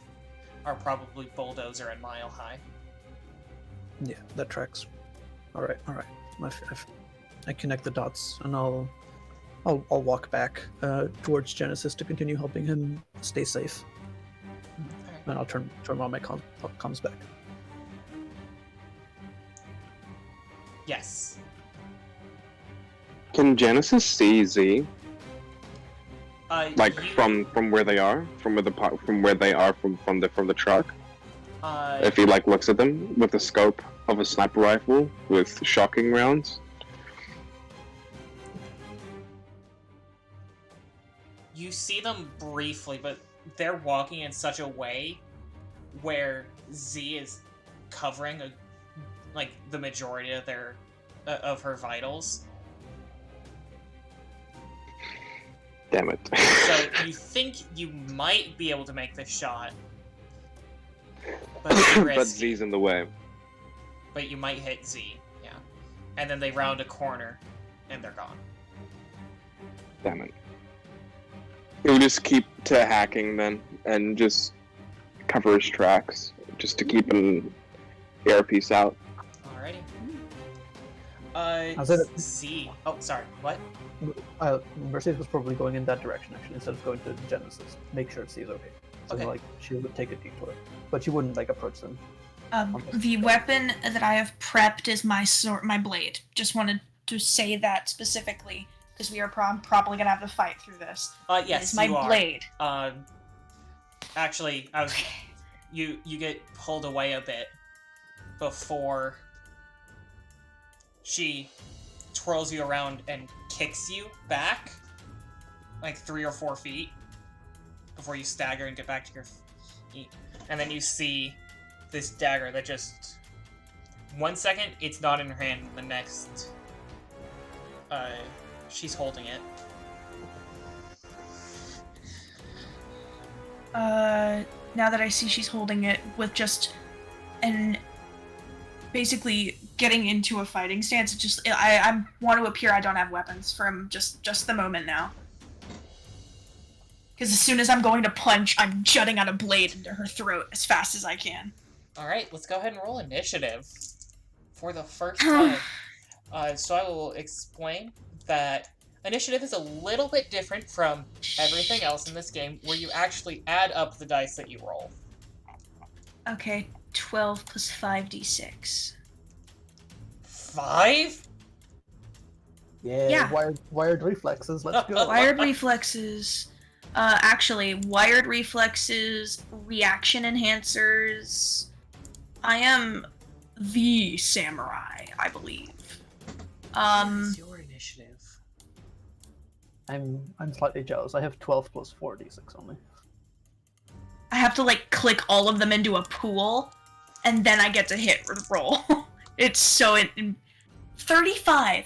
are probably Bulldozer and Mile High. Yeah, that tracks. All right. I connect the dots, and I'll walk back towards Genesis to continue helping him stay safe. Okay. And I'll turn on my comms back. Yes. Can Genesis see Z? Like you, from where they are, from where they are from the truck? If he like looks at them with the scope of a sniper rifle with shocking rounds? you see them briefly, but they're walking in such a way where Z is covering the majority of of her vitals. Damn it. So you think you might be able to make this shot, but it's But risky. Z's in the way. But you might hit Z, yeah. And then they round a corner, and they're gone. Damn it. He'll just keep to hacking then, and just cover his tracks, just to keep an earpiece out. Alrighty. I said it- Z. Oh, sorry. What? Mercedes was probably going in that direction actually, instead of going to Genesis. Make sure she's okay. So Okay. she would take a detour, but she wouldn't approach them. The weapon that I have prepped is my sword, my blade. Just wanted to say that specifically because we are probably gonna have to fight through this. Yes, It's my you are. blade. Actually, you get pulled away a bit before she twirls you around and kicks you back, like 3 or 4 feet, before you stagger and get back to your feet. And then you see this dagger that just... 1 second, it's not in her hand, and the next... she's holding it. Now that I see she's holding it with just basically getting into a fighting stance, I want to appear I don't have weapons from just the moment now. Because as soon as I'm going to punch, I'm jutting out a blade into her throat as fast as I can. Alright, let's go ahead and roll initiative for the first time. So I will explain that initiative is a little bit different from everything else in this game, where you actually add up the dice that you roll. Okay, 12 plus 5d6. 5? Yeah. Wired reflexes. Let's go. Wired reflexes. Actually, wired reflexes, reaction enhancers. I am the samurai, I believe. What's your initiative? I'm slightly jealous. I have 12 plus 4d6 only. I have to click all of them into a pool, and then I get to hit roll. It's so 35.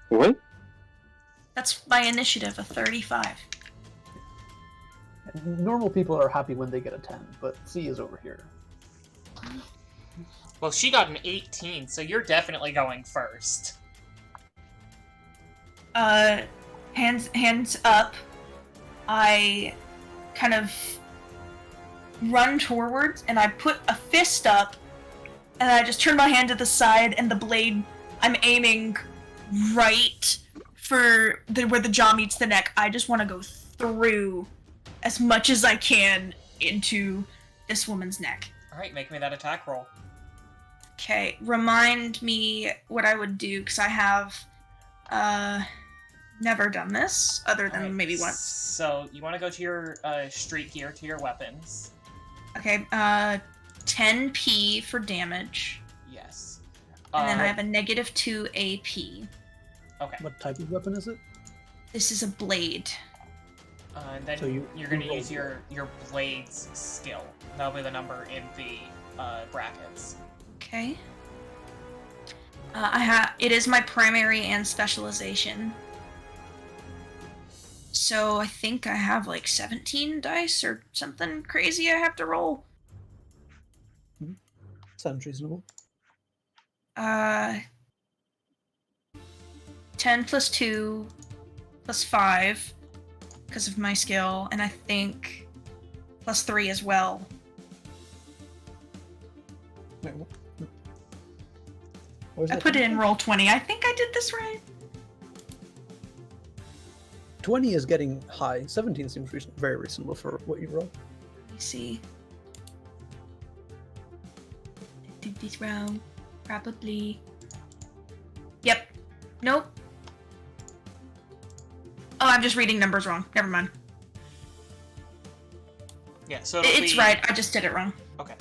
What? That's my initiative, a 35. Normal people are happy when they get a 10, but C is over here. Well, she got an 18, so you're definitely going first. Hands up. I kind of run towards, and I put a fist up, and I just turn my hand to the side, and the blade, I'm aiming right for where the jaw meets the neck. I just want to go through as much as I can into this woman's neck. Alright, make me that attack roll. Okay, remind me what I would do, because I have never done this, other than Alright, maybe once. So, you want to go to your street gear, to your weapons. Okay, 10p for damage, Yes. and then I have a -2 AP. Okay. What type of weapon is it? This is a blade. And then So you're going to roll use your blades skill. That'll be the number in the brackets. Okay. It is my primary and specialization. So I think I have like 17 dice or something crazy I have to roll. Sounds reasonable. 10 plus 2 plus 5 because of my skill, and I think plus 3 as well. Wait, what? What was I that put it in number? roll 20. I think I did this right. 20 is getting high. 17 seems very reasonable for what you roll. Let me see. I did this wrong. Probably. Yep. Nope. Oh, I'm just reading numbers wrong. Never mind. Yeah, so it'll It's be... right. I just did it wrong. Okay.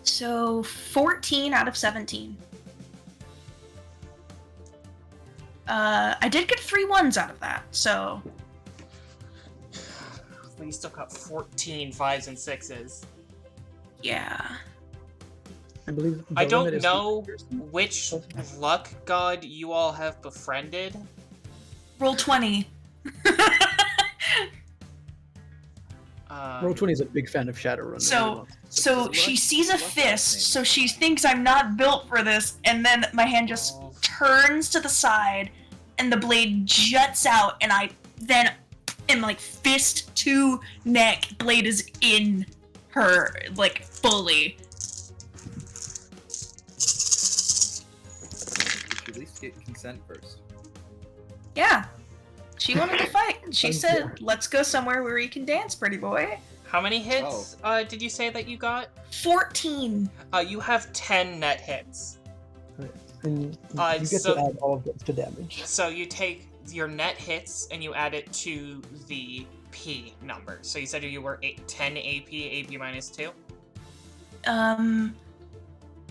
So 14 out of 17. I did get 3 ones out of that, so But you still got 14 5s and 6s. yeah. I believe. I the don't limit is know 50%. which luck god you all have befriended. Roll 20. Roll 20 is a big fan of Shadowrun. So she sees a Luck fist, name. so she thinks I'm not built for this, and then my hand just turns to the side, and the blade juts out, and I then am like fist to neck, blade is in her, like fully. You should at least get consent first. Yeah. She wanted to fight. She Thank said, you. "Let's go somewhere where you can dance, pretty boy." How many hits did you say that you got? 14. You have 10 net hits. And you get so- to add all of those to damage. So you take your net hits and you add it to the P number. So you said you were 10 AP minus 2?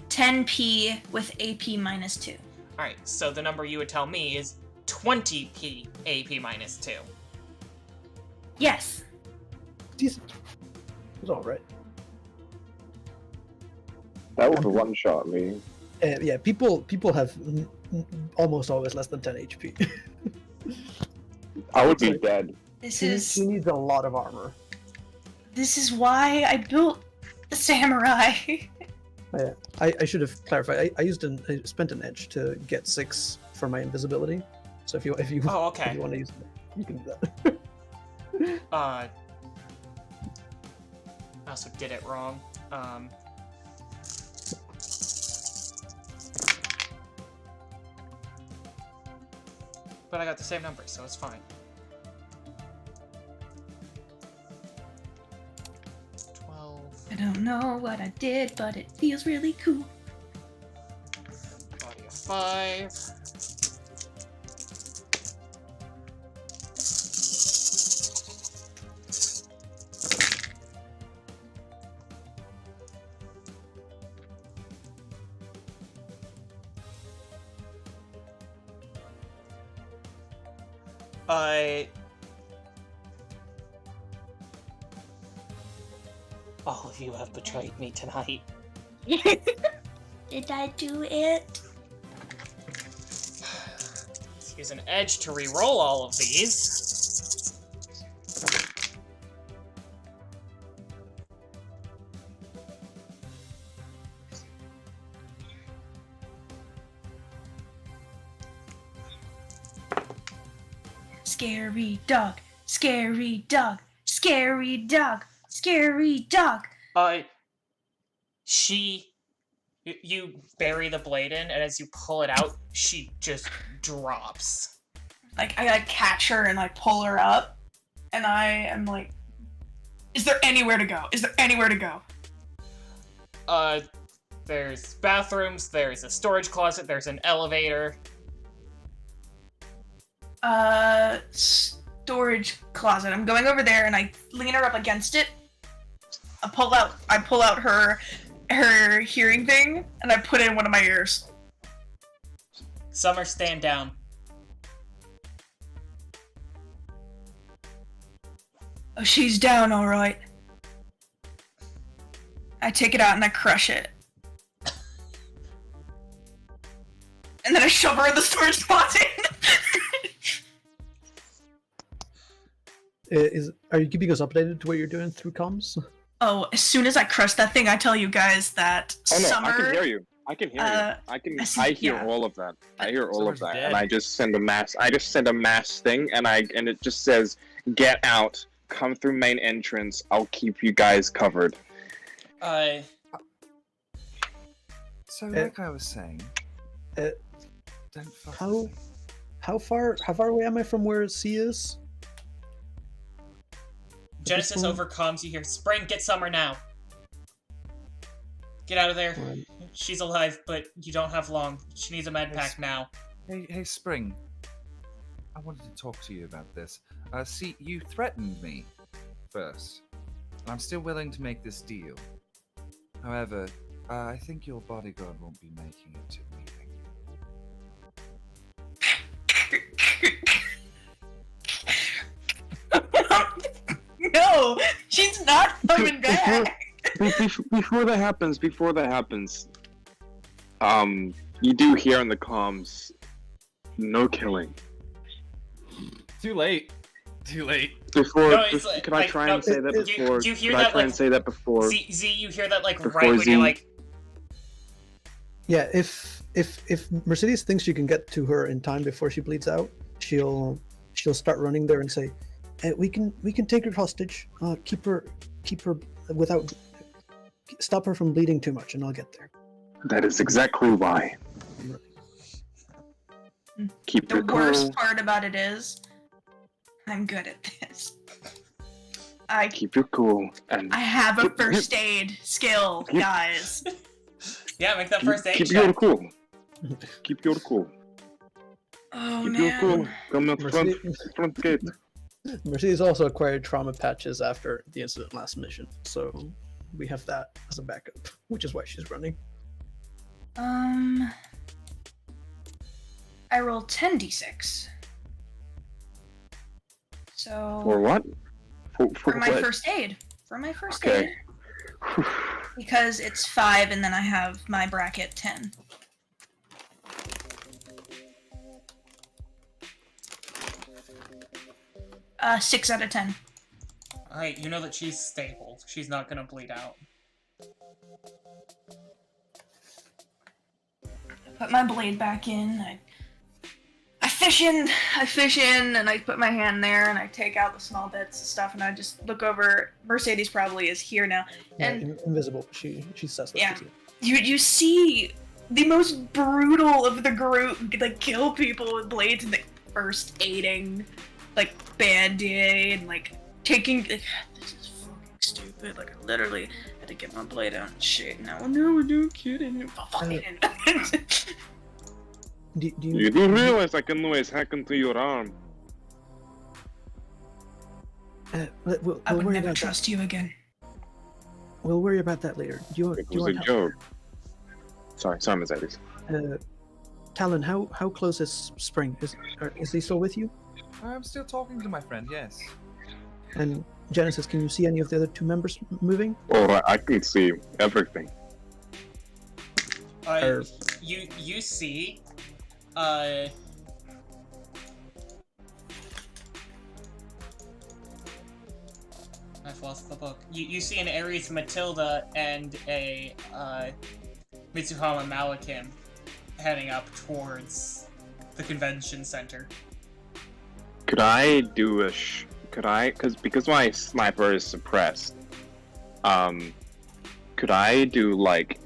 10p with AP minus 2. Alright, so the number you would tell me is 20p AP minus 2. Yes. Decent. It was alright. That was a one shot me. Yeah, people have almost always less than 10 HP. I would be dead. She needs a lot of armor. This is why I built the samurai. Yeah, I should have clarified. I spent an edge to get 6 for my invisibility. So if you Oh, if okay. you want to use it, you can do that. I also did it wrong. But I got the same number, so it's fine. 12. I don't know what I did, but it feels really cool. Body of 5. All of you have betrayed me tonight. Did I do it? Let's use an edge to re-roll all of these. Scary dog, scary dog, scary dog, scary dog. You bury the blade in, and as you pull it out, she just drops. Like, I like catch her and like pull her up, and I am like, is there anywhere to go? Is there anywhere to go? There's bathrooms, there's a storage closet, there's an elevator. Storage closet. I'm going over there and I lean her up against it. I pull out her hearing thing and I put it in one of my ears. Summer, stand down. Oh, she's down, all right. I take it out and I crush it. And then I shove her in the storage closet. Are you keeping us updated to what you're doing through comms? Oh, as soon as I crush that thing, I tell you guys that Oh no, Summer... I can hear you. I can hear you. I hear yeah. all of that. I hear all Summer's of that, dead. and I just send a mass. I just send a mass thing, and it just says, "Get out, come through main entrance. I'll keep you guys covered." So, like I was saying, Uh, don't fuck with me. how far away am I from where C is? Genesis over comms, you hear, Spring, get Summer now. Get out of there. Right. She's alive, but you don't have long. She needs a med pack now. Hey, Spring. I wanted to talk to you about this. See, you threatened me first. I'm still willing to make this deal. However, I think your bodyguard won't be making it to me. No, she's not coming back. Before that happens, you do hear on the comms, no killing. Too late. Too late. Before, No, it's like- can I try and say that you- before? you hear Can I that, try and like, say that before? Z, you hear that, like, Before right when Z- you're like, Yeah, if Mercedes thinks you can get to her in time before she bleeds out, she'll start running there and say, we can take her hostage. Keep her without stop her from bleeding too much, and I'll get there. That is exactly why. Keep The your cool. worst part about it is, I'm good at this. Keep your cool and I have a first aid skill, guys. yeah, make that first aid keep check. your cool. Keep your cool. Oh Keep your cool. man. Come out front gate. Mercedes also acquired trauma patches after the incident last mission, so we have that as a backup, which is why she's running. I roll 10d6. So For what? For my what? first aid. For my first Okay. aid. Because it's 5 and then I have my bracket 10. Uh, 6 out of 10. Alright, you know that she's stable. She's not gonna bleed out. Put my blade back in. I fish in, and I put my hand there, and I take out the small bits of stuff, and I just look over. Mercedes probably is here now, and Invisible. She says that. Yeah. she's here. you see the most brutal of the group like kill people with blades and like first aiding, like band-aid, and like taking. Like, this is fucking stupid. Like I literally had to get my blade out and shit. Now no, we're doing kidding. Fucking. Do You do realize I can always hack into your arm. We'll I would worry never about trust you again. that. We'll worry about that later. Do you It want was a help? joke. Sorry, Mercedes. Talon, how close is Spring? Is he still with you? I'm still talking to my friend, yes. And Genesis, can you see any of the other 2 members moving? Oh, I can see everything. Or- You see, I've lost the book. You see an Ares Matilda and a Mitsuhama Malakim heading up towards the convention center. Could I do because my sniper is suppressed. Could I do like,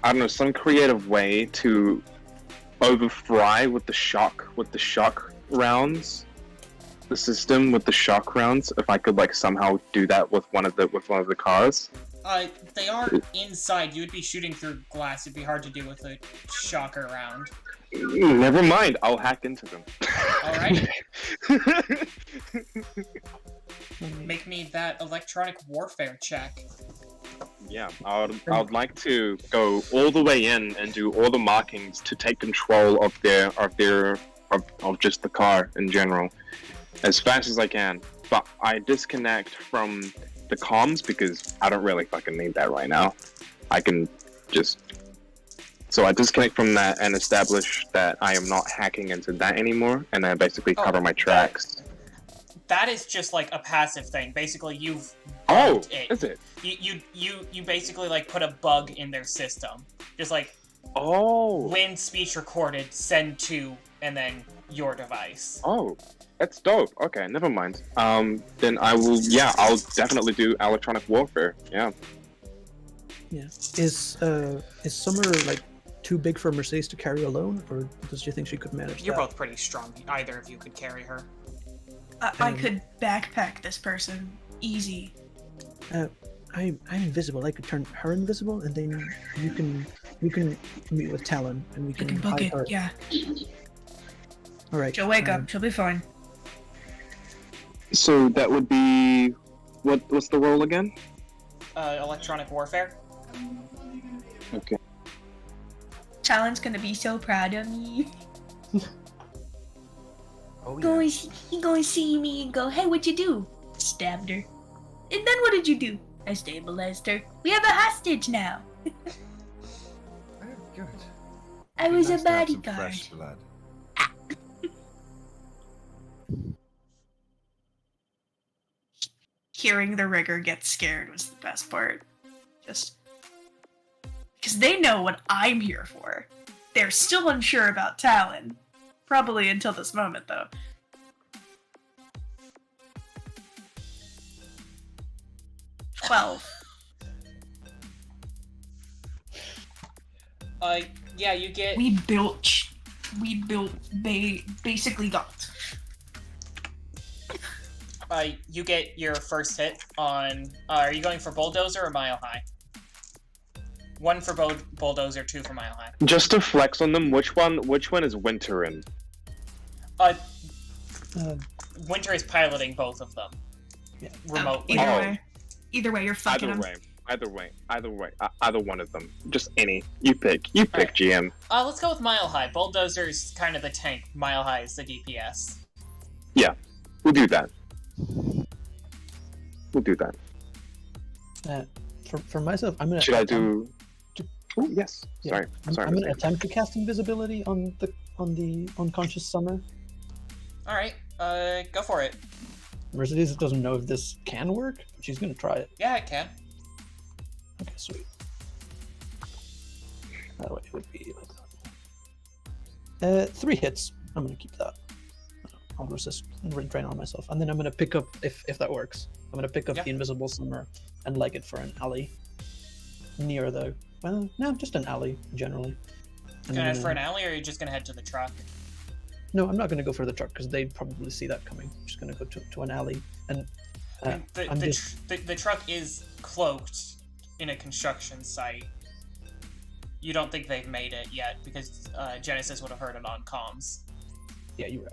I don't know, some creative way to overfry with the shock rounds, the system with the shock rounds? If I could like somehow do that with one of the cars. They are inside. You would be shooting through glass. It'd be hard to do with a shocker round. Never mind, I'll hack into them. Alright. Make me that electronic warfare check. Yeah, I'd like to go all the way in and do all the markings to take control of just the car in general. as fast as I can. But I disconnect from the comms because I don't really fucking need that right now. I can just... So I disconnect from that and establish that I am not hacking into that anymore, and then basically cover my tracks. That is just like a passive thing. Basically, you've Oh, bugged it. is it? You basically like put a bug in their system. Just like Oh. when speech recorded, send to, and then your device. Oh, that's dope. Okay, never mind. Then I will. Yeah, I'll definitely do electronic warfare. Yeah. Yeah. Is Summer like too big for Mercedes to carry alone, or does she think she could manage You're that? both pretty strong. Either of you could carry her. I could backpack this person. Easy. I'm invisible. I could turn her invisible, and then you can meet with Talon, and we You can can book hide it. her. Yeah. All right. She'll wake up. She'll be fine. So that would be what's the role again? Electronic warfare. Okay. Talon's gonna be so proud of me. Oh He gonna see me and go, hey, what'd you do? Stabbed her. And then what did you do? I stabilized her. We have a hostage now. Oh, good. I Be was nice a to have some bodyguard. fresh blood. Hearing the rigger get scared was the best part. Just because they know what I'm here for. They're still unsure about Talon. Probably until this moment, though. Yeah, you get. Basically got. You get your first hit on. Are you going for bulldozer or mile high? One for bulldozer, two for mile high. Just to flex on them, which one is Winter in? Winter is piloting both of them. Yeah. Remotely. Either way, you're fucking him. Either one of them. Just any. You pick, Alright. GM. Let's go with mile high. Bulldozer is kind of the tank. Mile high is the DPS. We'll do that. For myself, I'm gonna. Should I do? Oh yes. Yeah. Sorry. I'm Sorry. gonna attempt to cast invisibility on the unconscious Summer. All right. Go for it. Mercedes doesn't know if this can work, but she's gonna try it. Yeah, it can. Okay, sweet. That way it would be like that. 3 hits. I'm gonna keep that. I'll resist and drain on myself, and then I'm gonna pick up if that works. I'm gonna pick up the invisible Summer and leg it for an alley. Near though. Well, no, just an alley generally. Gonna head for an alley, or are you just gonna head to the truck? No, I'm not gonna go for the truck because they'd probably see that coming. I'm just gonna go to an alley, and the truck is cloaked in a construction site. You don't think they've made it yet because Genesis would have heard it on comms. Yeah, you're right.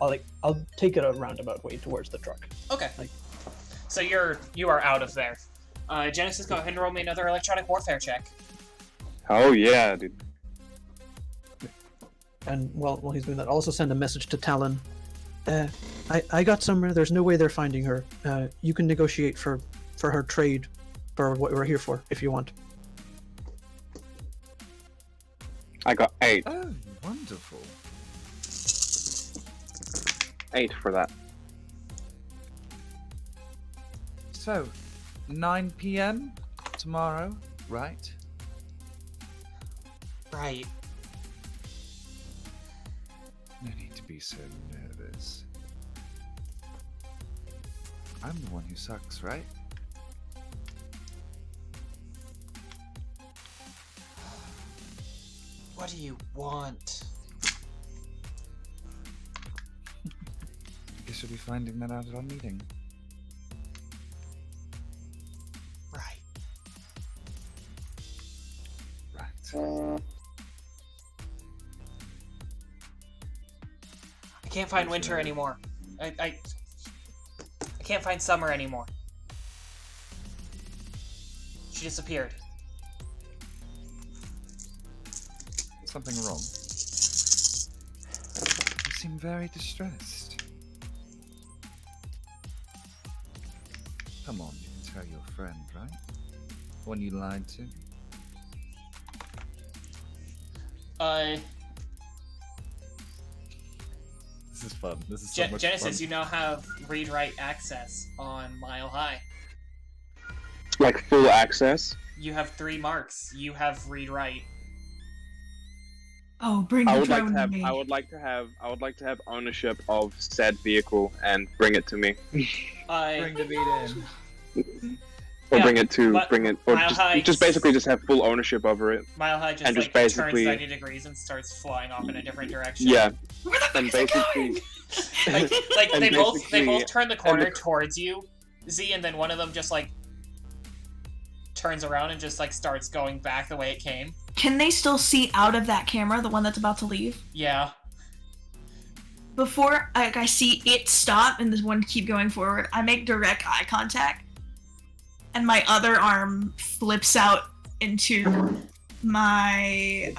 Okay, I'll take it a roundabout way towards the truck. Okay. Like- So you are out of there. Genesis, go ahead and roll me another electronic warfare check. Oh yeah, dude. And while he's doing that, I'll also send a message to Talon. I got Summer. There's no way they're finding her. You can negotiate for her trade for what we're here for if you want. I got 8. Oh, wonderful. 8 for that. So, 9 p.m. tomorrow, right? Right. No need to be so nervous. I'm the one who sucks, right? What do you want? Guess you'll be finding that out at our meeting. Right. Right. I can't find Winter anymore. I can't find Summer anymore. She disappeared. Something wrong? You seem very distressed. Come on, you can tell your friend, right? One you lied to. This is fun. This is so much Genesis, fun. you now have read-write access on Mile High. Like full access. You have 3 marks. You have read-write. Oh, bring I the would like drone to have. me. I would like to have ownership of said vehicle and bring it to me, Bring the beat in. or Yeah, bring it to but or Mile High just basically just have full ownership over it. Mile High just And like just basically- turns 90 degrees and starts flying off in a different direction. Yeah, Where the fuck and is it going? basically, Like And they both basically- turn the corner and the- towards you, Z, and then one of them just like turns around and just like starts going back the way it came. Can they still see out of that camera, the one that's about to leave? Yeah. Before I see it stop and this one keep going forward, I make direct eye contact, and my other arm flips out into my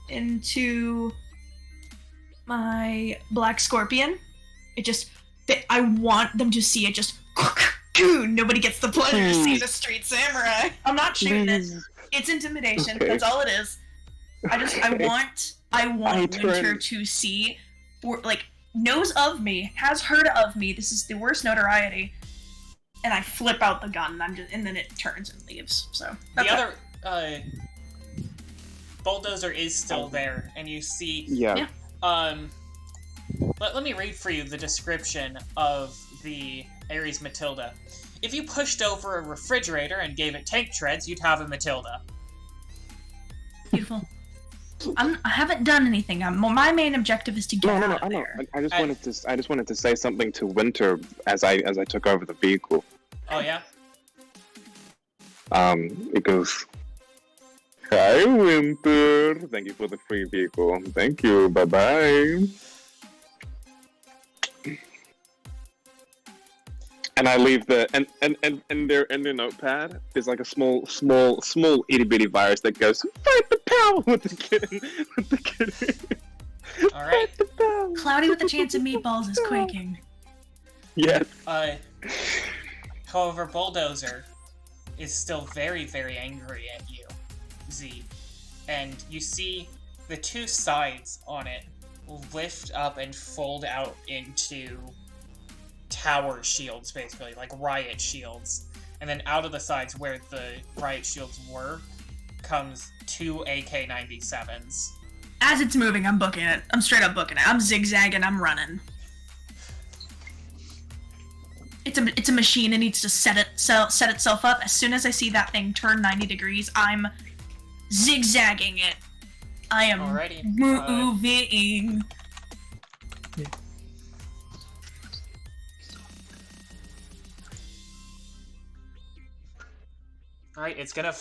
into my black scorpion. It just I want them to see it just nobody gets the pleasure to see the street samurai. I'm not shooting it. It's intimidation. Okay. That's all it is. I want I Winter turn- to see, or like knows of me, has heard of me. This is the worst notoriety. And I flip out the gun, and then it turns and leaves. So The that's it. other bulldozer is still there, and you see yeah. let me read for you the description of the Ares Matilda. If you pushed over a refrigerator and gave it tank treads, you'd have a Matilda. Beautiful. I haven't done anything. My main objective is to get No, out I of know. there. I just wanted to say something to Winter as I took over the vehicle. Oh yeah? It goes, "Hi, Winter. Thank you for the free vehicle. Thank you. Bye bye." And I leave the and their notepad. There's like a small itty bitty virus that goes, "Fight the power with the kid." Alright. Fight the power. Cloudy with a chance of meatballs is quaking. Yes. However, Bulldozer is still very, very angry at you, Z. And you see the 2 sides on it lift up and fold out into tower shields, basically, like riot shields. And then out of the sides where the riot shields were comes 2 AK-97s. As it's moving, I'm booking it. I'm straight up booking it. I'm zigzagging. I'm running. It's a machine. It needs to set itself up. As soon as I see that thing turn 90 degrees, I'm zigzagging it. I am Alrighty. moving. Alright, it's gonna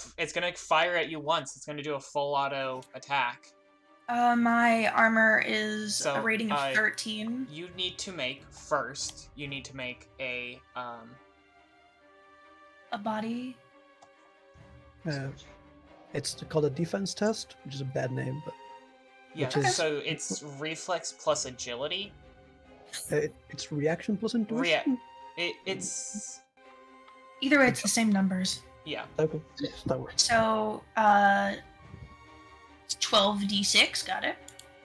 fire at you once. It's gonna do a full auto attack. My armor is So, a rating of 13. You need to make a A body. It's called a defense test, which is a bad name, but yeah. Which is- So it's reflex plus agility. it's reaction plus intuition. It's Either way, it's the same numbers. yeah. Okay, yes, that works. So, 12d6, got it.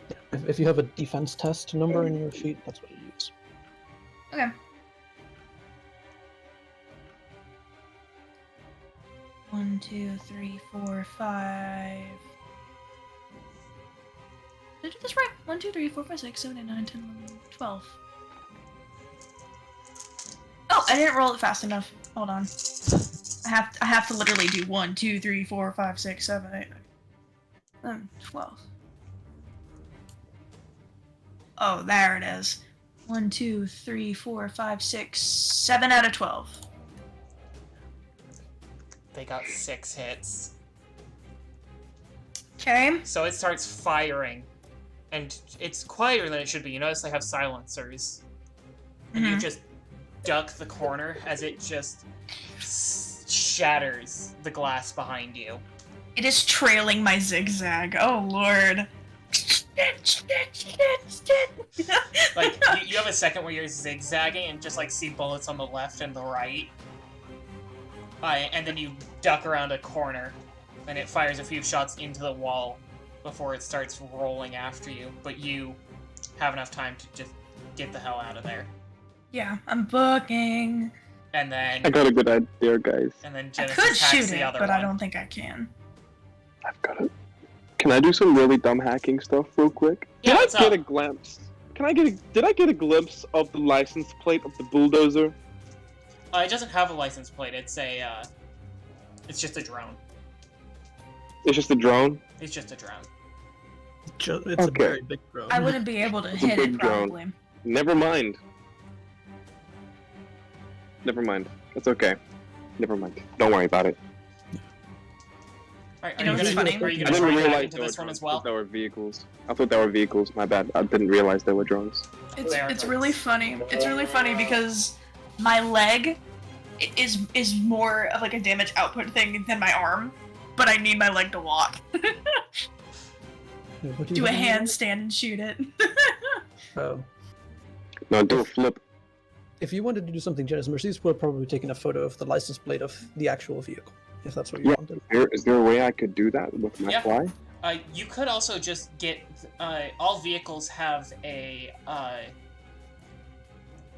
Yeah. If you have a defense test number in your sheet, that's what you use. Okay. One, 2, 3, 4, 5. Did I do this right? 1, 2, 3, 4, 5, 6, 7, 8, 9, 10, 11, 12. Oh, I didn't roll it fast enough. Hold on. I have to literally do 1, 2, 3, 4, 5, 6, 7, 8, 12. Oh, there it is. 1, 2, 3, 4, 5, 6, 7 out of 12. They got 6 hits. Okay. So it starts firing, and it's quieter than it should be. You notice they have silencers, and you just duck the corner as it just shatters the glass behind you. It is trailing my zigzag. Oh lord. Like, you have a second where you're zigzagging and just, like, see bullets on the left and the right. And then you duck around a corner, and it fires a few shots into the wall before it starts rolling after you. But you have enough time to just get the hell out of there. Yeah, I'm booking. And then... I got a good idea, guys. And then I Genesis could hacks shoot the it, other but one. I don't think I can. I've got it. Can I do some really dumb hacking stuff real quick? Yeah, Did what's I get up? a glimpse? Did I get a glimpse of the license plate of the bulldozer? It doesn't have a license plate. It's a, it's just a drone. It's just a drone? It's just a drone. It's a Okay. very big drone. I wouldn't be able to It's a hit big it, drone. probably. Never mind. Never mind. It's okay. Never mind. Don't worry about it. Alright, You know are what's you funny? gonna, are you I gonna didn't try and hack realize into they were this one drones. as I well? thought they were vehicles. I thought they were vehicles. My bad. I didn't realize they were drones. It's They are it's drones. really funny. It's really funny because my leg is more of like a damage output thing than my arm, but I need my leg to walk. Yeah, what Do a you have in handstand and shoot it. there? No, do a flip. If you wanted to do something, Genesis, Mercedes would have probably taken a photo of the license plate of the actual vehicle, if that's what you Yeah. wanted. Is there a way I could do that with my Yeah. fly? You could also just get, all vehicles have a,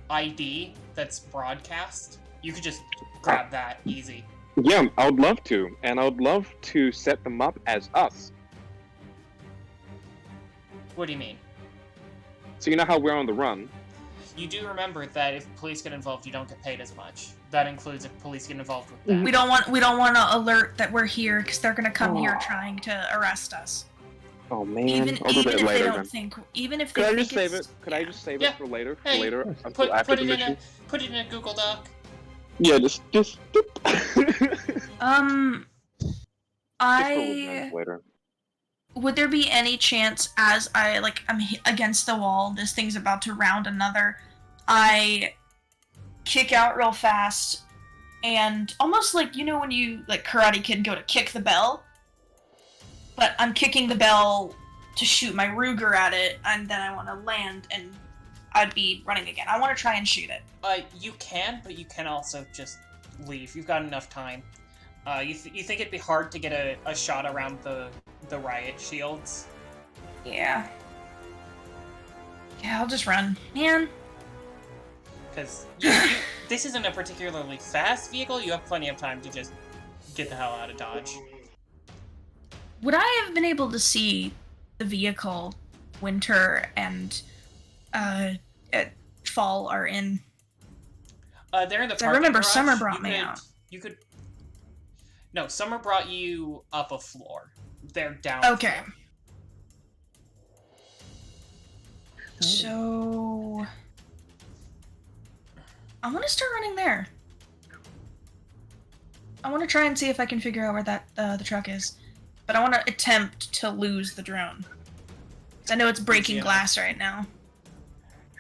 ID that's broadcast. You could just grab that easy. Yeah, I would love to. And I would love to set them up as us. What do you mean? So you know how we're on the run? You do remember that if police get involved, you don't get paid as much. That includes if police get involved with that. We don't want to alert that we're here because they're gonna come here Oh. trying to arrest us. Oh man, Even I'll do even that if later they don't then. think, even if they Could I think just save it? it's- Could I just save Yeah. it for later? Hey, For later? Put, Until after put the it in mission? put it in a Google Doc. Yeah, just I later. would there be any chance as I'm against the wall, this thing's about to round another, I kick out real fast and almost like, you know, when you like Karate Kid go to kick the bell, but I'm kicking the bell to shoot my Ruger at it, and then I want to land and I'd be running again. I want to try and shoot it. You can, but you can also just leave. You've got enough time. You think it'd be hard to get a shot around the riot shields? Yeah. Yeah, I'll just run. Man. Because this isn't a particularly fast vehicle. You have plenty of time to just get the hell out of Dodge. Would I have been able to see the vehicle Winter and Fall are in? They're in the I parking remember garage. Summer brought You me could- out. You could... No, Summer brought you up a floor. They're down a Okay. floor. So I want to start running there. I want to try and see if I can figure out where that the truck is, but I want to attempt to lose the drone. 'Cause I know it's breaking Yeah. glass right now.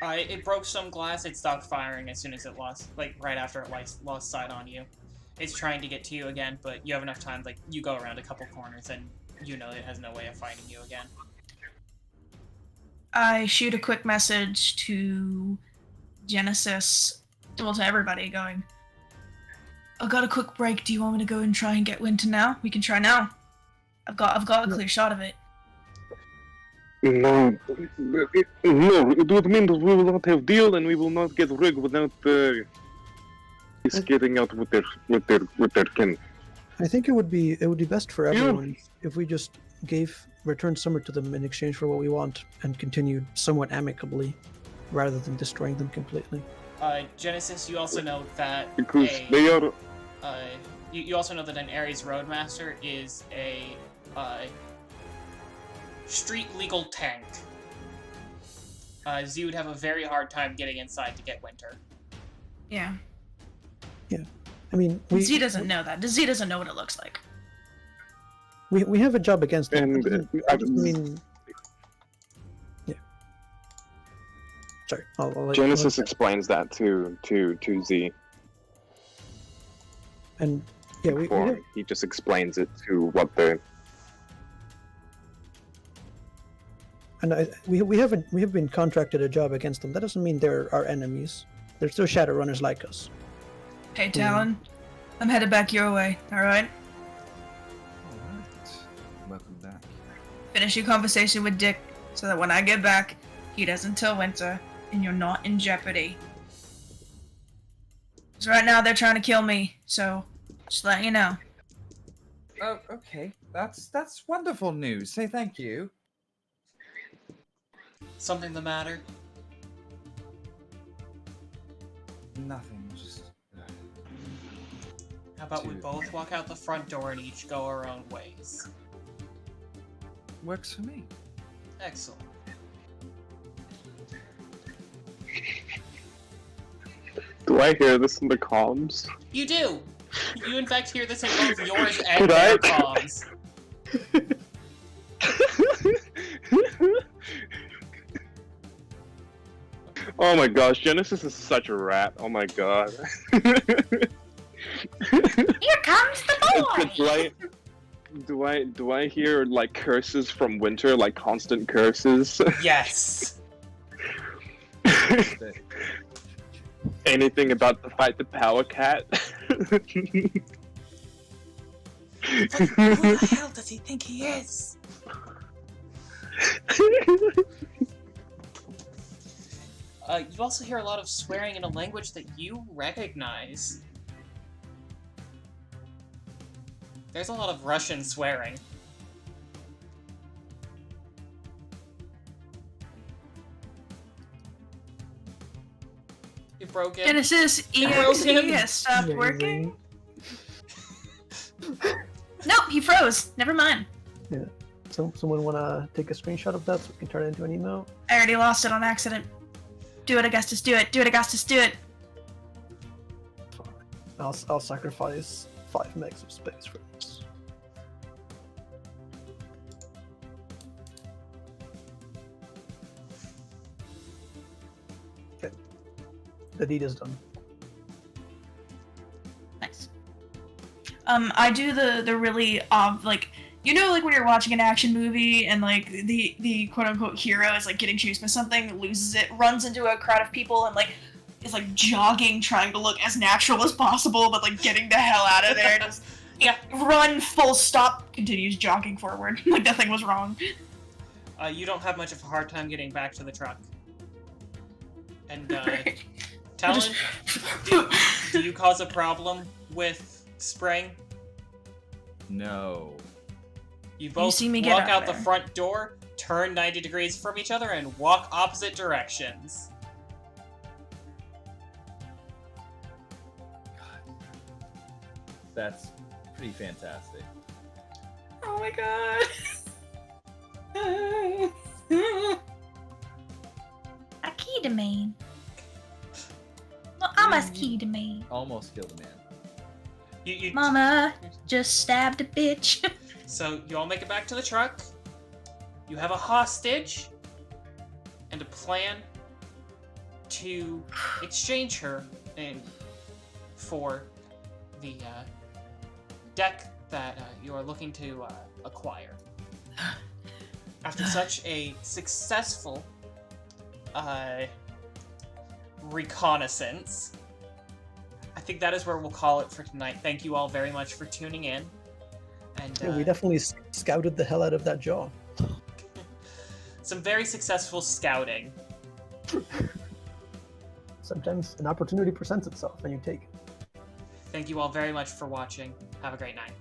It broke some glass. It stopped firing as soon as it lost, like, right after it lost sight on you. It's trying to get to you again, but you have enough time, like, you go around a couple corners and you know it has no way of finding you again. I shoot a quick message to Genesis, well, to everybody, going, I got a quick break. Do you want me to go and try and get Winter now? We can try now. I've got a clear shot of it. No, it would mean that we will not have deal and we will not get rig without he's getting out with their kin. I think it would be best for Yeah. everyone if we just returned Summer to them in exchange for what we want and continued somewhat amicably, rather than destroying them completely. Genesis, you also know that Because they are you also know that an Ares Roadmaster is a street legal tank. Z would have a very hard time getting inside to get Winter. Yeah. I mean, Z doesn't know that. Z doesn't know what it looks like. we have a job against them. And, I just mean, yeah. Sorry, I'll let Genesis you, explains that to Z and yeah, we before have, he just explains it to what the And we have been contracted a job against them. That doesn't mean they're our enemies. They're still Shadowrunners like us. Hey, Talon. I'm headed back your way, alright? Alright. Welcome back. Finish your conversation with Dick so that when I get back, he doesn't tell Winter and you're not in jeopardy. Because right now they're trying to kill me, so just let you know. Oh, okay. That's wonderful news. Say thank you. Something the matter? Nothing, just... How about we Dude. both walk out the front door and each go our own ways? Works for me. Excellent. Do I hear this in the comms? You do! You in fact hear this in both yours and Could their I? comms. Oh my gosh, Genesis is such a rat. Oh my god. Here comes the Do I hear like curses from Winter, like constant curses? Yes! Anything about the fight the Power Cat? But who the hell does he think he is? You also hear a lot of swearing in a language that you recognize. There's a lot of Russian swearing. You broke it. Genesis broke him. EXE has stopped Amazing. working. Nope, he froze. Never mind. So, someone want to take a screenshot of that so we can turn it into an email? I already lost it on accident. Do it, Augustus, do it. Do it, Augustus, do it. Fine. I'll sacrifice 5 megs of space for this. Okay. The deed is done. Nice. I do the really like, you know, like when you're watching an action movie and like the quote unquote hero is like getting chased by something, loses it, runs into a crowd of people and like is like jogging, trying to look as natural as possible, but like getting the hell out of there. Just Yeah. run full stop, continues jogging forward like nothing was wrong. You don't have much of a hard time getting back to the truck. And, Talon, do you cause a problem with spraying? No. You both see me get walk out out the there. front door, turn 90 degrees from each other, and walk opposite directions. That's pretty fantastic. Oh my god. A key to me. Well, almost key to me. Almost killed a man. You Mama just stabbed a bitch. So you all make it back to the truck. You have a hostage and a plan to exchange her and for the deck that you are looking to acquire. After such a successful reconnaissance, I think that is where we'll call it for tonight. Thank you all very much for tuning in. And Yeah, we definitely scouted the hell out of that jaw. some very successful scouting. Sometimes an opportunity presents itself and you take it. Thank you all very much for watching. Have a great night.